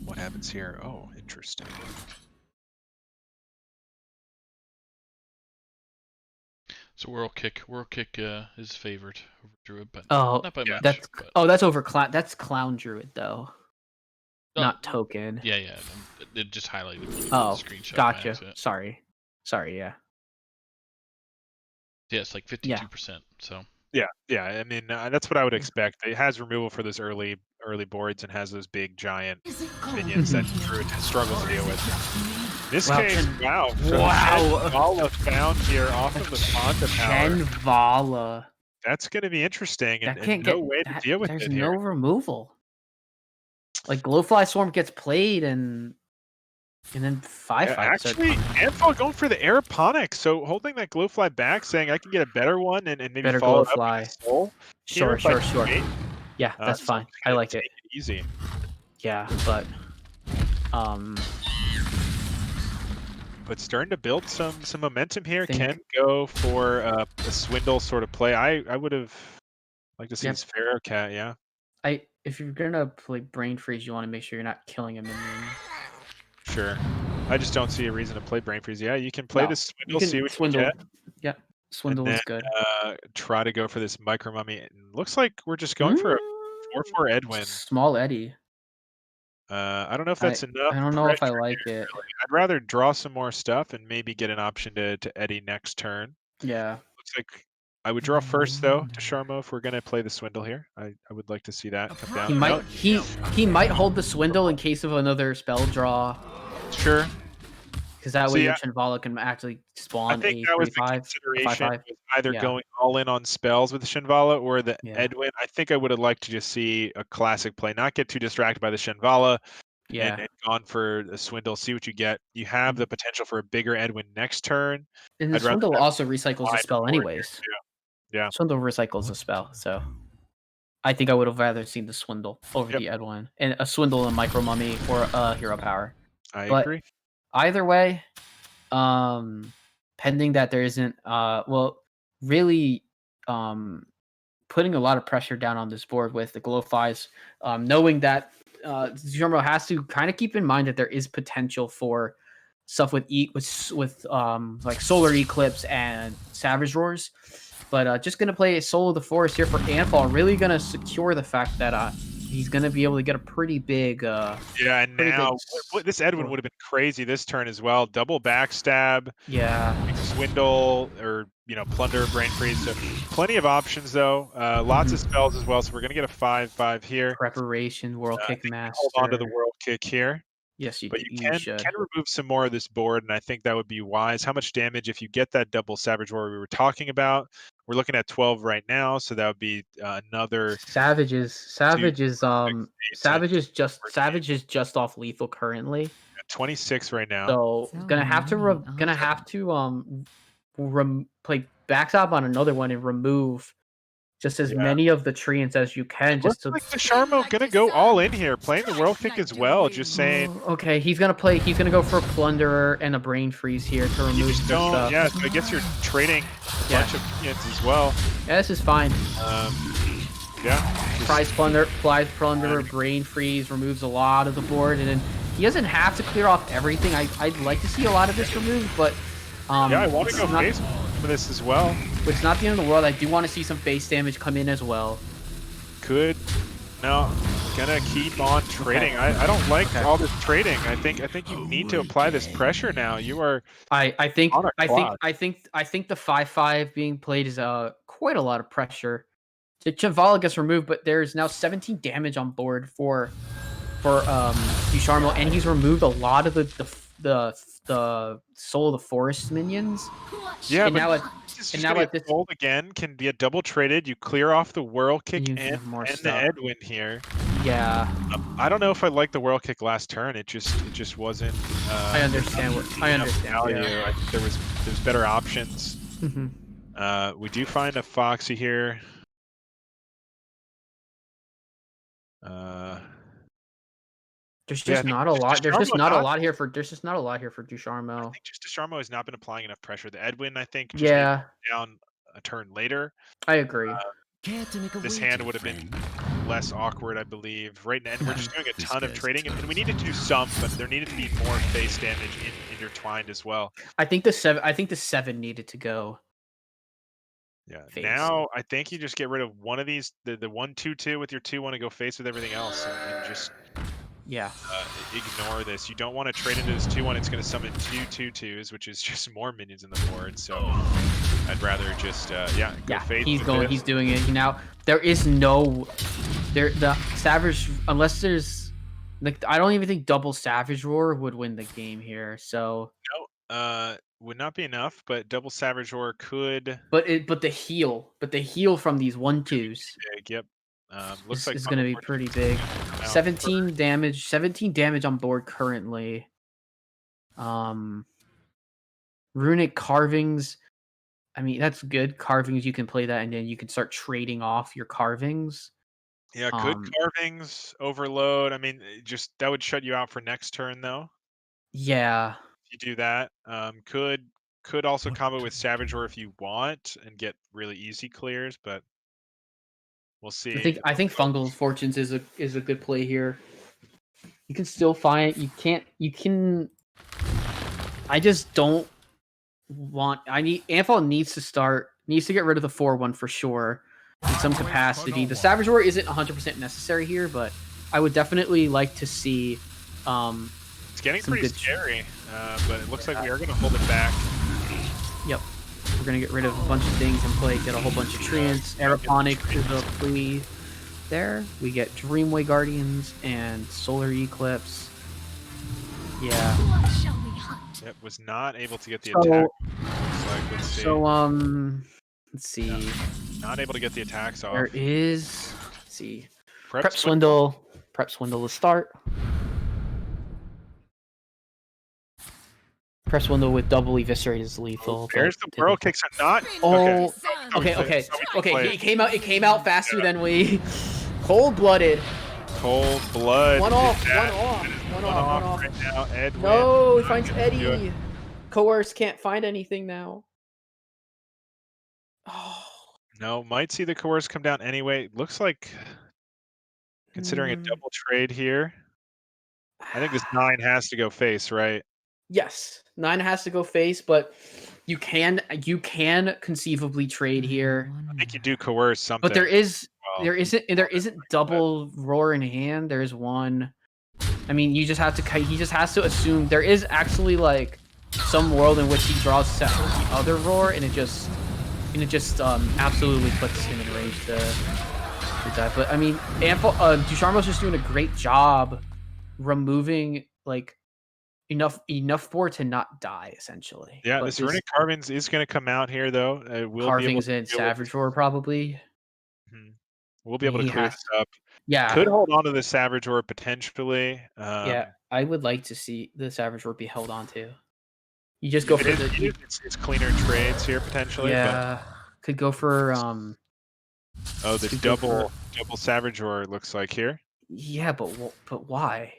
what happens here. Oh, interesting. So World Kick is favored over Druid, but Oh, not by much. that's but- that's over clown. That's Clown Druid though, Oh, not Token. Yeah. It just highlighted the Oh, screenshot. by gotcha. accident. Sorry. Yeah. Yeah, it's like 52%. So Yeah. I mean, that's what I would expect. It has removal for those early boards and has those big giant minions that Druid struggles to deal with. In this Wow, case, Chen- wow. Wow. Vala found here off of the Fonda power. Chen Vala. That's going to be interesting, That and can't no get. way to deal with There's it no here. removal. Like Glowfly Swarm gets played and then five fights. Actually, Anfal going for the aeroponics, so holding that glowfly back, saying I can get a better one and maybe Better follow it up glowfly. with a soul. here Sure. if I can wait. Yeah, that's So I'm fine. just I gonna like take it. easy. Yeah, but But starting to build some momentum here. Think- Can go for a swindle sort of play. I would have liked to see Yep. this Pharaoh cat. Yeah, if you're gonna play Brain Freeze, you want to make sure you're not killing a minion. sure. I just don't see a reason to play Brain Freeze. Yeah, you can play No, this You swindle, can see what swindle. you get, Yeah, swindle and is then good. try to go for this micro mummy. It looks like we're just going for a 4/4 Edwin. Small Eddie. I don't know if that's enough. I don't know if I pressure like here, it. really. I'd rather draw some more stuff and maybe get an option to Eddie next turn. Yeah. Looks like I would draw first though to Dusharmo if we're gonna play the swindle here. I would like to see that come down. He might he might hold the swindle in case of another spell draw, Sure. because that So, way yeah. your Shinvala can actually I spawn think a that was the 3/5, a consideration 5/5. was either Yeah. going all in on spells with the Shinvala or the Yeah. Edwin. I think I would have liked to just see a classic play, not get too distracted by the Shinvala Yeah. and gone for a swindle, see what you get. You have the potential for a bigger Edwin next turn. And the I'd rather swindle have also recycles a wide spell board here, anyways. too. Yeah. Swindle recycles a spell, so I think I would have rather seen the swindle over Yep. the Edwin, and a swindle and micro mummy or a hero power. I But agree. either way, pending that there isn't really putting a lot of pressure down on this board with the glowflies, knowing that Dusharmo has to kind of keep in mind that there is potential for stuff with like solar eclipse and savage roars, but just gonna play Soul of the Forest here for Anfal, really gonna secure the fact that he's gonna be able to get a pretty big Yeah, and pretty now big this Edwin score. would have been crazy this turn as well. Double backstab, swindle, or plunder, brain freeze. So plenty of options though. Lots of spells as well. So we're gonna get a 5/5 here. preparation world I kick think you can master. hold on to the world kick here. Yes, But you you should. can remove some more of this board, and I think that would be wise. How much damage if you get that double Savage Roar we were talking about? We're looking at 12 right now, so that would be another. Savage is just off lethal currently. 26 right now. So gonna have to play backstab on another one and remove just as Yeah. many of the treants as you can, just to. Looks like Dusharmo gonna go all in here, playing the world kick as well. Just saying. Oh, okay, he's gonna play. He's gonna go for a plunderer and a brain freeze here to You remove just the don't. stuff. Yeah, so I guess you're trading a Yeah. bunch of minions as well. Yeah, this is fine. Yeah. just- Prize plunderer, brain freeze removes a lot of the board, and then he doesn't have to clear off everything. I'd like to see a lot of this removed, but Yeah, I want to it's go not, face for this as well. it's not the end of the world. I do want to see some face damage come in as well. Could. No, gonna keep on trading. I don't like all this trading. I think you need to apply this pressure now. You are. I think On a I think clock. I think I think the 5/5 being played is quite a lot of pressure. Chavala gets removed, but there's now 17 damage on board for Dusharmo, and he's removed a lot of the Soul of the Forest minions. Yeah, and but now it it's and just now gonna at get this sold again. Can be a double traded. You clear off the whirl kick You and have more the stuff. Edwin here. yeah, I don't know if I like the whirl kick last turn. It just wasn't. I understand enough value. Yeah. I think there's better options. Mhm. We do find a Foxy here. There's Yeah, I just think not a lot. There's just Dusharmo not a not- lot here for. There's just not a lot here for I Dusharmo. think just Dusharmo has not been applying enough pressure. The Edwin, I think, just Yeah, down a turn later. I agree. This hand would have been less awkward, I believe. Right now, and we're just doing a ton of trading, and we needed to do some, but there needed to be more face damage intertwined as well. I think the 7 needed to go. Yeah. Face. Now I think you just get rid of one of these, the 1/2/2 with your 2-1 and go face with everything else, and just Yeah. ignore this. You don't want to trade into this 2-1. It's going to summon 2/2/2s, which is just more minions in the board. So I'd rather just go face. He's with going. this. He's doing it now. There is no the Savage unless there's like I don't even think double Savage Roar would win the game here. So Would not be enough, but double Savage Roar could. but the heal from these 1/2s Big, yep. Looks like is going to be Bundle pretty Fortune big. come out 17 damage. 17 damage on board currently. Runic carvings. I mean, that's good. Carvings, you can play that, and then you can start trading off your carvings. Yeah, could carvings overload. I mean, just that would shut you out for next turn though. Yeah. If you do that, could also combo with Savage Roar if you want and get really easy clears, but we'll see. I think Fungal Fortunes is a good play here. You can still find you can I just don't want Anfal needs to get rid of the 4-1 for sure in some capacity. The Savage Roar isn't 100% necessary here, but I would definitely like to see It's getting some pretty good- scary, but it looks like we are going to hold it back. Yep. We're gonna get rid of a bunch of things and play, get a whole bunch of treants. Aeroponic is a plea there. We get Dreamway Guardians and Solar Eclipse. Yeah. What shall we hunt? Yep, was not able to get the So- attack. Looks like, let's see. So let's see. Not able to get the attacks off. There is let's see. Prep Prep Swindle. Prep Swindle to start. Prep Swindle with double eviscerate is lethal. There's the whirl kicks are not. Oh, Okay. okay. It came out faster than we. Cold-blooded. Cold blood. One did off. that. One off. Right now, Edwin. No, he not finds gonna do it. Eddie. Coerce can't find anything now. Oh. No, might see the coerce come down anyway. Looks like, considering a Mm. double trade here, I think this 9 has to go face, right? Yes, 9 has to go face, but you can conceivably trade here. I think you do coerce something. But there well. isn't double roar in hand. There is one. I mean, he just has to assume there is actually like some world in which he draws the other roar, and it just absolutely puts him in range to die. But I mean, Dusharmo's just doing a great job removing like enough board to not die essentially. Yeah, But this Runic Carvings is going to come out here though. We'll carvings be able and to deal with- Savage Roar probably. We'll be able to He clear has- this up. Yeah. Could hold on to the Savage Roar potentially. Yeah, I would like to see the Savage Roar be held on to. You just go for it's cleaner trades here potentially. yeah. Could go for Oh, the Super double Savage Roar looks like here. Yeah, but why?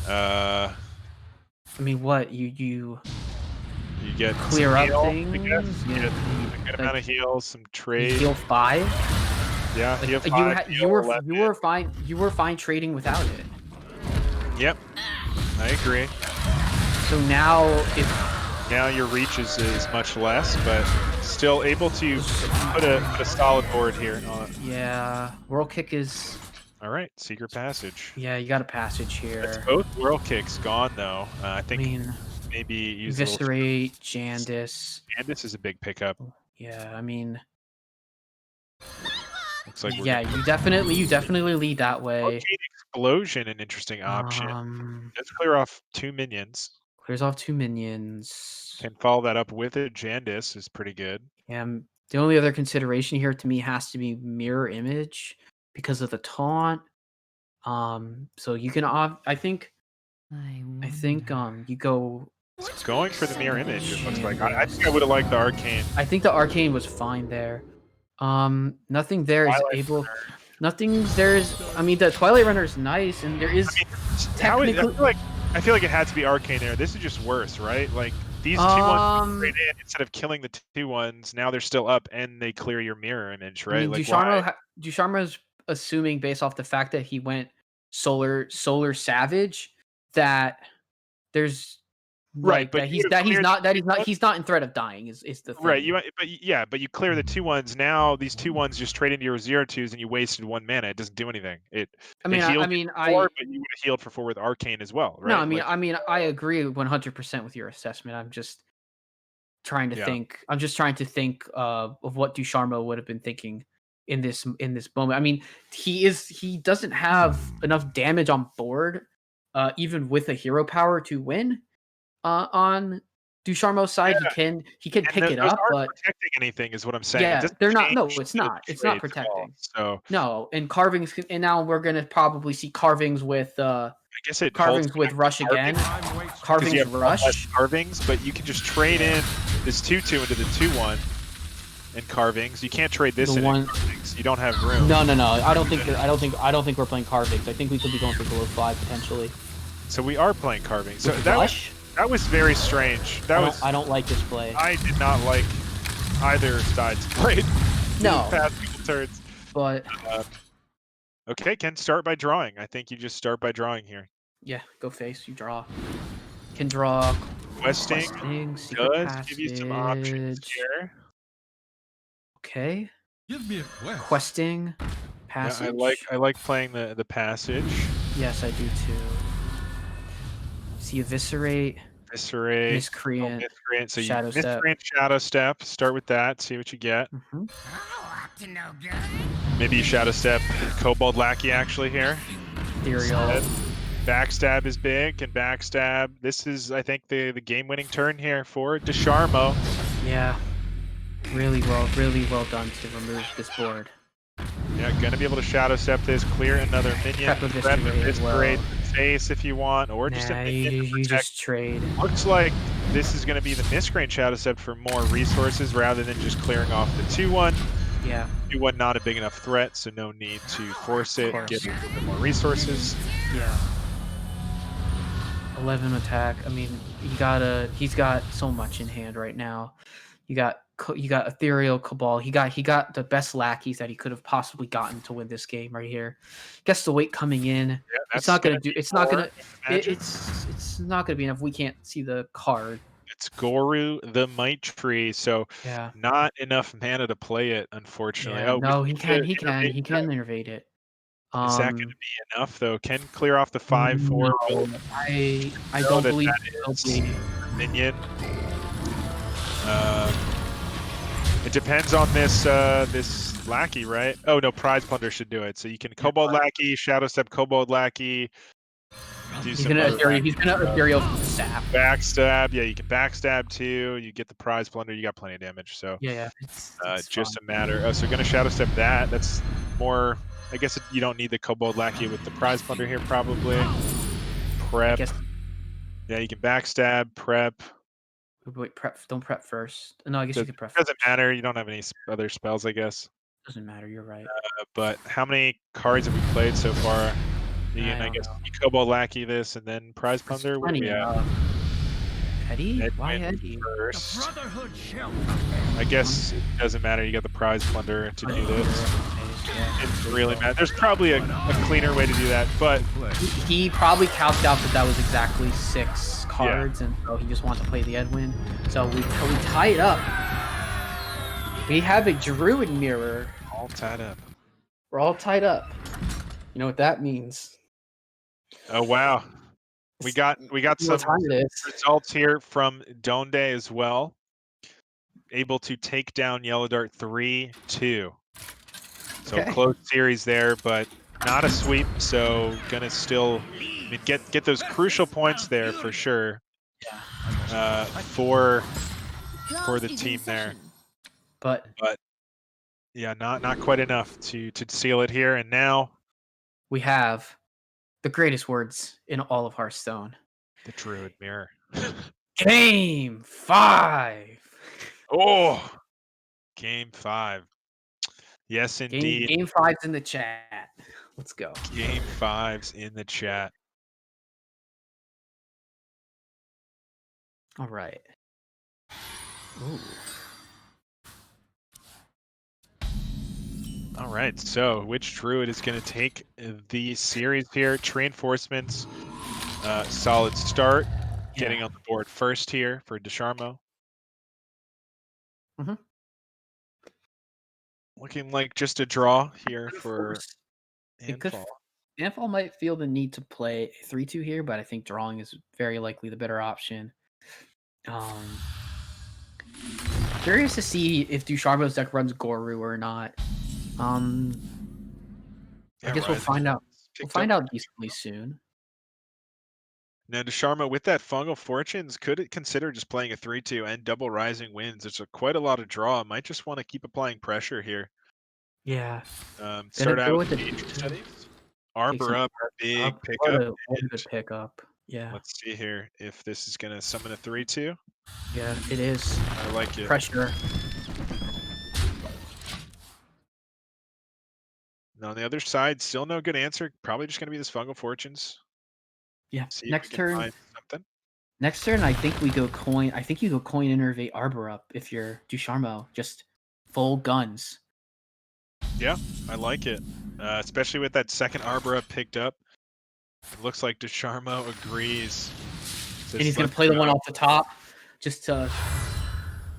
Uh, I mean, what you you get clear some up heal, I things? guess. You You, get a good amount of heal, some you trade. heal 5. Yeah, Like, heal you 5. you heal were 11. you were fine trading without it. Yep, I agree. So now Now your reach is much less, but still able to put a solid board here on. yeah, Whirl Kick is All right, Secret Passage. yeah, you got a passage That's here. both Whirl Kicks gone though. I I think mean, maybe use a little. Eviscerate, Jandis. And this is a big pickup. Yeah, I mean, Looks like we're yeah, gonna you definitely lead that way. Arcane Explosion, an interesting option. Let's clear off 2 minions. Clears off 2 minions. Can follow that up with a Jandis is pretty good. Yeah, the only other consideration here to me has to be Mirror Image because of the taunt. So you can I think you go. So going for the mirror image, it looks like. I think I would have liked the Arcane. I think the Arcane was fine there. Nothing there is Twilight able. Runner. Nothing there's. I mean, the Twilight Runner is nice, and there is technically. I feel like it had to be Arcane there. This is just worse, right? Like these 2 ones straight in, instead of killing the 2 ones, now they're still up and they clear your mirror image, right? I mean, like Dusharmo's assuming based off the fact that he went solar Savage that there's right, but he's not in threat of dying is the thing. Right, but you clear the 2 ones. Now these 2 ones just trade into your 0/2s and you wasted 1 mana. It doesn't do anything. It healed you for 4, but you would have healed for 4 with Arcane as well, right? No, I agree 100% with your assessment. I'm just trying to think. I'm just trying to think of what Dusharmo would have been thinking in this moment. I mean, he doesn't have enough damage on board, even with a hero power to win. On Dusharmo's side, he can pick it up, but protecting anything is what I'm saying. Yeah, they're not. No, it's not. It's not protecting. So no, and carvings, and now we're gonna probably see carvings with. I guess it carvings with rush again. Carvings rush. Carvings, but you can just trade in this 2/2 into the 2/1 and carvings. You can't trade this into carvings. You don't have room. No. I don't think we're playing carvings. I think we could be going for below 5 potentially. So we are playing carvings. So rush. That was very strange. I don't like this play. I did not like either side's play. No. Past couple turns. But okay, can start by drawing. I think you just start by drawing here. Yeah, go face. You draw. Can draw. Questing does give you some options here. Okay. Give me a quest. Questing. Passage. Yeah, I like playing the passage. Yes, I do too. See, Eviscerate. Miscreant. Miscreant. So Shadow you Miscreant, Shadow Step. Start with that. See what you get. Maybe you Shadow Step Kobold Lackey actually here. Ethereal. Backstab is big. Can backstab. This is, I think, the game-winning turn here for Dusharmo. Yeah. Really well done to remove this board. Yeah, gonna be able to Shadow Step this, clear another minion. Prep Eviscerate face if you want, or just a minion. You just trade. Looks like this is gonna be the Miscreant Shadow Step for more resources rather than just clearing off the 2/1. Yeah. 2/1 not a big enough threat, so no need to force it. Get a little bit more resources. Yeah. 11 attack. I mean, he's got so much in hand right now. You got Ethereal Cabal. He got the best lackeys that he could have possibly gotten to win this game right here. Guess the weight coming in. Yeah, it's not gonna be enough. We can't see the card. It's Goru the Might Tree, so yeah, not enough mana to play it, unfortunately. Yeah, no, he can innervate it. Is that going to be enough though? Can clear off the 5/4? No, I don't believe that is minion. It depends on this lackey, right? Oh no, Prize Plunder should do it. So you can Kobold Lackey, Shadow Step Kobold Lackey. He's gonna Ethereal Sap. Backstab, yeah, you can backstab too. You get the Prize Plunder, you got plenty of damage. So yeah, it's just a matter. Oh, so gonna Shadow Step that. That's more. I guess you don't need the Kobold Lackey with the Prize Plunder here, probably. Prep. Yeah, you can backstab, prep. Wait, prep. Don't prep first. No, I guess you can prep. Doesn't matter. You don't have any other spells, I guess. Doesn't matter. You're right. But how many cards have we played so far? You can, I I don't guess, know. Kobo Lackey this, and then Prize There's Plunder. What do plenty we have? Eddie? Why Edwin Eddie? first. Brotherhood shall I guess it doesn't matter. You got the Prize Plunder to do this. It doesn't really matter. There's probably a cleaner way to do that, but He probably calced out that was exactly 6 cards, and so he just wants to play the Edwin. So we tie it up. We have a Druid mirror. all tied up. We're all tied up. You know what that means? Oh wow, we got You know some what time it is. results here from Donde as well. Able to take down Yellow Dart 3-2. So Okay. close series there, but not a sweep. So gonna still get those crucial points there for sure. For the team there. But yeah, not quite enough to seal it here. And now we have the greatest words in all of Hearthstone. the Druid Mirror. Game 5. Oh, game 5. Yes, indeed. Game 5's in the chat. Let's go. Game 5's in the chat. All right. Ooh. All right, so which Druid is going to take the series here? Reinforcements, solid start. Getting on the board first here for Dusharmo. Mhm. Looking like just a draw here for It could. Anfal. Anfal might feel the need to play a 3-2 here, but I think drawing is very likely the better option. Curious to see if Dusharmo's deck runs Goru or not. I guess we'll find out. We'll find out decently soon. Now, Dusharmo, with that Fungal Fortunes, could it consider just playing a 3-2 and double Rising Winds? There's quite a lot of draw. Might just want to keep applying pressure here. Yeah. Start out with with the Nature Studies. Arbor up, big What pickup. a good pickup. Yeah. Let's see here if this is going to summon a 3-2. Yeah, it is. I like it. Pressure. Now, on the other side, still no good answer. Probably just going to be this Fungal Fortunes. Yeah. See if Next we can turn. find something. Next turn, I think we go coin. I think you go coin Innervate Arbor up if you're Dusharmo. Just full guns. Yeah, I like it. Especially with that second Arbor up picked up. It looks like Dusharmo agrees. And he's going to play the one off the top just to,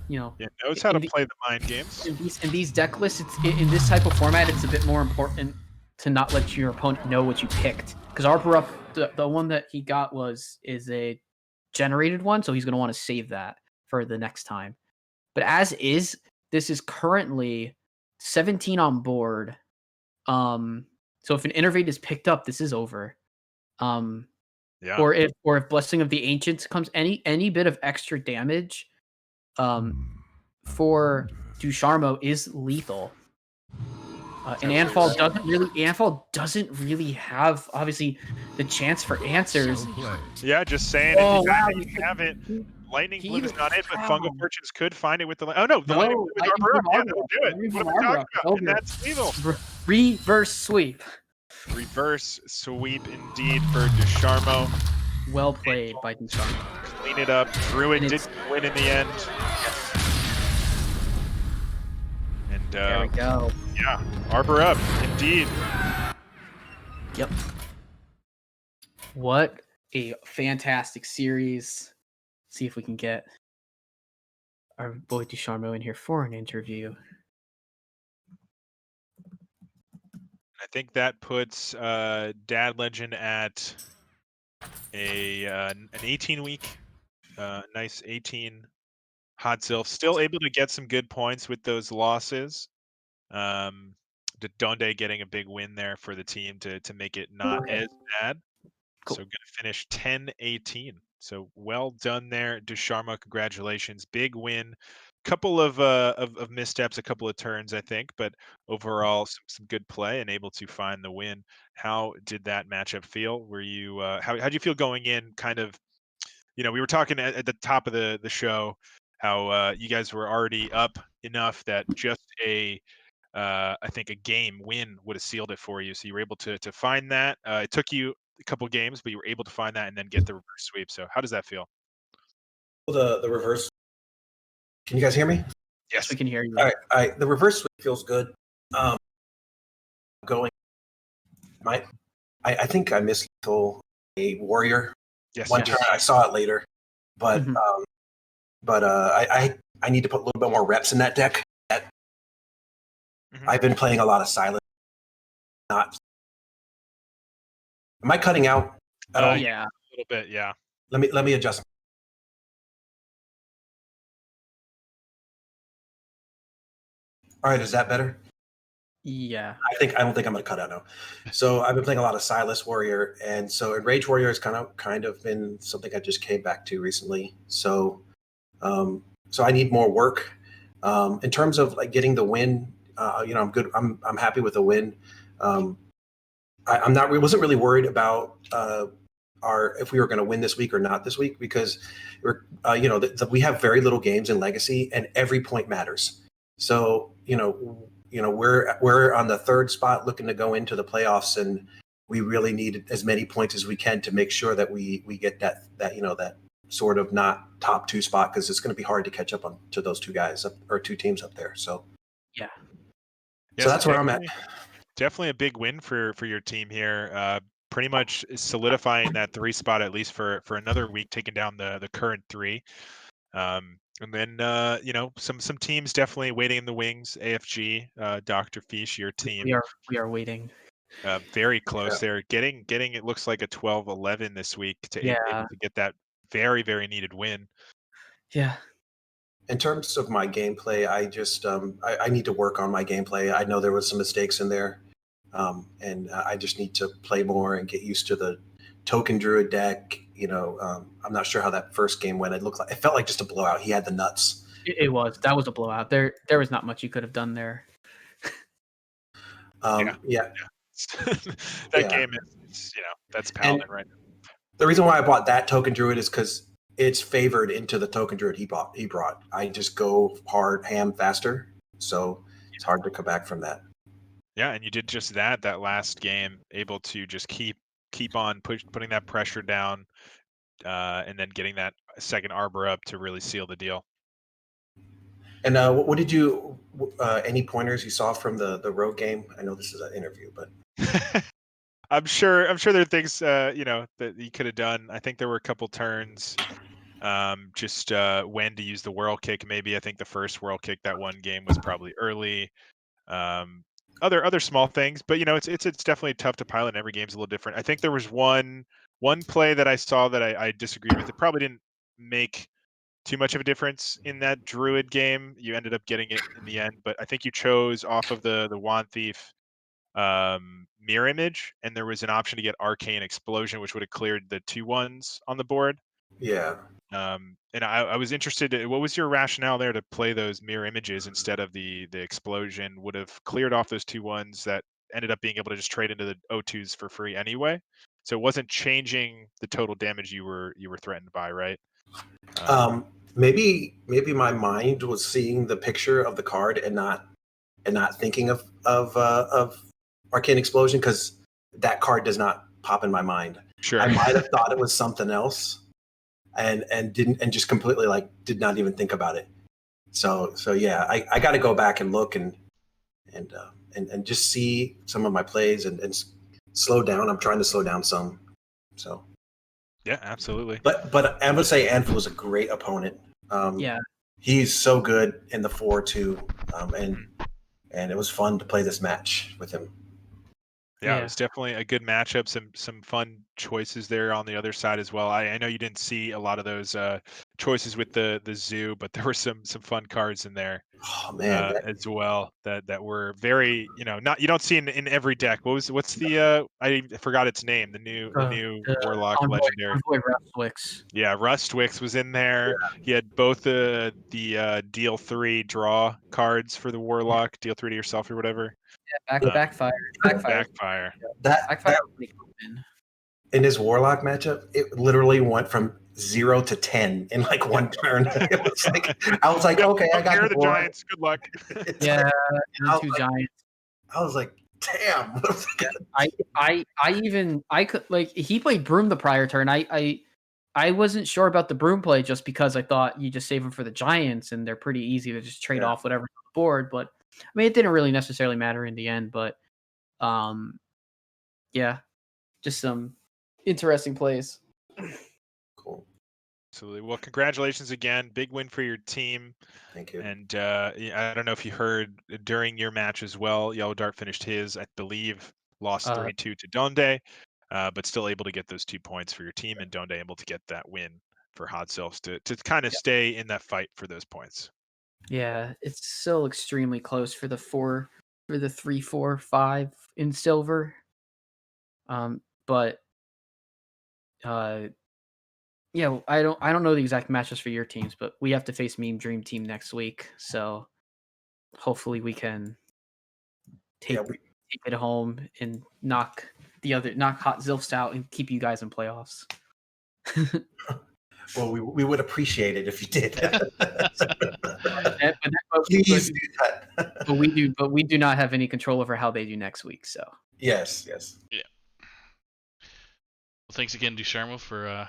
Yeah, knows how to play the mind games. In these deck lists, in this type of format, it's a bit more important to not let your opponent know what you picked. Because Arbor up, the one that he got is a generated one, so he's going to want to save that for the next time. But as is, this is currently 17 on board. So if an Innervate is picked up, this is over. Yeah. Or if Blessing of the Ancients comes, any bit of extra damage for Dusharmo is lethal. And Anfal doesn't really have obviously the chance for answers. Yeah, just saying. Oh, if you have it, Lightning Bloom is not it, but Fungal Fortunes could find it with the. Oh no, the Lightning Bloom with Arbor up. Yeah, that'll do it. What am I talking about? And that's lethal. Reverse sweep. Reverse sweep indeed for Dusharmo. Well played by Dusharmo. Clean it up. Druid didn't win in the end. And There we go. Yeah, Arbor up indeed. Yep. What a fantastic series. See if we can get our boy Dusharmo in here for an interview. I think that puts DadLegend at an 18-week, nice 18 hot ZILF. Still able to get some good points with those losses. Donde getting a big win there for the team to make it not as bad. Cool. So going to finish 10-18. So well done there, Dusharmo. Congratulations, big win. Couple of missteps, a couple of turns, I think, but overall some good play and able to find the win. How did that matchup feel? Were you how'd you feel going in? Kind of, we were talking at the top of the show how you guys were already up enough that just a I think a game win would have sealed it for you. So you were able to find that. It took you a couple games, but you were able to find that and then get the reverse sweep. So how does that feel? The reverse. Can you guys hear me? Yes, we can hear you. All right. The reverse sweep feels good. Going. I think I missed a warrior. Yes. One turn. I saw it later, but Mhm. I need to put a little bit more reps in that deck. Mhm. I've been playing a lot of silent. Not. Am I cutting out at all? Yeah. A little bit, yeah. Let me adjust. All right, is that better? Yeah. I don't think I'm going to cut out now. So I've been playing a lot of Silas Warrior, and so Enrage Warrior has kind of been something I just came back to recently. So so I need more work in terms of like getting the win. I'm good. I'm happy with the win. Wasn't really worried about if we were going to win this week or not this week because we have very little games in Legacy and every point matters. So we're on the third spot looking to go into the playoffs, and we really need as many points as we can to make sure that we get that sort of not top 2 spot, because it's going to be hard to catch up to those two teams up there. So Yeah. So that's where I'm at. Definitely a big win for your team here. Pretty much solidifying that 3 spot at least for another week, taking down the current 3. And then some teams definitely waiting in the wings. AFG, Doctorfeesh, your team. We are waiting. Very close. They're getting it looks like a 12-11 this week able to get that very, very needed win. Yeah. In terms of my gameplay, I just I need to work on my gameplay. I know there was some mistakes in there, and I just need to play more and get used to the token druid deck. I'm not sure how that first game went. It felt like just a blowout. He had the nuts. It was. That was a blowout. There was not much you could have done there. Yeah. That game is that's Paladin right now. The reason why I bought that token druid is because it's favored into the token druid he brought. I just go hard ham faster, so it's hard to come back from that. Yeah, and you did just that last game, able to just keep on putting that pressure down, and then getting that second arbor up to really seal the deal. And what did you? Any pointers you saw from the road game? I know this is an interview, but I'm sure there are things that you could have done. I think there were a couple turns, just when to use the whirl kick. Maybe I think the first whirl kick that one game was probably early. Other small things, but it's definitely tough to pilot. Every game's a little different. I think there was one play that I saw that I disagreed with. It probably didn't make too much of a difference in that druid game. You ended up getting it in the end, but I think you chose off of the wand thief mirror image, and there was an option to get arcane explosion, which would have cleared the 2-1s on the board. yeah. And I was interested. What was your rationale there to play those mirror images instead of the explosion? Would have cleared off those 2-1s that ended up being able to just trade into the O2s for free anyway. So it wasn't changing the total damage you were threatened by, right? Maybe my mind was seeing the picture of the card and not thinking of arcane explosion, because that card does not pop in my mind. Sure. I might have thought it was something else, and just completely did not even think about it. So yeah, I got to go back and look and just see some of my plays and slow down. I'm trying to slow down some. So yeah, absolutely. But I would say Anfal was a great opponent. Yeah, he's so good in the 4-2, and it was fun to play this match with him. Yeah, it was definitely a good matchup. Some fun choices there on the other side as well. I know you didn't see a lot of those choices with the zoo, but there were some fun cards in there. Oh man, as well that were very not you don't see in every deck. What's the I forgot its name. The new Warlock legendary. Rustwix. Yeah, Rustwix was in there. Yeah. He had both the deal 3 draw cards for the Warlock, deal 3 to yourself or whatever. Yeah, backfire. Backfire. That in his Warlock matchup, it literally went from 0 to 10 in like one turn. It was like I was like, okay, I got Here are the the board. Giants. Good luck. It's Yeah, like- and I was two like- Giants. I was like, damn. I could like he played Broom the prior turn. I wasn't sure about the Broom play just because I thought you just save them for the Giants and they're pretty easy to just trade Yeah. off whatever's on the board. But I mean, it didn't really necessarily matter in the end. But yeah, just some interesting plays. Cool. Absolutely. Well, congratulations again. Big win for your team. Thank you. And I don't know if you heard during your match as well, Yellow Dart finished his, I believe, lost 3-2 to Donde, but still able to get those 2 points for your team, and Donde able to get that win for HonestZaib to kind of stay in that fight for those points. Yeah, it's still extremely close for the 3, 4, 5 in silver. But yeah, I don't know the exact matches for your teams, but we have to face Meme Dream Team next week, so hopefully we can take it home and knock Hot ZILFS out and keep you guys in playoffs. Well, we would appreciate it if you did. But Please do that. but we do not have any control over how they do next week. So Yes. Well, thanks again, Dusharmo, for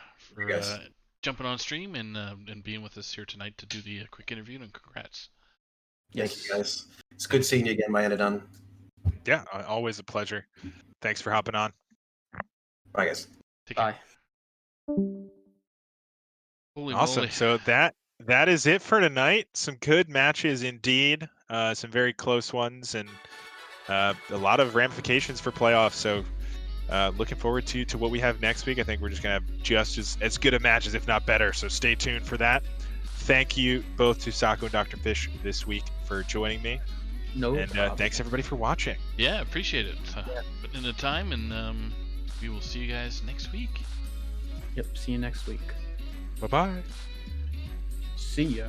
Yes. jumping on stream and being with us here tonight to do the quick interview, and congrats. Thank you, guys. It's good seeing you again, Mayanadon. Yeah, always a pleasure. Thanks for hopping on. Bye, guys. Take care. bye. Holy Awesome. moly. So that is it for tonight. Some good matches indeed. Some very close ones, and a lot of ramifications for playoffs. So looking forward to what we have next week. I think we're just gonna have just as good of matches, if not better. So stay tuned for that. Thank you both to Sako and Doctorfeesh this week for joining me. No And problem. thanks everybody for watching. Yeah, appreciate it. Putting in the time, and we will see you guys next week. Yep. See you next week. Bye-bye. See ya.